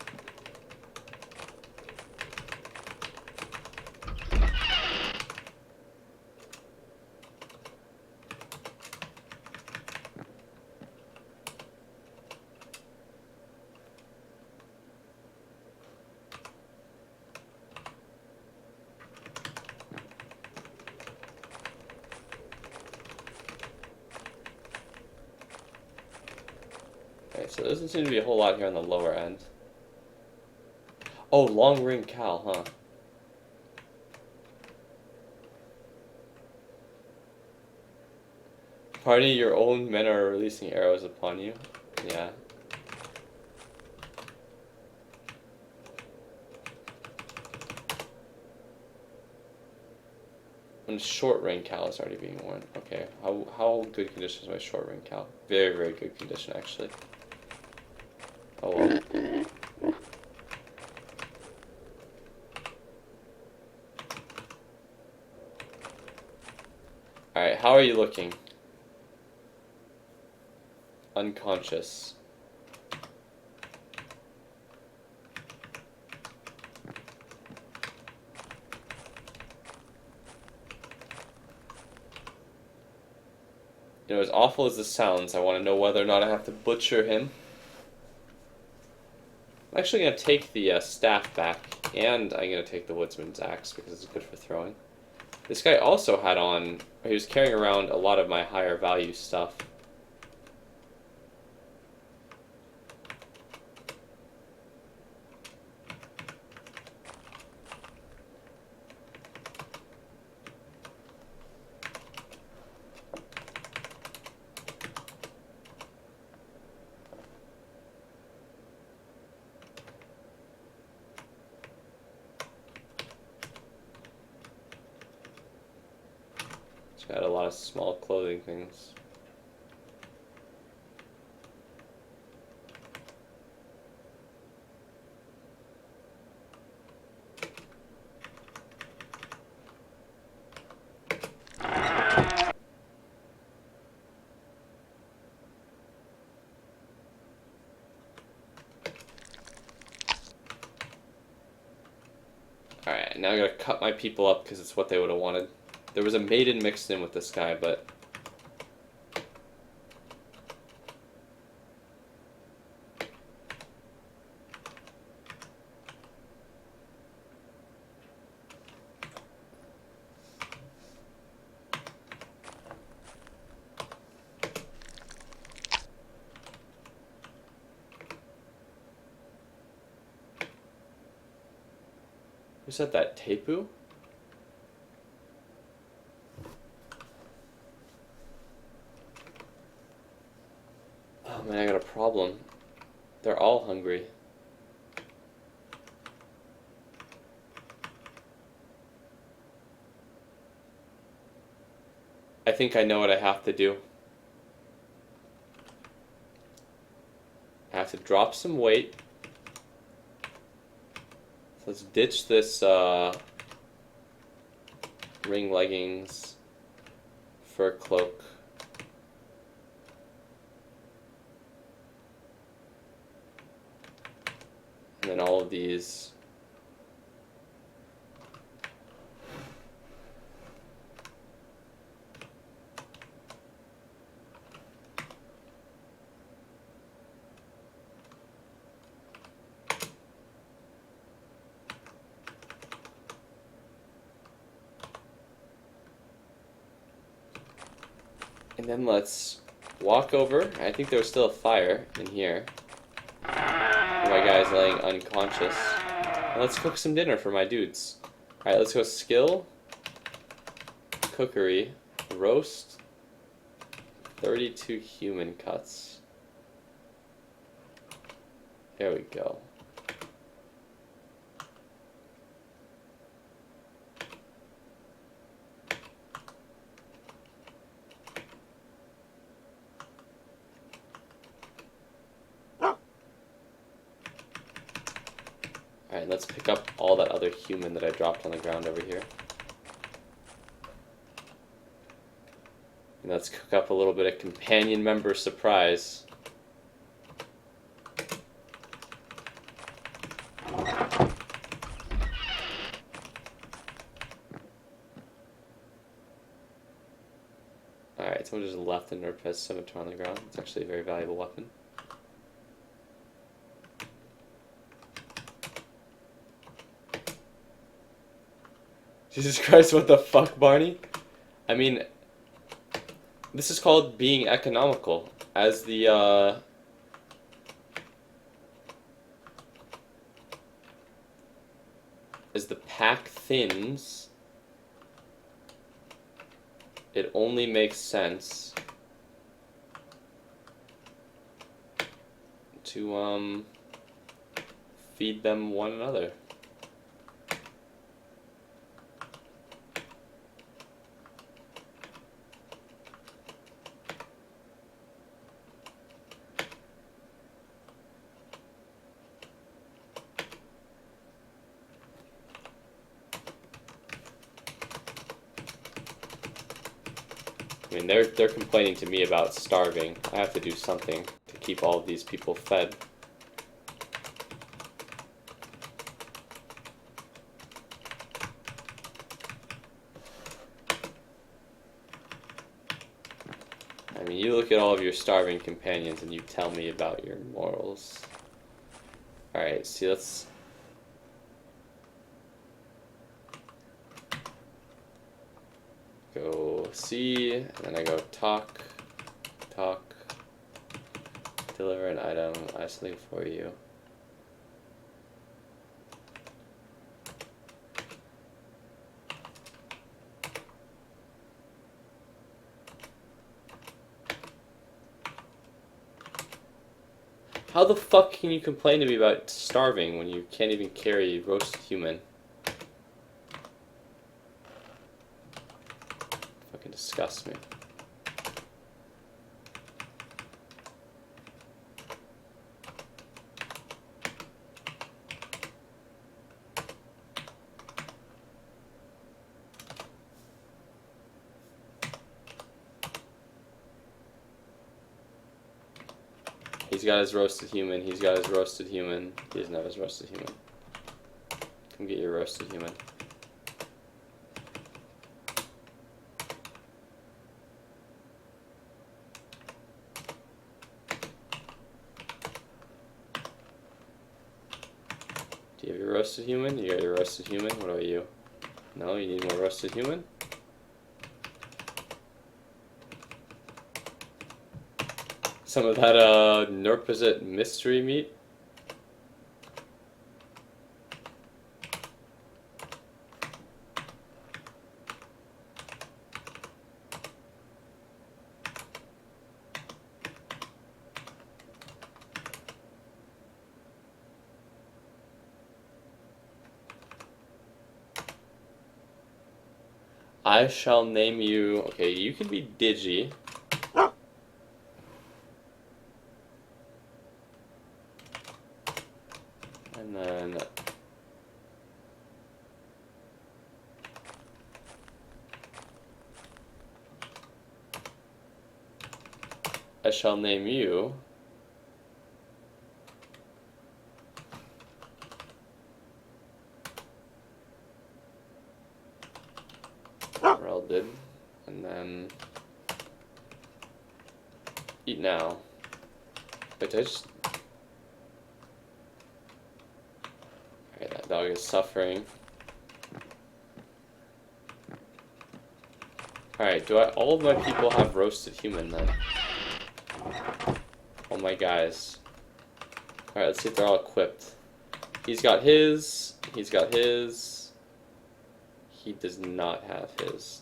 Okay, so there doesn't seem to be a whole lot here on the lower end. Oh, long ring cow, huh? Party, your own men are releasing arrows upon you. Yeah. And short range cow is already being worn. Okay. How good condition is my short range cow? Very, very good condition, actually. Oh well. Alright, how are you looking? Unconscious. You know, as awful as this sounds, I want to know whether or not I have to butcher him. I'm actually going to take the staff back, and I'm going to take the woodsman's axe because it's good for throwing. This guy also had on, he was carrying around a lot of my higher value stuff. Got a lot of small clothing things. Alright, now I gotta cut my people up because it's what they would have wanted. There was a maiden mixed in with this guy, but... Who said that? Tepu? Oh man, I got a problem. They're all hungry. I think I know what I have to do. I have to drop some weight. So let's ditch this ring leggings, fur cloak. And then all of these. And then let's walk over. I think there was still a fire in here. My guy's laying unconscious. And let's cook some dinner for my dudes. Alright, let's go skill, cookery, roast, 32 human cuts. There we go. Alright, let's pick up all that other human that I dropped on the ground over here. And let's cook up a little bit of companion member surprise. Alright, someone just left a Nurpez scimitar on the ground. It's actually a very valuable weapon. Jesus Christ, what the fuck, Barney? I mean, this is called being economical. As the pack thins, it only makes sense to feed them one another. I mean, they're complaining to me about starving. I have to do something to keep all of these people fed. I mean, you look at all of your starving companions and you tell me about your morals. Alright, see, let's... go see, and then I go talk, deliver an item, I have something for you. How the fuck can you complain to me about starving when you can't even carry roasted human? Fucking disgusts me. He's got his roasted human, he's got his roasted human, he doesn't have his roasted human. Come get your roasted human. Do you have your roasted human? You got your roasted human? What about you? No, you need more roasted human? Some of that, Nurpazit mystery meat? I shall name you... Okay, you can be Digi. And then... I shall name you... did, and then eat now. Wait, did I just... Alright, that dog is suffering. Alright, all of my people have roasted human then? All my guys. Alright, let's see if they're all equipped. He's got his, he's got his. He does not have his.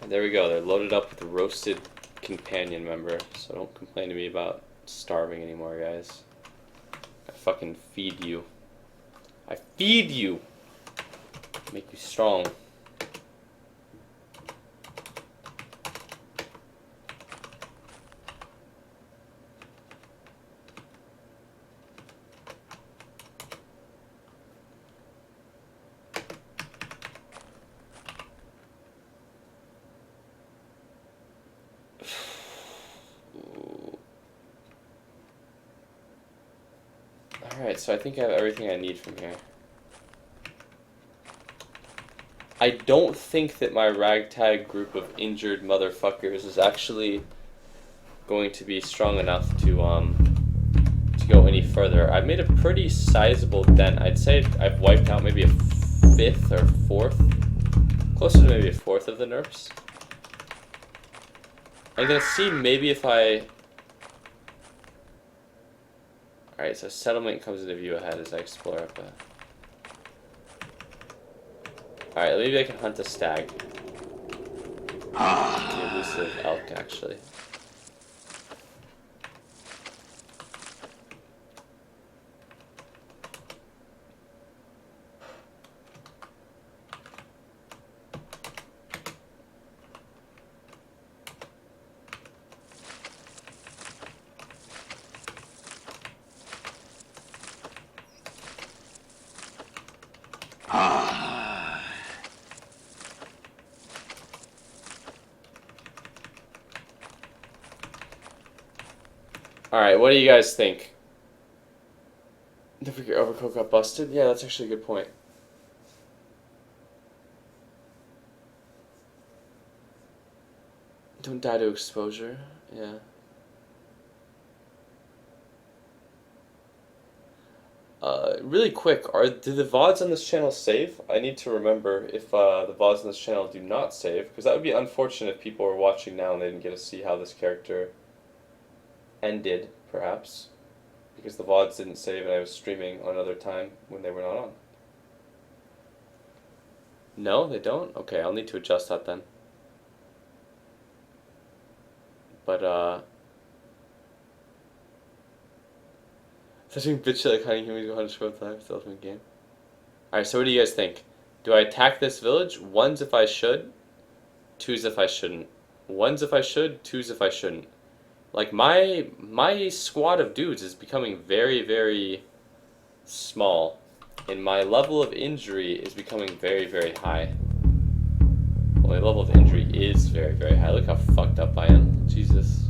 There we go, they're loaded up with a roasted companion member, so don't complain to me about starving anymore, guys. I fucking feed you. I feed you! Make you strong. Alright, so I think I have everything I need from here. I don't think that my ragtag group of injured motherfuckers is actually going to be strong enough to go any further. I've made a pretty sizable dent. I'd say I've wiped out maybe a fifth or fourth, closer to maybe a fourth of the Nerps. I'm gonna see maybe if I... Alright, so settlement comes into view ahead as I explore up a... Alright, maybe I can hunt a stag. The elusive elk, actually. Alright, what do you guys think? Don't forget Overcoat got busted? Yeah, that's actually a good point. Don't die to exposure. Yeah. Really quick, do the VODs on this channel save? I need to remember if the VODs on this channel do not save, because that would be unfortunate if people were watching now and they didn't get to see how this character ended, perhaps, because the VODs didn't save and I was streaming on another time when they were not on. No, they don't? Okay, I'll need to adjust that then. But, such bitch shit like hunting humans go 100 times, the ultimate game. Alright, so what do you guys think? Do I attack this village? Ones if I should, twos if I shouldn't. Ones if I should, twos if I shouldn't. Like, my squad of dudes is becoming very, very small. And my level of injury is becoming very, very high. Well, my level of injury is very, very high. Look how fucked up I am. Jesus.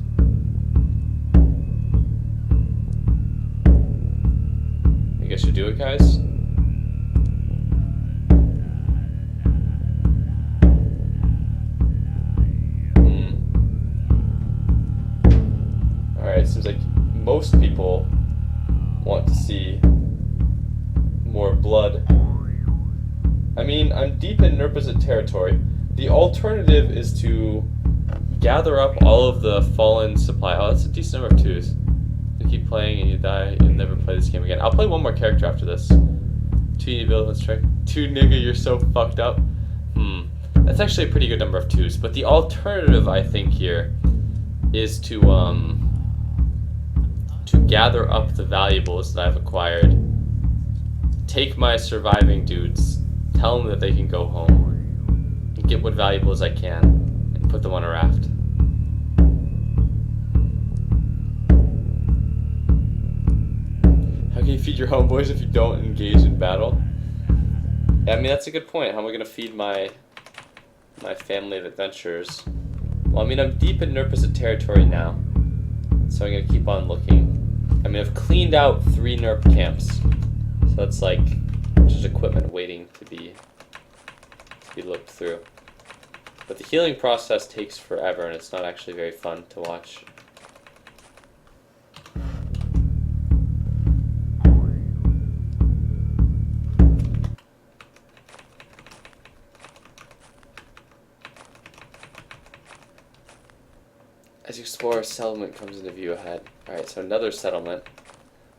I guess you do it, guys. Alright, seems like most people want to see more blood. I mean, I'm deep in Nurpazit territory. The alternative is to gather up all of the fallen supply. Oh, that's a decent number of twos. You keep playing and you die, you'll never play this game again. I'll play one more character after this. 2 you need build, let's try. 2 nigga, you're so fucked up. That's actually a pretty good number of twos. But the alternative, I think, here is to gather up the valuables that I've acquired, take my surviving dudes, tell them that they can go home, and get what valuables I can, and put them on a raft. How can you feed your homeboys if you don't engage in battle? Yeah, I mean, that's a good point. How am I going to feed my family of adventurers? Well, I mean, I'm deep in Nurpazit territory now, so I'm going to keep on looking. I mean, I've cleaned out 3 Nerp camps, so that's like just equipment waiting to be looked through. But the healing process takes forever, and it's not actually very fun to watch. As you explore, a settlement comes into view ahead. Alright, so another settlement.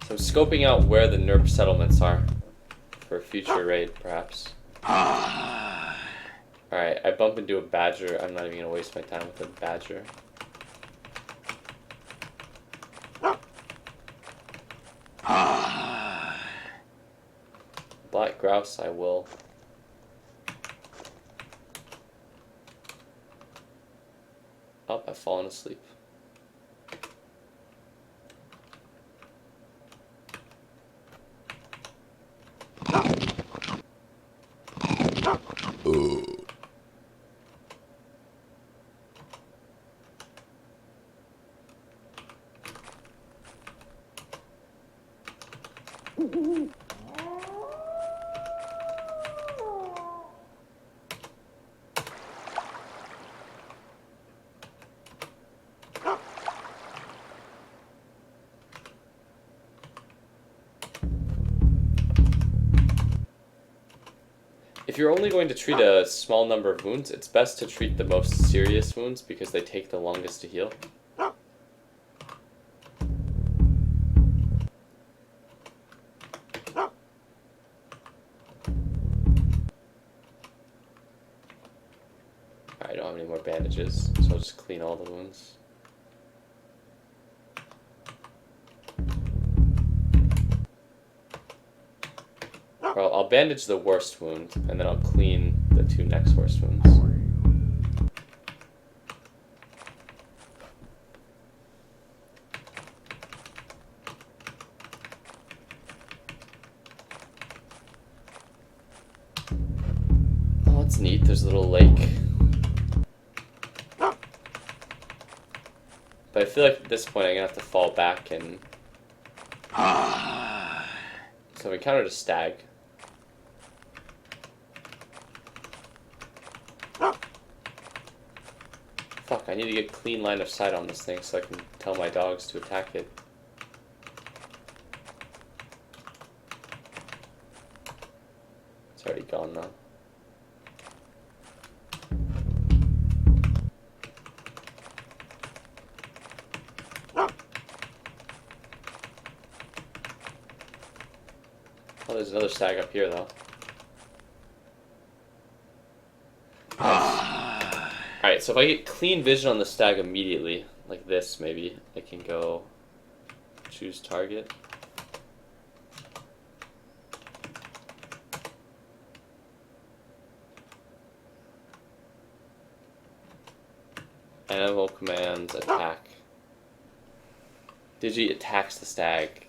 So I'm scoping out where the Nerp settlements are for a future raid, perhaps. Alright, I bump into a badger. I'm not even going to waste my time with a badger. Black grouse, I will. Oh, I've fallen asleep. If if you're only going to treat a small number of wounds, it's best to treat the most serious wounds because they take the longest to heal. I don't have any more bandages, so I'll just clean all the wounds. Well, I'll bandage the worst wound, and then I'll clean the 2 next worst wounds. Oh, that's neat. There's a little lake. But I feel like at this point I'm going to have to fall back and... So we encountered a stag. Fuck, I need to get clean line of sight on this thing so I can tell my dogs to attack it. It's already gone now. Oh, there's another stag up here though. Alright, so if I get clean vision on the stag immediately, like this maybe, I can go choose target. Animal commands, attack. Digi attacks the stag.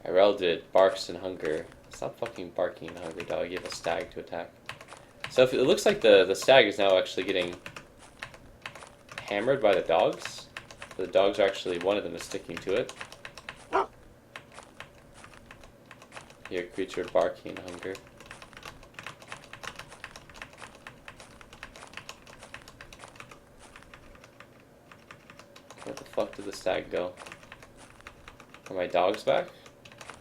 Ireldid barks in hunger. Stop fucking barking in hunger, dog. You have a stag to attack. So if it looks like the stag is now actually getting hammered by the dogs. The dogs are actually, one of them is sticking to it. Your creature barking in hunger. Where the fuck did the stag go? Are my dogs back?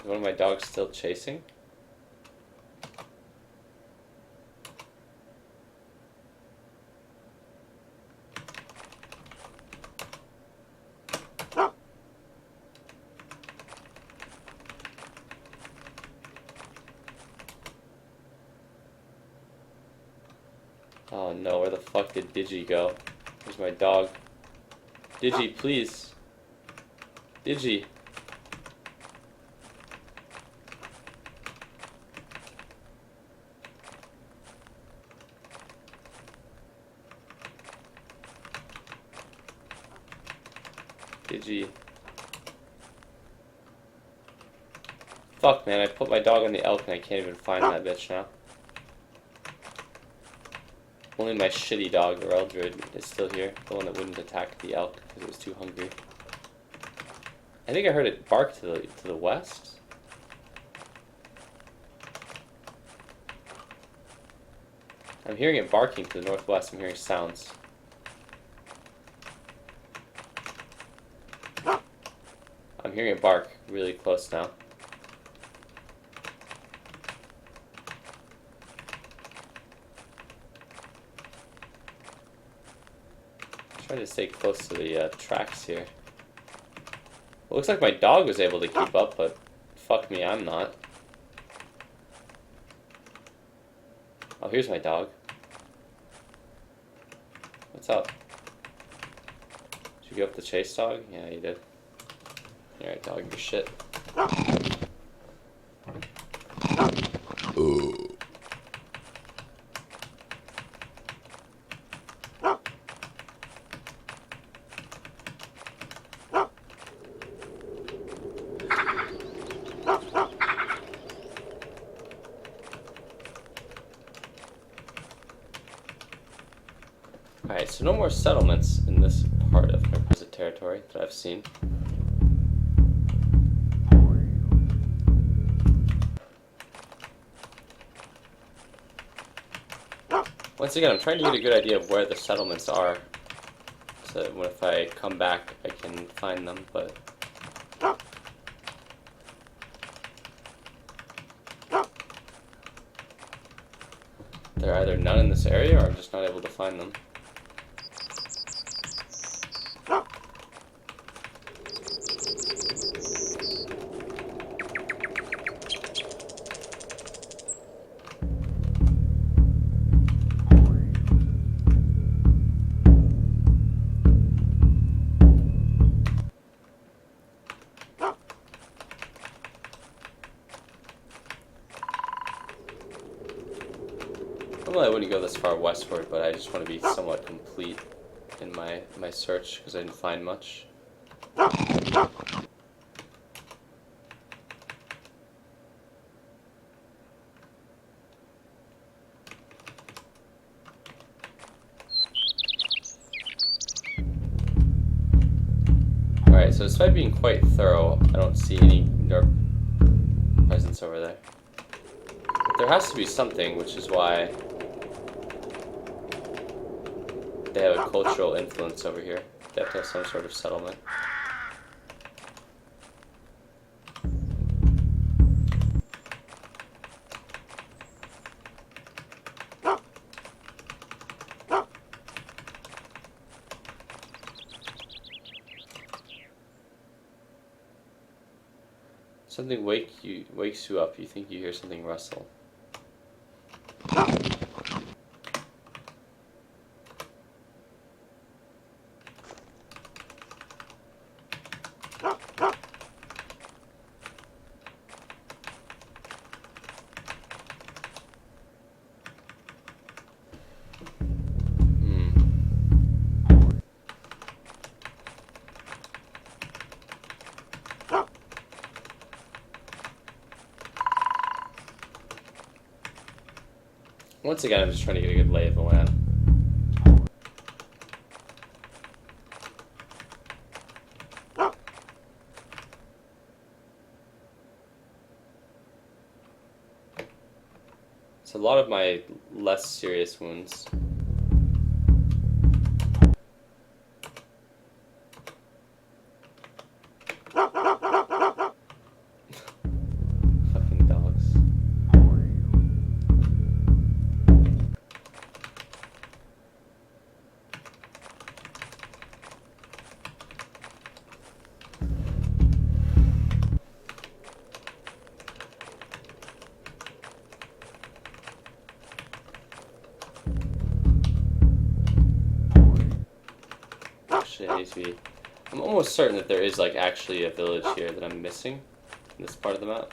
Is one of my dogs still chasing? Oh no, where the fuck did Digi go? Where's my dog? Digi, please. Digi. Digi. Fuck, man, I put my dog on the elk and I can't even find that bitch now. Only my shitty dog, Eldred, is still here. The one that wouldn't attack the elk because it was too hungry. I think I heard it bark to the west. I'm hearing it barking to the northwest. I'm hearing sounds. I'm hearing it bark really close now. Trying to stay close to the tracks here. It looks like my dog was able to keep up, but fuck me, I'm not. Oh, here's my dog. What's up? Did you give up the chase, dog? Yeah, you did. Alright, dog, your shit. Alright, so no more settlements in this part of Narcosa territory that I've seen. Once again, I'm trying to get a good idea of where the settlements are, so that if I come back, I can find them, but... There are either none in this area or I'm just not able to find them. Normally I wouldn't go this far westward, but I just want to be somewhat complete in my search because I didn't find much. Alright, so despite being quite thorough, I don't see any NERP presence over there. But there has to be something, which is why they have a cultural influence over here. They have to have some sort of settlement. Something wakes you up. You think you hear something rustle. Once again, I'm just trying to get a good lay of the land. It's a lot of my less serious wounds. Fucking dogs. I'm almost certain that there is like actually a village here that I'm missing in this part of the map.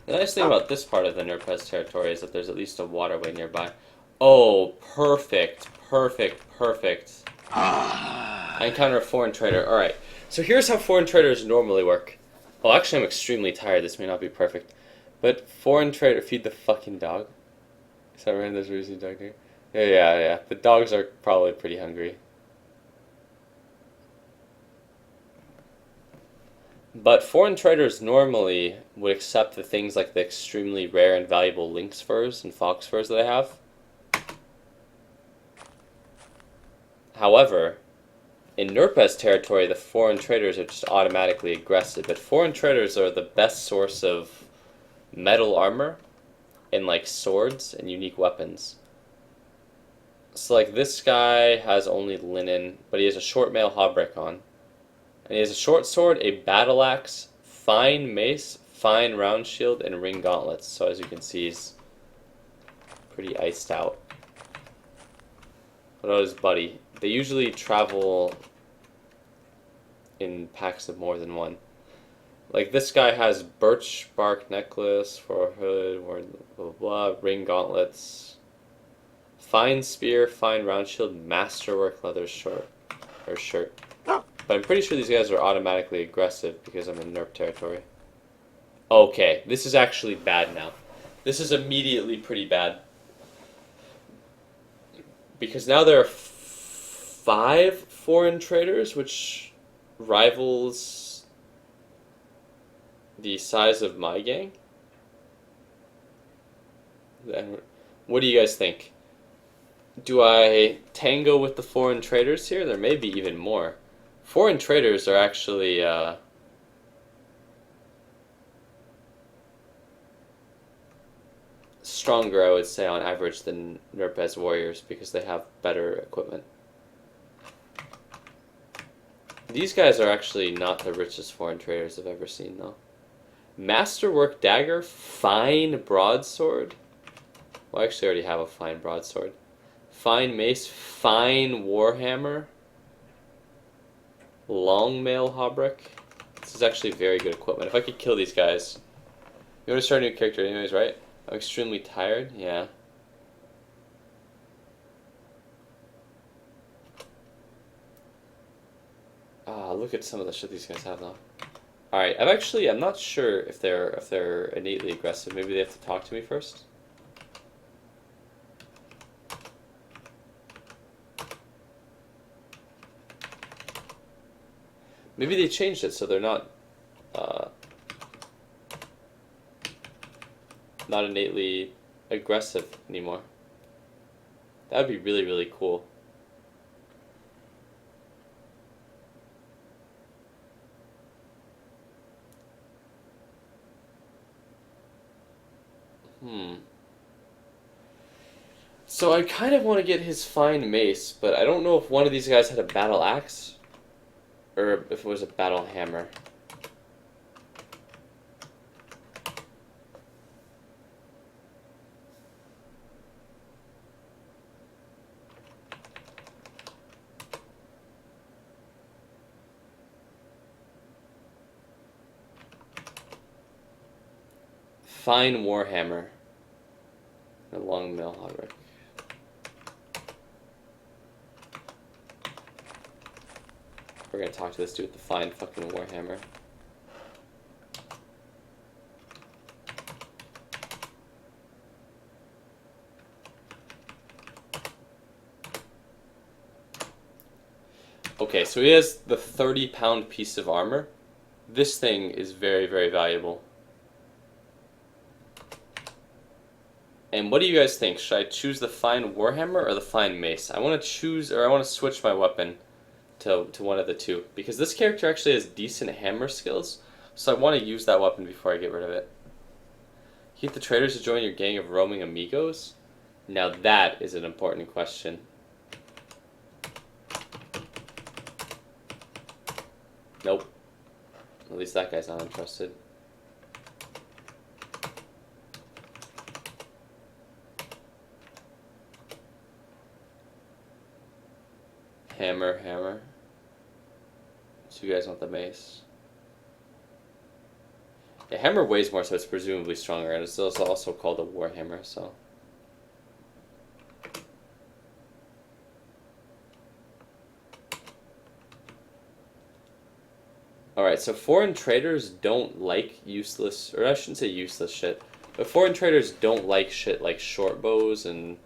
The nice thing about this part of the Nurpez territory is that there's at least a waterway nearby. Oh, perfect, perfect, perfect. I encounter a foreign trader. Alright, so here's how foreign traders normally work. Well, actually, I'm extremely tired. This may not be perfect. But foreign trader, feed the fucking dog. Is that right? There's a reason dog here? Yeah. The dogs are probably pretty hungry. But foreign traders normally would accept the things like the extremely rare and valuable lynx furs and fox furs that I have. However, in Nurpez territory, the foreign traders are just automatically aggressive. But foreign traders are the best source of metal armor and like swords and unique weapons. So like this guy has only linen, but he has a short mail hauberk on. And he has a short sword, a battle axe, fine mace, fine round shield, and ring gauntlets. So as you can see, he's pretty iced out. What about his buddy? They usually travel in packs of more than one. Like this guy has birch bark necklace for a hood, or blah, blah, blah, ring gauntlets, fine spear, fine round shield, masterwork leather shirt. But I'm pretty sure these guys are automatically aggressive because I'm in Nerp territory. Okay, this is actually bad now. This is immediately pretty bad. because now there are five foreign traders, which rivals the size of my gang. And what do you guys think? Do I tango with the foreign traders here? There may be even more. Foreign traders are actually stronger, I would say, on average than Nurpez warriors because they have better equipment. These guys are actually not the richest foreign traders I've ever seen, though. Masterwork dagger, fine broadsword. Well, I actually already have a fine broadsword. Fine mace, fine warhammer. Long mail hauberk. This is actually very good equipment. If I could kill these guys. You want to start a new character anyways, right? I'm extremely tired, yeah. Ah, look at some of the shit these guys have though. Alright, I'm not sure if they're innately aggressive. Maybe they have to talk to me first. Maybe they changed it so they're not innately aggressive anymore. That would be really, really cool. So I kind of want to get his fine mace, but I don't know if one of these guys had a battle axe or if it was a battle hammer. Fine warhammer. A long mail hauberk. We're gonna talk to this dude with the fine fucking warhammer. Okay, so he has the 30-pound piece of armor. This thing is very, very valuable. And what do you guys think? Should I choose the fine warhammer or the fine mace? I want to choose, or I want to switch my weapon to one of the two. Because this character actually has decent hammer skills, so I want to use that weapon before I get rid of it. Get the traders to join your gang of roaming amigos? Now that is an important question. Nope. At least that guy's not interested. Hammer, hammer. So you guys want the mace. Yeah, hammer weighs more, so it's presumably stronger, and it's also called a warhammer, so. Alright, so foreign traders don't like useless, or I shouldn't say useless shit, but foreign traders don't like shit like short bows and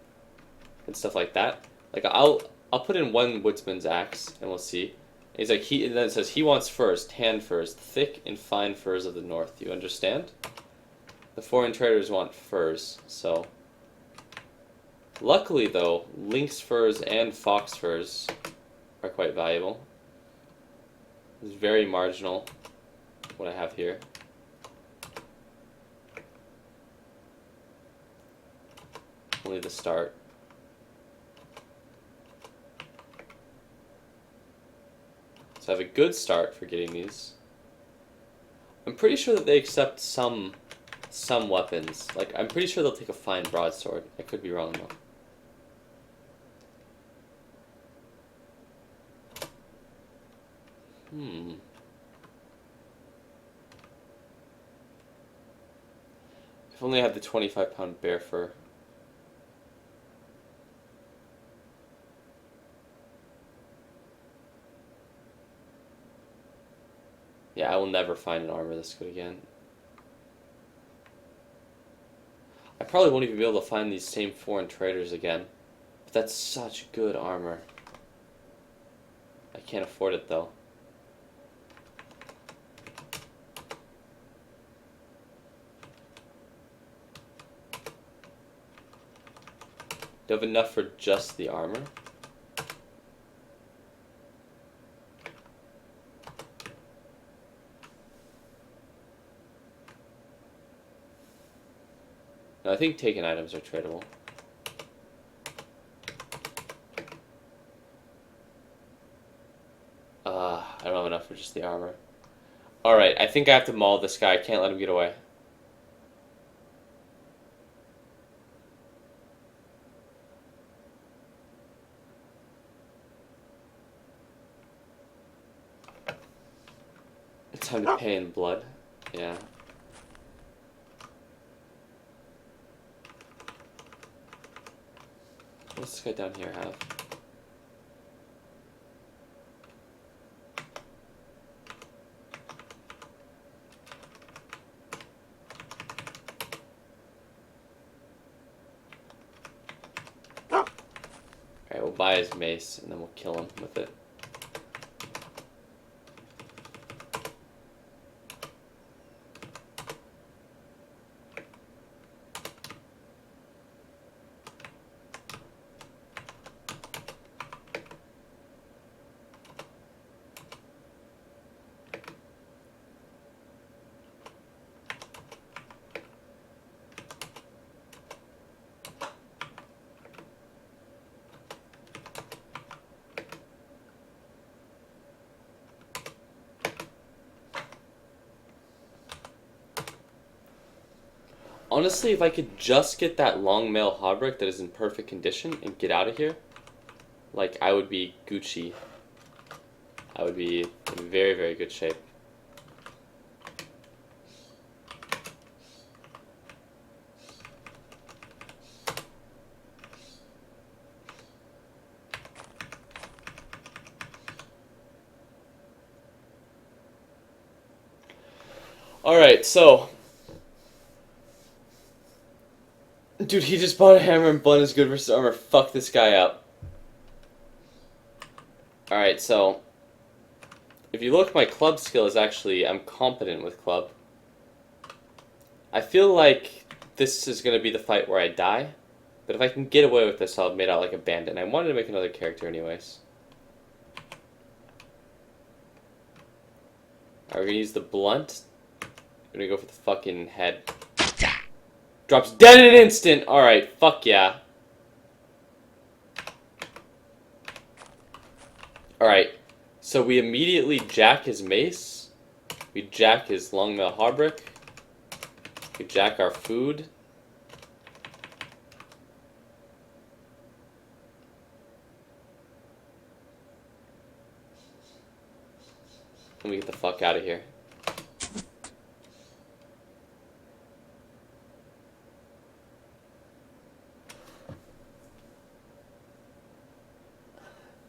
stuff like that. Like, I'll put in one woodsman's axe, and we'll see. He's like, and then it says, he wants furs, tan furs, thick and fine furs of the north. You understand? The foreign traders want furs, so. Luckily, though, lynx furs and fox furs are quite valuable. It's very marginal, what I have here. Only the start. So I have a good start for getting these. I'm pretty sure that they accept some weapons. Like, I'm pretty sure they'll take a fine broadsword. I could be wrong, though. If only I had the 25-pound bear fur. Yeah, I will never find an armor this good again. I probably won't even be able to find these same foreign traders again. That's such good armor. I can't afford it though. Do you have enough for just the armor? No, I think taken items are tradable. I don't have enough for just the armor. Alright, I think I have to maul this guy. I can't let him get away. It's time to pay in blood. Yeah. What's this guy down here have? Alright, we'll buy his mace and then we'll kill him with it. Honestly, if I could just get that long mail hauberk that is in perfect condition and get out of here, like, I would be Gucci. I would be in very, very good shape. Alright, so... Dude, he just bought a hammer and blunt is good versus armor. Fuck this guy up. Alright, so... If you look, my club skill is actually... I'm competent with club. I feel like this is going to be the fight where I die. But if I can get away with this, I'll made out like a bandit. And I wanted to make another character anyways. Alright, we're going to use the blunt. We're going to go for the fucking head. Drops dead in an instant! Alright, fuck yeah. Alright, so we immediately jack his mace. We jack his longmail hauberk. We jack our food. And we get the fuck out of here.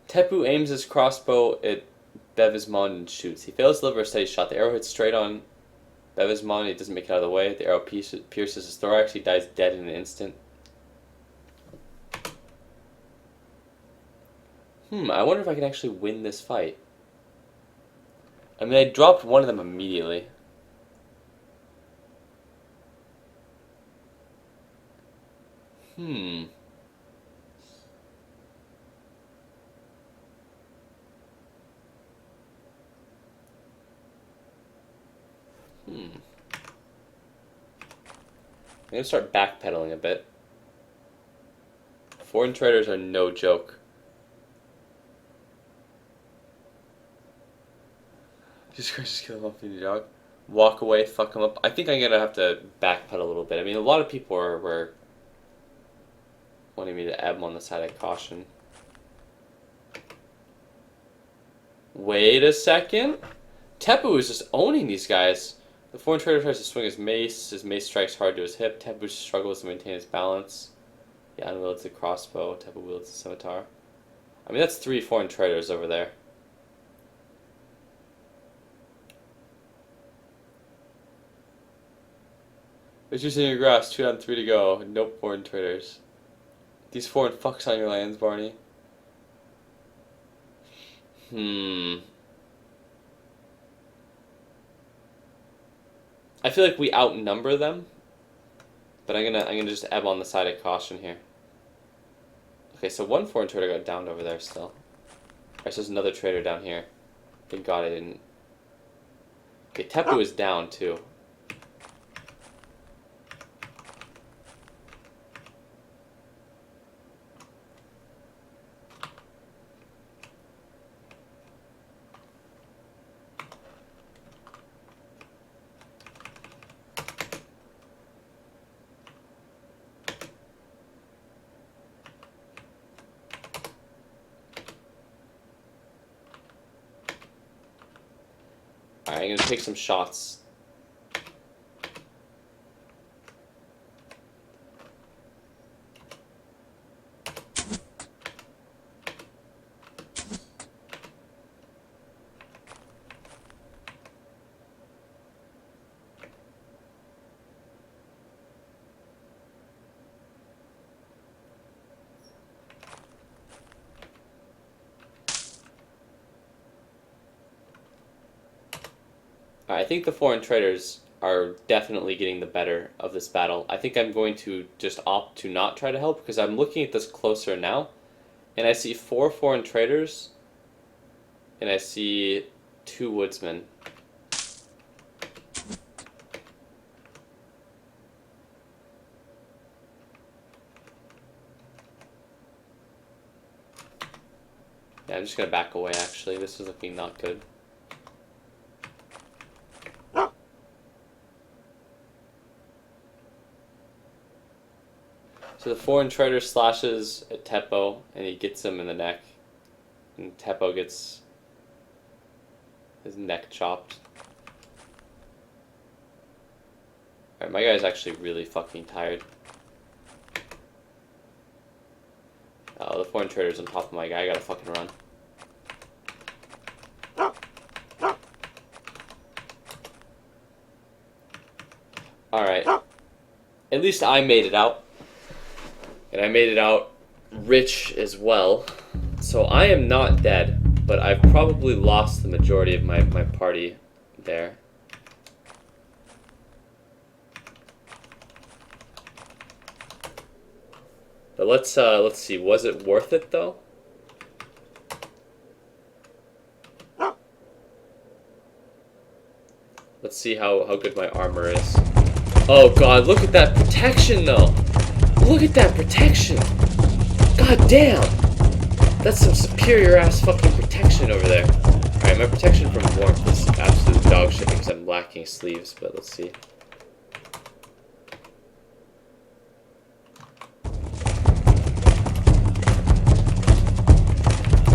Tepu aims his crossbow at Bevismon and shoots. He fails to deliver a steady shot. The arrow hits straight on Bevismon. He doesn't make it out of the way. The arrow pierces his thorax. He dies dead in an instant. I wonder if I can actually win this fight. I mean, I dropped one of them immediately. I'm gonna start backpedaling a bit. Foreign traders are no joke. Just kill him off in the dog. Walk away, fuck him up. I think I'm gonna have to backpedal a little bit. I mean, a lot of people were wanting me to ebb on the side of caution. Wait a second. Tepu is just owning these guys. The foreign trader tries to swing his mace. His mace strikes hard to his hip. Tepu struggles to maintain his balance. Jan wields the crossbow. Tepu wields the scimitar. I mean, that's 3 foreign traders over there. It's just in your grass. 2 down, 3 to go. Nope, foreign traders. These foreign fucks on your lands, Barney. I feel like we outnumber them, but I'm gonna just ebb on the side of caution here. Okay, so one foreign trader got downed over there still. Alright, so there's another trader down here. Thank God I didn't. Okay, Tepu is down too. Alright, I'm gonna take some shots. I think the foreign traders are definitely getting the better of this battle. I think I'm going to just opt to not try to help because I'm looking at this closer now, and I see 4 foreign traders, and I see 2 woodsmen. Yeah, I'm just gonna back away actually. This is looking not good. So the foreign trader slashes at Teppo, and he gets him in the neck. And Teppo gets his neck chopped. Alright, my guy's actually really fucking tired. Oh, the foreign trader's on top of my guy. I gotta fucking run. Alright. At least I made it out. And I made it out rich as well. So I am not dead, but I've probably lost the majority of my party there. But let's see, was it worth it though? Let's see how good my armor is. Oh god, look at that protection though! Look at that protection! God damn! That's some superior ass fucking protection over there. Alright, my protection from warmth is absolute dog shit because I'm lacking sleeves, but let's see.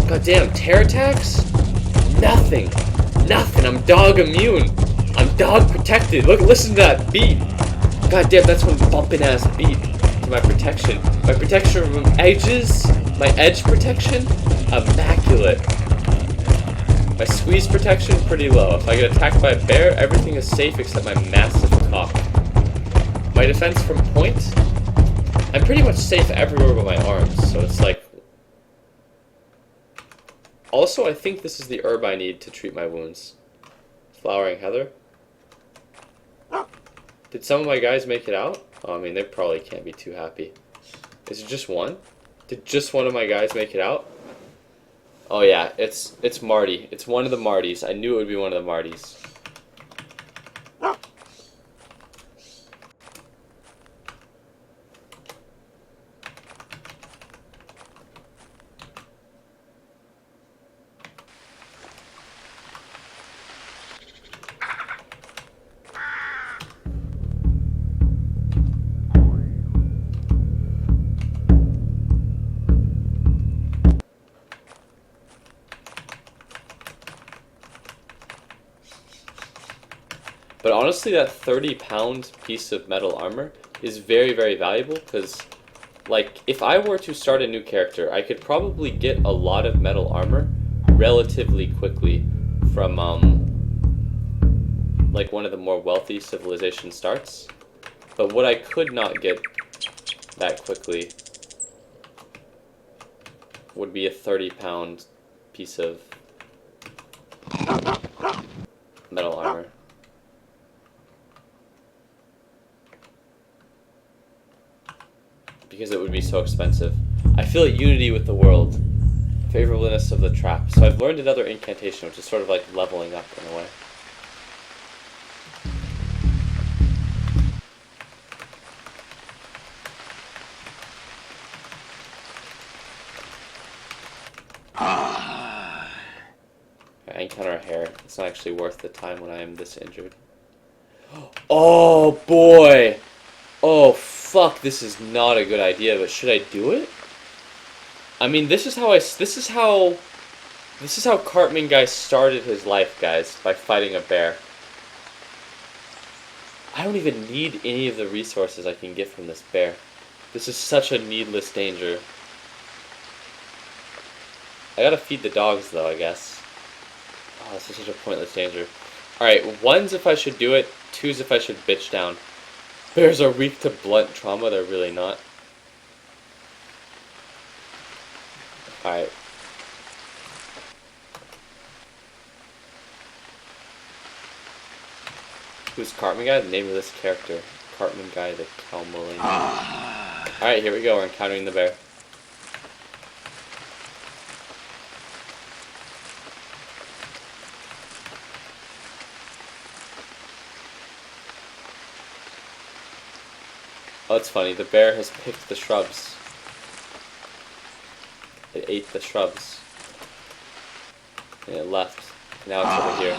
God damn, tear attacks? Nothing! Nothing! I'm dog immune! I'm dog protected! Look, listen to that beat! God damn, that's one bumping ass beat. My protection. My protection from edges, my edge protection, immaculate. My squeeze protection, pretty low. If I get attacked by a bear, everything is safe except my massive cock. My defense from point, I'm pretty much safe everywhere but my arms, so it's like... Also, I think this is the herb I need to treat my wounds. Flowering heather. Did some of my guys make it out? Oh, I mean, they probably can't be too happy. Is it just one? Did just one of my guys make it out? Oh yeah, it's Marty. It's one of the Martys. I knew it would be one of the Martys. But honestly, that 30-pound piece of metal armor is very, very valuable because, like, if I were to start a new character, I could probably get a lot of metal armor relatively quickly from, like, one of the more wealthy civilization starts. But what I could not get that quickly would be a 30-pound piece of metal armor. Because it would be so expensive. I feel at unity with the world. Favorableness of the trap. So I've learned another incantation, which is sort of like leveling up in a way. I encounter a hare. It's not actually worth the time when I am this injured. Oh boy! Oh fuck, this is not a good idea, but should I do it? I mean, this is how Cartman Guy started his life, guys, by fighting a bear. I don't even need any of the resources I can get from this bear. This is such a needless danger. I gotta feed the dogs, though, I guess. Oh, this is such a pointless danger. Alright, one's if I should do it, two's if I should bitch down. Bears are weak to blunt trauma, they're really not. Alright. Who's Cartman Guy? The name of this character. Cartman Guy, the Calmolian. Alright, here we go, we're encountering the bear. Oh, it's funny, the bear has picked the shrubs. It ate the shrubs. And it left. Now it's over here.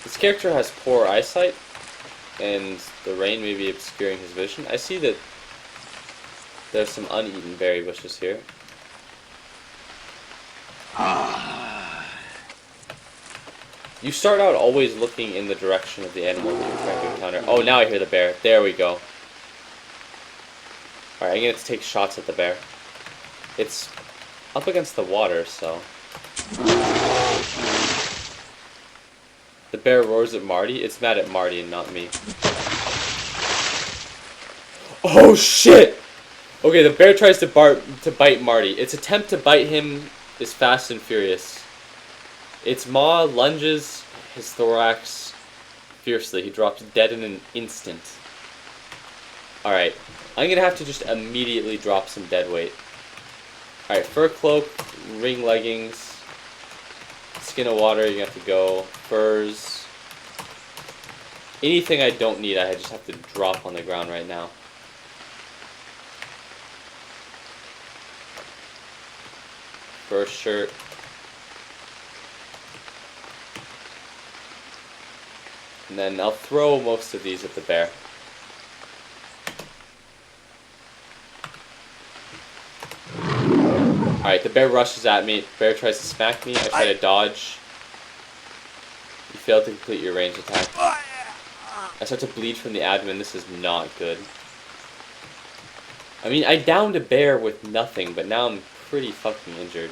This character has poor eyesight, and the rain may be obscuring his vision. I see that there's some uneaten berry bushes here. You start out always looking in the direction of the animal that you're trying to encounter. Oh, now I hear the bear. There we go. Alright, I'm going to take shots at the bear. It's up against the water, so... The bear roars at Marty. It's mad at Marty and not me. Oh, shit! Okay, the bear tries to bite Marty. Its attempt to bite him is fast and furious. Its maw lunges his thorax fiercely. He drops dead in an instant. Alright, I'm gonna have to just immediately drop some dead weight. Alright, fur cloak, ring leggings, skin of water, you have to go, furs. Anything I don't need, I just have to drop on the ground right now. Fur shirt. And then I'll throw most of these at the bear. Alright, the bear rushes at me. Bear tries to smack me. I try to dodge. You fail to complete your range attack. I start to bleed from the abdomen. This is not good. I mean, I downed a bear with nothing, but now I'm pretty fucking injured.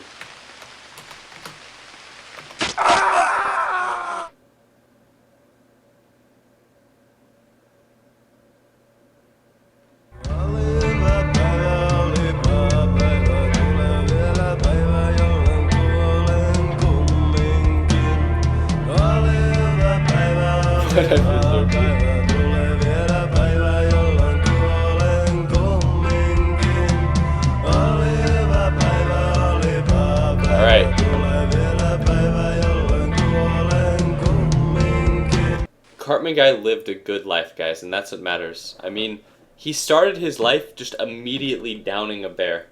Cartman Guy lived a good life, guys, and that's what matters. I mean, he started his life just immediately downing a bear.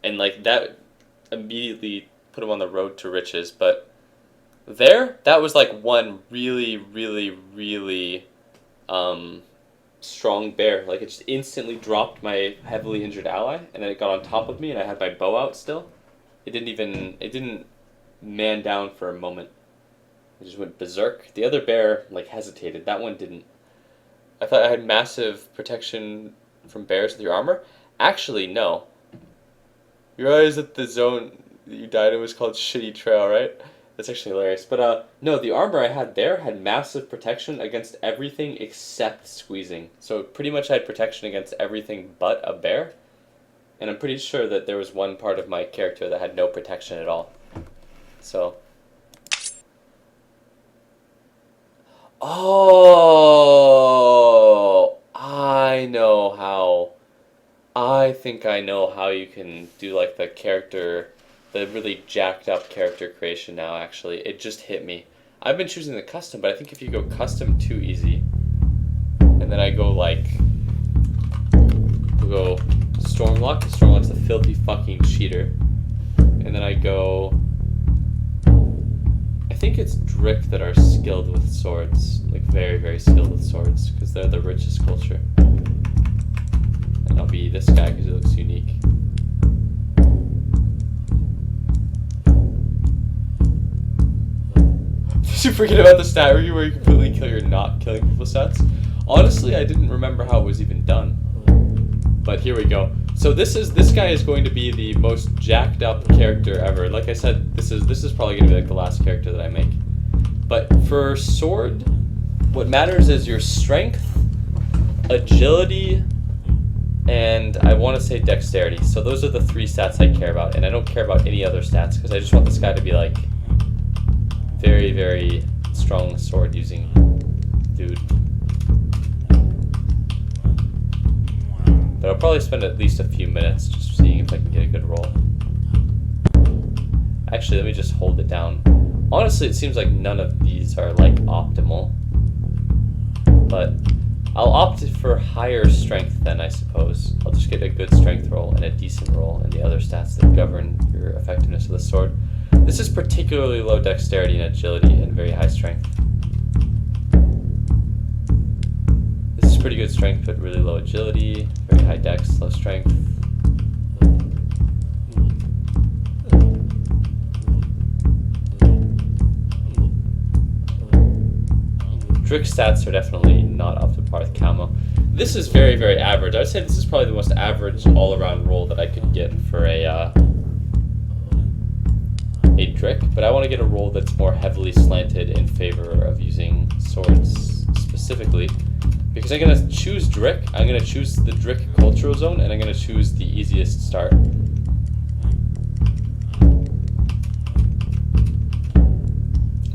And, like, that immediately put him on the road to riches. But that was, like, one really, really, really strong bear. Like, it just instantly dropped my heavily injured ally, and then it got on top of me, and I had my bow out still. It didn't man down for a moment. It just went berserk. The other bear, like, hesitated. That one didn't. I thought I had massive protection from bears with your armor. Actually, no. You realize that the zone that you died in was called Shitty Trail, right? That's actually hilarious. But no, the armor I had there had massive protection against everything except squeezing. So pretty much I had protection against everything but a bear. And I'm pretty sure that there was one part of my character that had no protection at all. So. Oh, I know how. I think I know how you can do like the really jacked up character creation now, actually. It just hit me. I've been choosing the custom, but I think if you go custom too easy, and then I go like, we'll go Stormlock, because Stormlock's a filthy fucking cheater. And then I go, I think it's Drick that are skilled with swords, like very, very skilled with swords, because they're the richest culture. And I'll be this guy because he looks unique. Did you forget about the stat review where you completely kill your not killing people stats? Honestly, I didn't remember how it was even done. But here we go. So this guy is going to be the most jacked up character ever. Like I said, this is probably gonna be like the last character that I make. But for sword, what matters is your strength, agility, and I want to say dexterity. So those are the 3 stats I care about, and I don't care about any other stats because I just want this guy to be like very, very strong sword using dude. But I'll probably spend at least a few minutes just seeing if I can get a good roll. Actually, let me just hold it down. Honestly, it seems like none of these are like optimal. But I'll opt for higher strength then, I suppose. I'll just get a good strength roll and a decent roll and the other stats that govern your effectiveness of the sword. This is particularly low dexterity and agility and very high strength. This is pretty good strength but really low agility, very high dex, low strength. Drick stats are definitely not up to par with Camo. This is very, very average. I would say this is probably the most average all-around roll that I could get for a Drick, but I want to get a roll that's more heavily slanted in favor of using swords specifically, because I'm going to choose Drick, I'm going to choose the Drick Cultural Zone, and I'm going to choose the easiest start.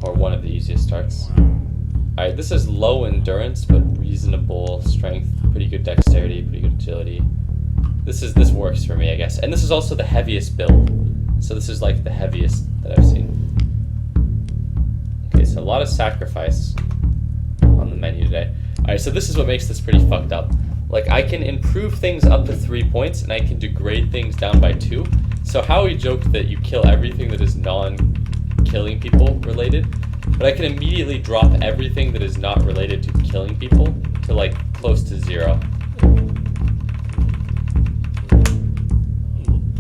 Or one of the easiest starts. Alright, this is low endurance, but reasonable strength, pretty good dexterity, pretty good agility. This works for me, I guess. And this is also the heaviest build. So this is like the heaviest that I've seen. Okay, so a lot of sacrifice on the menu today. Alright, so this is what makes this pretty fucked up. Like, I can improve things up to 3 points, and I can degrade things down by 2. So Howie joked that you kill everything that is non-killing people related. But I can immediately drop everything that is not related to killing people to like close to 0.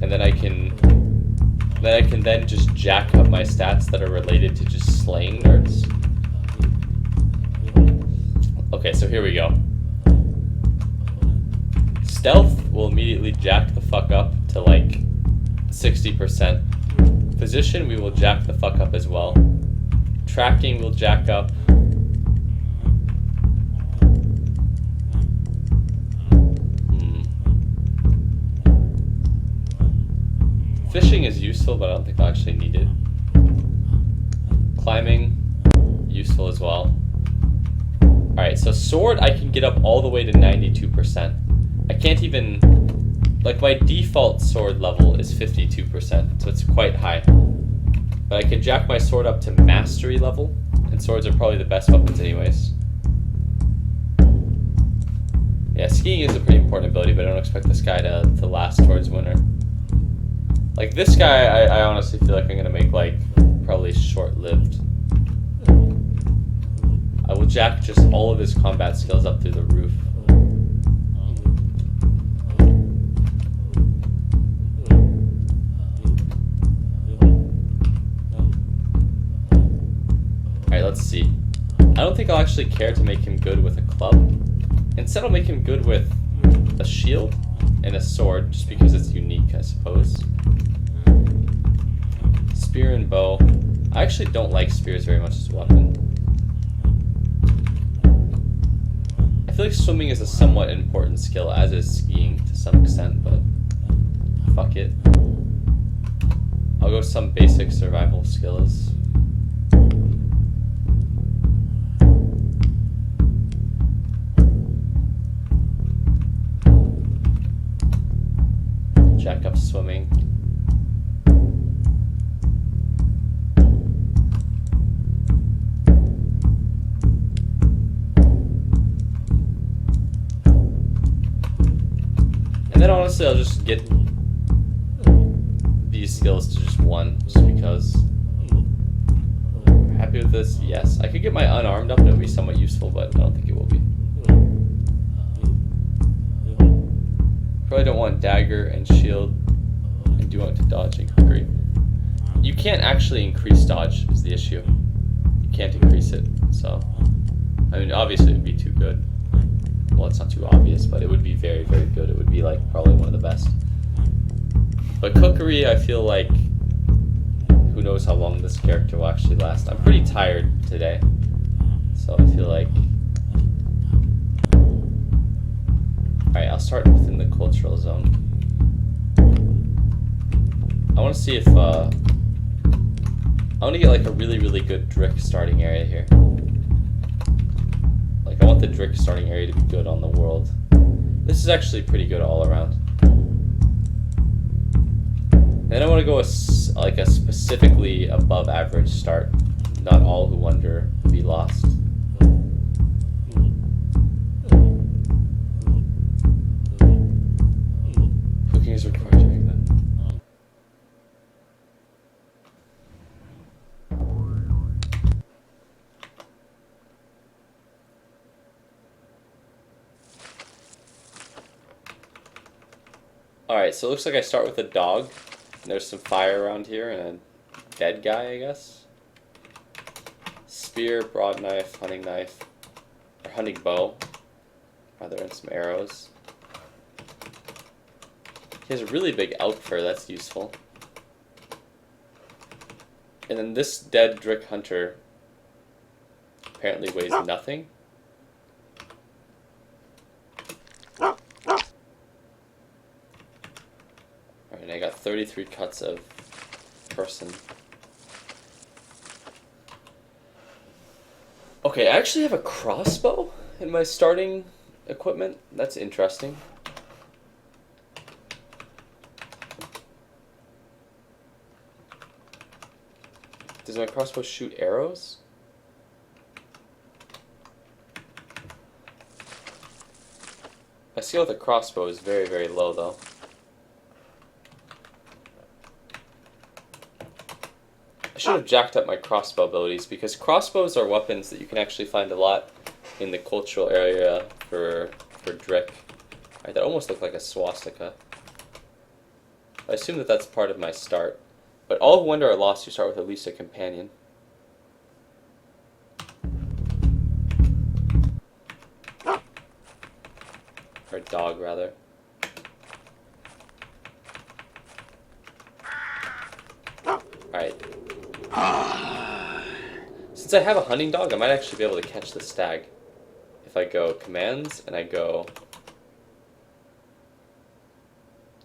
And then I can then just jack up my stats that are related to just slaying nerds. Okay, so here we go. Stealth will immediately jack the fuck up to like 60%. Position, we will jack the fuck up as well. Tracking will jack up. Fishing is useful, but I don't think I'll actually need it. Climbing, useful as well. Alright, so sword I can get up all the way to 92%. I can't even... Like, my default sword level is 52%, so it's quite high. But I can jack my sword up to mastery level, and swords are probably the best weapons anyways. Yeah, skiing is a pretty important ability, but I don't expect this guy to last towards winter. Like, this guy, I honestly feel like I'm going to make, like, probably short-lived. I will jack just all of his combat skills up through the roof. Alright, let's see. I don't think I'll actually care to make him good with a club. Instead, I'll make him good with a shield and a sword, just because it's unique, I suppose. Spear and bow. I actually don't like spears very much as a weapon. I feel like swimming is a somewhat important skill, as is skiing to some extent, but fuck it. I'll go with some basic survival skills. Jack up swimming. And then honestly, I'll just get these skills to just one, just because. Happy with this? Yes. I could get my unarmed up, and it would be somewhat useful, but I don't think it will be. Probably don't want dagger and shield, and do want to dodge and cookery. You can't actually increase dodge, is the issue. You can't increase it, so. I mean, obviously it would be too good. Well, it's not too obvious, but it would be very, very good. It would be, like, probably one of the best. But cookery, I feel like, who knows how long this character will actually last. I'm pretty tired today, so I feel like... Alright, I'll start within the cultural zone. I want to see if, I want to get, like, a really, really good Drick starting area here. Like, I want the Drick starting area to be good on the world. This is actually pretty good all around. And then I want to go with, like, a specifically above average start. Not all who wonder will be lost. Cooking is required during that. Alright, so it looks like I start with a dog. There's some fire around here and a dead guy, I guess. Spear, broad knife, hunting knife, or hunting bow, rather, and some arrows. He has a really big elk fur, that's useful. And then this dead Drick hunter apparently weighs nothing. Alright, I got 33 cuts of person. Okay, I actually have a crossbow in my starting equipment. That's interesting. Does my crossbow shoot arrows? My skill with the crossbow is very, very low, though. I should have jacked up my crossbow abilities, because crossbows are weapons that you can actually find a lot in the cultural area for Drick. Right, that almost looked like a swastika. I assume that that's part of my start. But all who wonder are lost, you start with at least a companion. Or a dog, rather. Alright. Since I have a hunting dog, I might actually be able to catch the stag. If I go commands, and I go...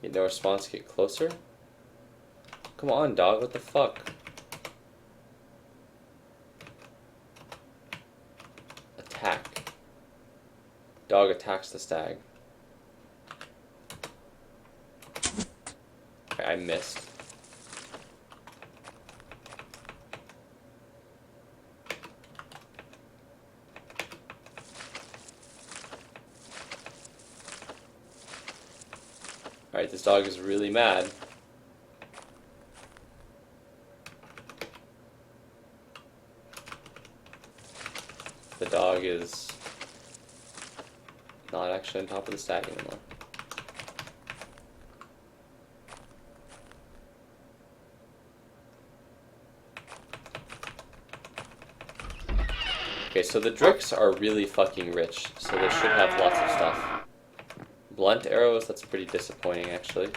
Get no response, get closer. Come on, dog, what the fuck? Attack. Dog attacks the stag. Okay, I missed. Alright, this dog is really mad. The dog is not actually on top of the stag anymore. Okay, so the Dricks are really fucking rich, so they should have lots of stuff. Blunt arrows, that's pretty disappointing, actually.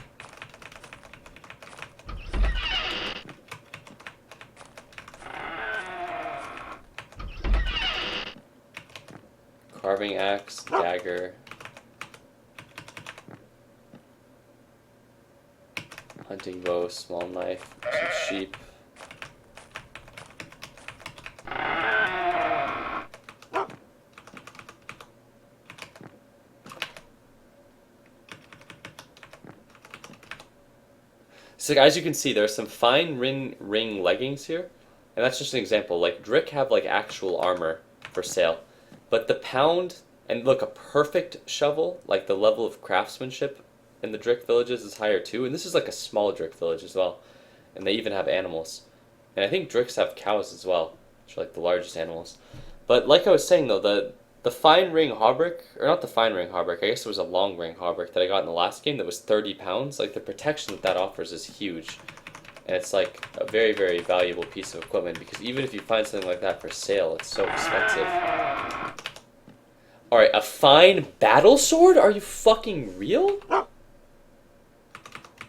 farming axe, dagger, hunting bow, small knife, some sheep. So as you can see, there's some fine ring leggings here, and that's just an example. Like Drick have like actual armor for sale, but the pound and look, a perfect shovel, like the level of craftsmanship in the Drick villages is higher too, and this is like a small Drick village as well, and they even have animals, and I think Dricks have cows as well, which are like the largest animals. But like I was saying though, the fine ring hauberk, or not the fine ring hauberk, I guess it was a long ring hauberk that I got in the last game that was 30 pounds. Like the protection that that offers is huge. And it's like a very, very valuable piece of equipment because even if you find something like that for sale, it's so expensive. Alright, a fine battle sword? Are you fucking real?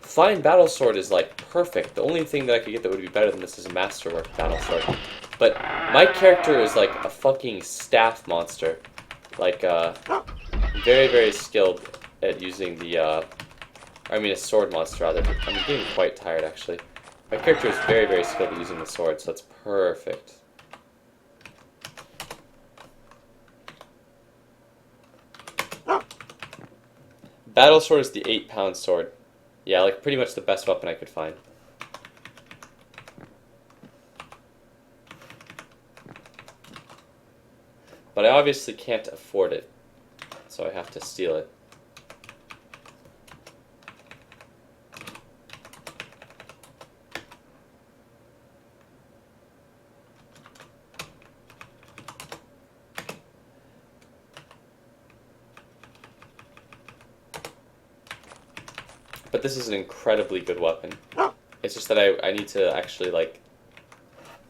Fine battle sword is like perfect. The only thing that I could get that would be better than this is a masterwork battle sword. But my character is like a fucking staff monster. Like, very, very skilled at using the, I mean a sword monster rather. I'm getting quite tired actually. My character is very, very skilled at using the sword, so that's perfect. Battle sword is the 8-pound sword. Yeah, like pretty much the best weapon I could find. But I obviously can't afford it, so I have to steal it. But this is an incredibly good weapon. It's just that I need to actually, like,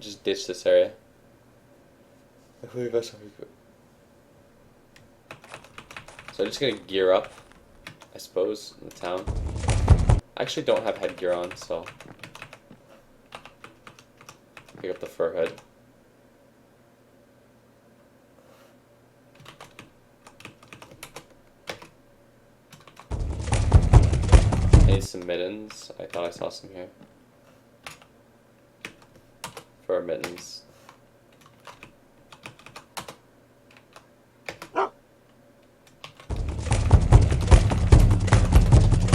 just ditch this area. I believe that's how we go. So I'm just gonna gear up, I suppose, in the town. I actually don't have headgear on, so pick up the fur hood. I need some mittens. I thought I saw some here. Fur mittens.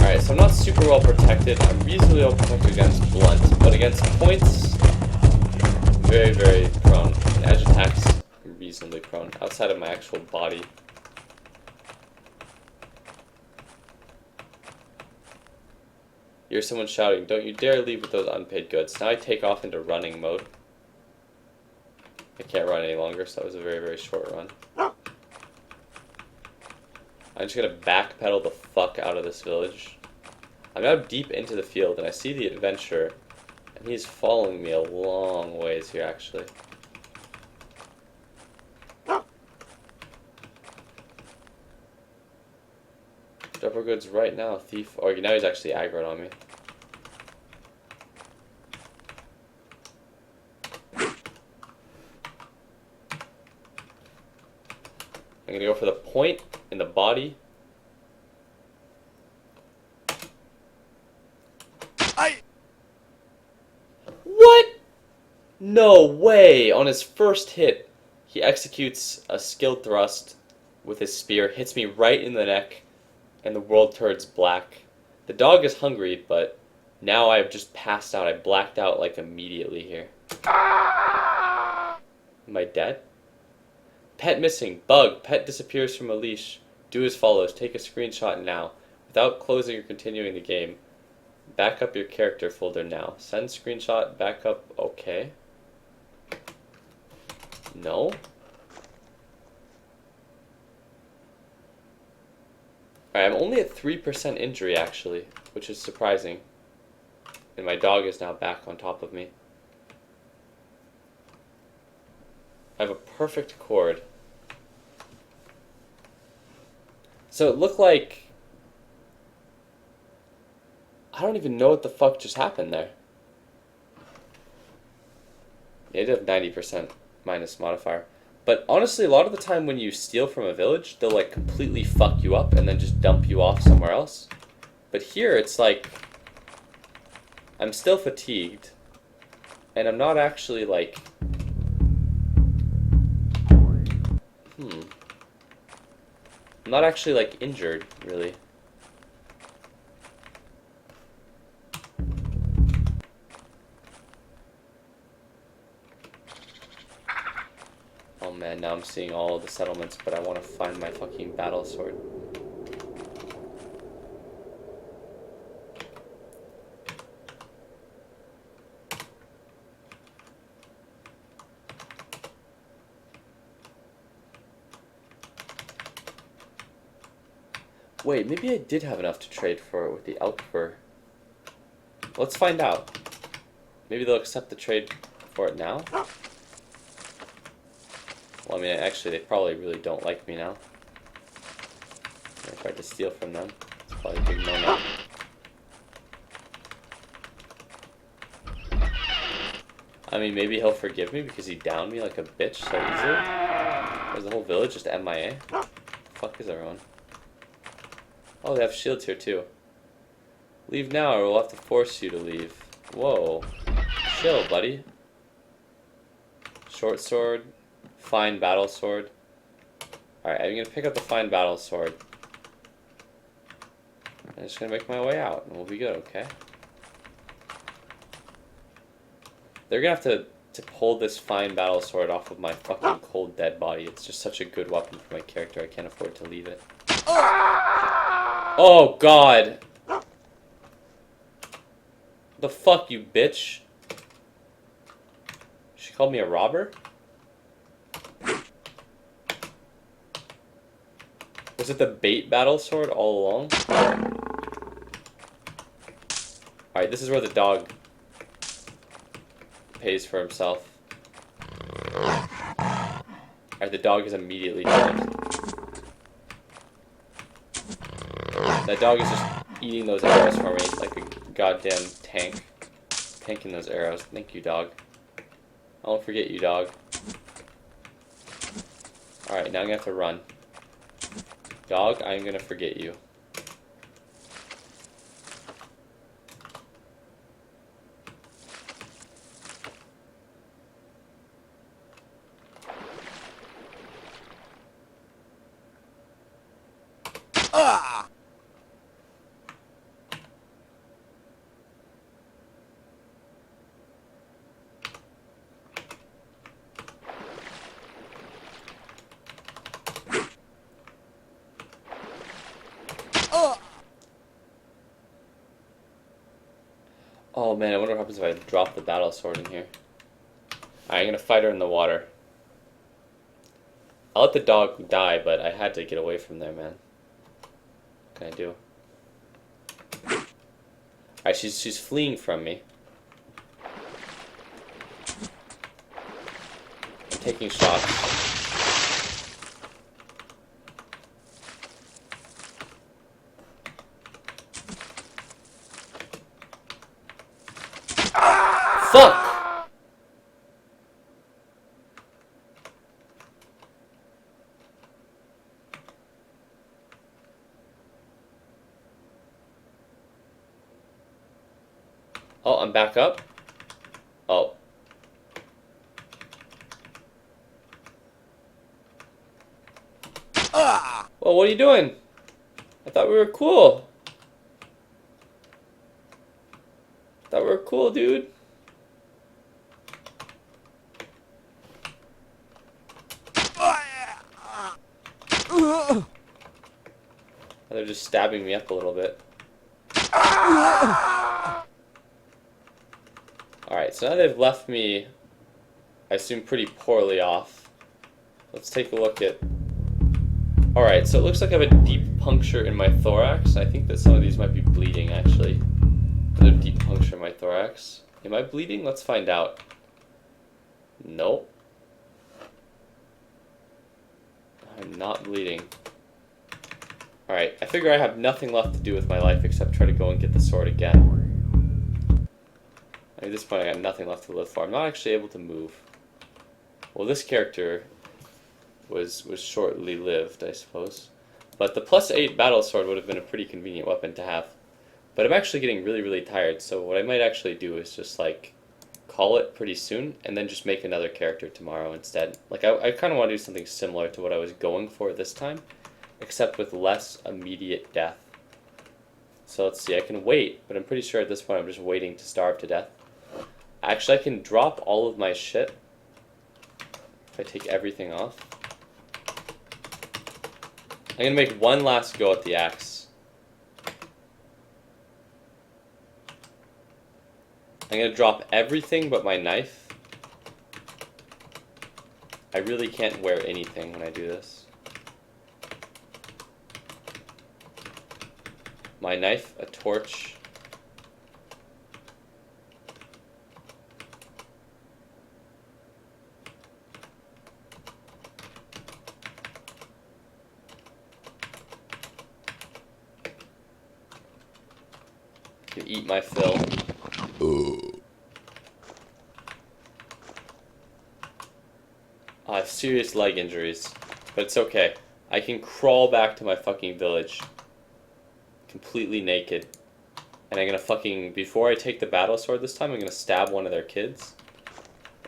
Alright, so I'm not super well protected. I'm reasonably well protected against blunt, but against points, very, very prone. And edge attacks, I'm reasonably prone, outside of my actual body. Hear someone shouting, "Don't you dare leave with those unpaid goods." Now I take off into running mode. I can't run any longer, so that was a very, very short run. I'm just gonna backpedal the fuck out of this village. I'm now deep into the field, and I see the adventurer, and he's following me a long ways here, actually. Drop our goods right now, thief. Oh, now he's actually aggroed on me. I'm gonna go for the point in the body. What? No way! On his first hit, he executes a skilled thrust with his spear, hits me right in the neck, and the world turns black. The dog is hungry, but now I've just passed out. I blacked out like immediately here. Am I dead? Pet missing. Bug. Pet disappears from a leash. Do as follows. Take a screenshot now. Without closing or continuing the game. Back up your character folder now. Send screenshot. Backup. Okay. No. Alright, I'm only at 3% injury actually, which is surprising. And my dog is now back on top of me. I have a perfect cord. So it looked like... I don't even know what the fuck just happened there. Yeah, I did have 90% minus modifier. But honestly, a lot of the time when you steal from a village, they'll like completely fuck you up and then just dump you off somewhere else. But here, it's like I'm still fatigued, and I'm not actually like, I'm not actually like injured, really. Oh man, now I'm seeing all the settlements, but I want to find my fucking battle sword. Wait, maybe I did have enough to trade for it with the elk fur. Let's find out. Maybe they'll accept the trade for it now? Well, I mean, actually, they probably really don't like me now. I tried to steal from them. It's probably a big no-no. I mean, maybe he'll forgive me because he downed me like a bitch so easily. There's the whole village just MIA. Fuck is everyone? Oh, they have shields here too. Leave now or we'll have to force you to leave. Whoa. Chill, buddy. Short sword. Fine battle sword. Alright, I'm gonna pick up the fine battle sword. I'm just gonna make my way out and we'll be good, okay? They're gonna have to pull this fine battle sword off of my fucking cold dead body. It's just such a good weapon for my character, I can't afford to leave it. Oh god! The fuck, you bitch? She called me a robber? Was it the bait battle sword all along? Alright, this is where the dog pays for himself. Alright, the dog is immediately dead. That dog is just eating those arrows for me like a goddamn tank. Tanking those arrows. Thank you, dog. I won't forget you, dog. Alright, now I'm gonna have to run. Dog, I'm gonna forget you. Oh man, I wonder what happens if I drop the battle sword in here. Alright, I'm gonna fight her in the water. I'll let the dog die, but I had to get away from there, man. What can I do? Alright, she's fleeing from me. I'm taking shots. Fuck! Oh, I'm back up? Oh. Well, what are you doing? I thought we were cool. I thought we were cool, dude. They're just stabbing me up a little bit. Alright, so now they've left me, I assume, pretty poorly off. Let's take a look at... Alright, so it looks like I have a deep puncture in my thorax. I think that some of these might be bleeding, actually. There's a deep puncture in my thorax. Am I bleeding? Let's find out. Nope. I'm not bleeding. Alright, I figure I have nothing left to do with my life except try to go and get the sword again. At this point I got nothing left to live for. I'm not actually able to move. Well, this character was shortly lived, I suppose. But the +8 battle sword would have been a pretty convenient weapon to have. But I'm actually getting really, really tired, so what I might actually do is just like call it pretty soon and then just make another character tomorrow instead. Like I kind of want to do something similar to what I was going for this time, except with less immediate death. So let's see, I can wait, but I'm pretty sure at this point I'm just waiting to starve to death. Actually, I can drop all of my shit if I take everything off. I'm going to make one last go at the axe. I'm going to drop everything but my knife. I really can't wear anything when I do this. My knife, a torch. Can eat my fill. I have serious leg injuries, but it's okay. I can crawl back to my fucking village completely naked. And I'm gonna fucking, before I take the battle sword this time, I'm gonna stab one of their kids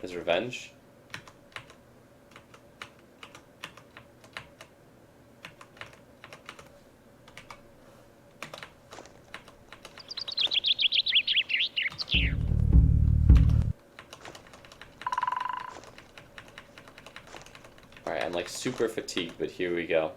as revenge. Alright, I'm like super fatigued, but here we go.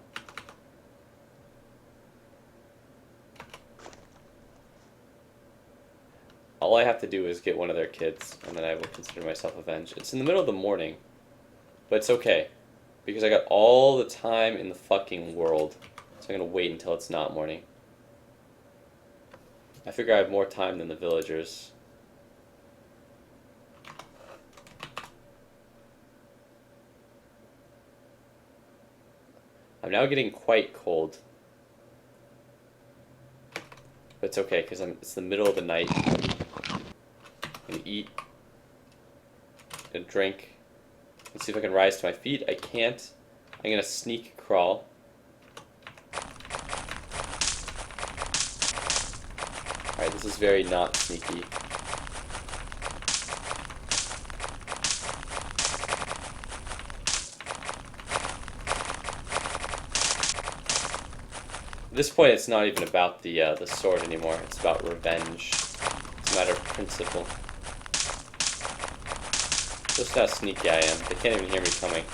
All I have to do is get one of their kids, and then I will consider myself avenged. It's in the middle of the morning, but it's okay, because I got all the time in the fucking world. So I'm gonna wait until it's not morning. I figure I have more time than the villagers. I'm now getting quite cold. But it's okay, because it's the middle of the night. I'm gonna eat. I'm gonna drink. Let's see if I can rise to my feet. I can't. I'm gonna sneak crawl. Alright, this is very not sneaky. At this point, it's not even about the sword anymore. It's about revenge. It's a matter of principle. Just how sneaky I am. They can't even hear me coming.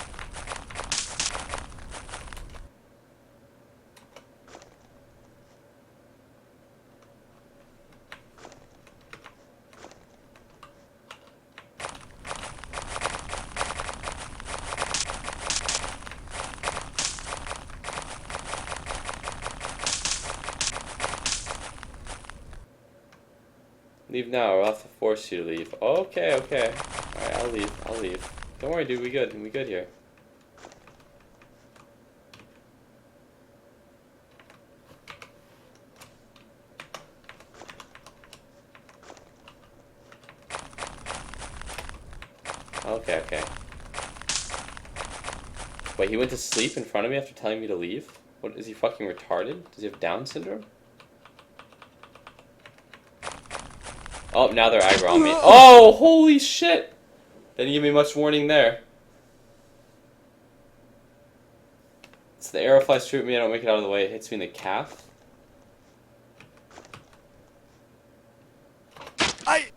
Leave now, or I'll have to force you to leave. Okay, okay. Alright, I'll leave. I'll leave. Don't worry, dude. We good. We good here. Okay, okay. Wait, he went to sleep in front of me after telling me to leave? What, is he fucking retarded? Does he have Down syndrome? Oh, now they're aggro on me. Oh, holy shit! Didn't give me much warning there. So the arrow flies through at me, I don't make it out of the way, it hits me in the calf. Alright,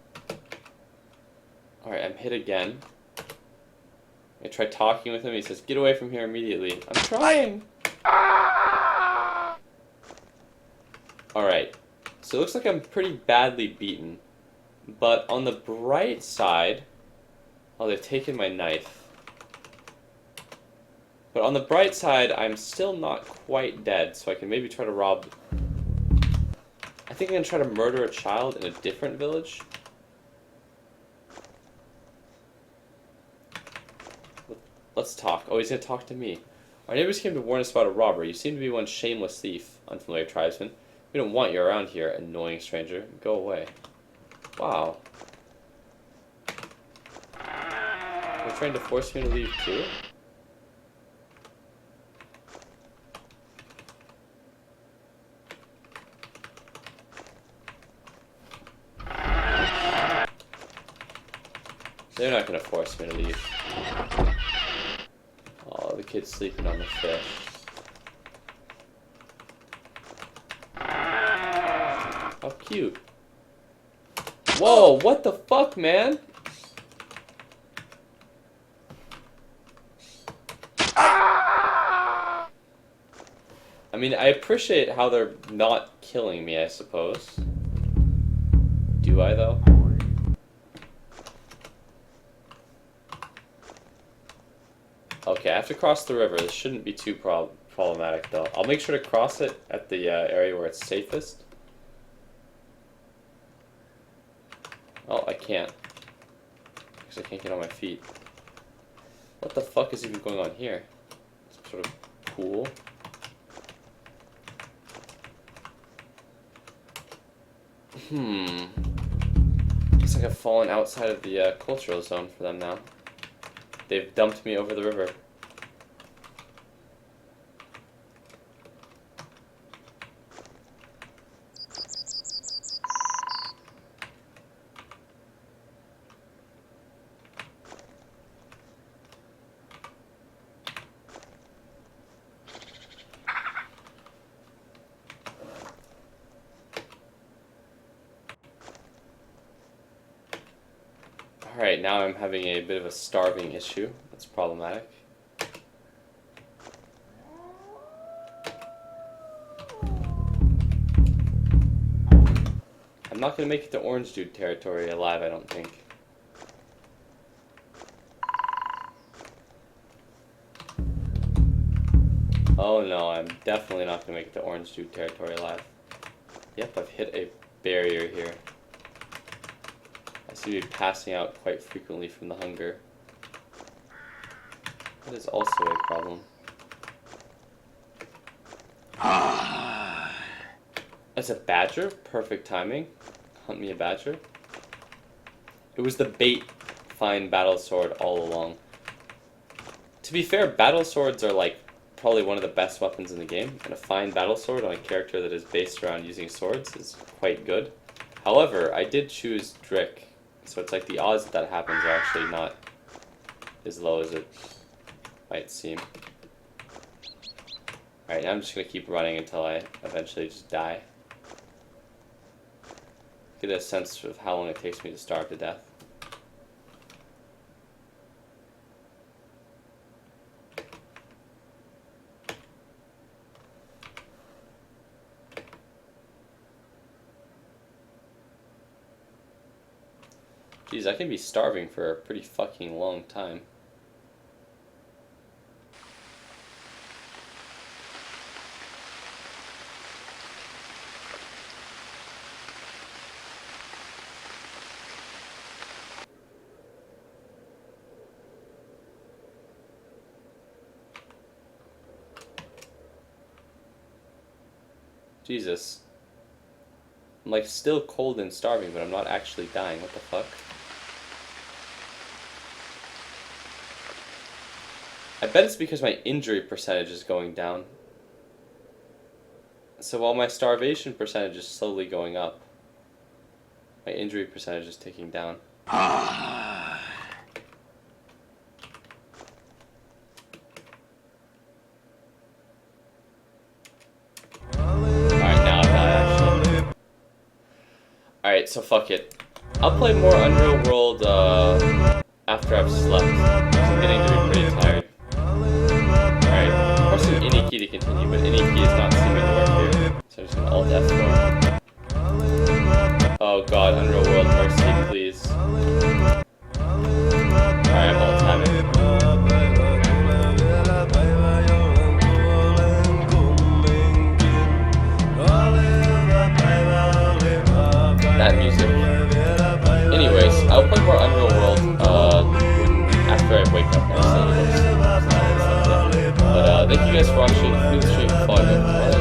I'm hit again. I try talking with him, he says, get away from here immediately. I'm trying! Alright, so it looks like I'm pretty badly beaten. But on the bright side, oh, they've taken my knife. But on the bright side, I'm still not quite dead, so I can maybe try to rob... I think I'm going to try to murder a child in a different village. Let's talk. Oh, he's going to talk to me. Our neighbors came to warn us about a robber. You seem to be one shameless thief, unfamiliar tribesman. We don't want you around here, annoying stranger. Go away. Wow. You're trying to force me to leave too? They're not gonna force me to leave. Oh, the kid's sleeping on the fish. How cute. Whoa, what the fuck, man? I mean, I appreciate how they're not killing me, I suppose. Do I, though? Okay, I have to cross the river. This shouldn't be too problematic, though. I'll make sure to cross it at the area where it's safest. Oh, I can't. Because I can't get on my feet. What the fuck is even going on here? Some sort of pool? Looks like I've fallen outside of the cultural zone for them now. They've dumped me over the river. Alright, now I'm having a bit of a starving issue. That's problematic. I'm not going to make it to Orange Dude territory alive, I don't think. Oh no, I'm definitely not going to make it to Orange Dude territory alive. Yep, I've hit a barrier here. I seem to be passing out quite frequently from the hunger. That is also a problem. That's a badger? Perfect timing. Hunt me a badger. It was the bait fine battle sword all along. To be fair, battle swords are like probably one of the best weapons in the game, and a fine battle sword on a character that is based around using swords is quite good. However, I did choose Drick, so it's like the odds that happens are actually not as low as it might seem. Alright, now I'm just going to keep running until I eventually just die. Get a sense of how long it takes me to starve to death. Jeez, I can be starving for a pretty fucking long time. Jesus. I'm like still cold and starving, but I'm not actually dying. What the fuck? I bet it's because my injury percentage is going down. So while my starvation percentage is slowly going up, my injury percentage is ticking down. Alright, so fuck it. I'll play more Unreal World after I've slept. I'm getting to be pretty tired. Alright, pressing any key to continue, but any key is not seeming to work here. So I'm just gonna Alt F4. Oh god, Unreal World, mercy, please. Alright, I'm Alt tabbing. That music. Anyways, I'll play more Unreal World after I wake up next. But thank you guys for watching. Please stream, follow me.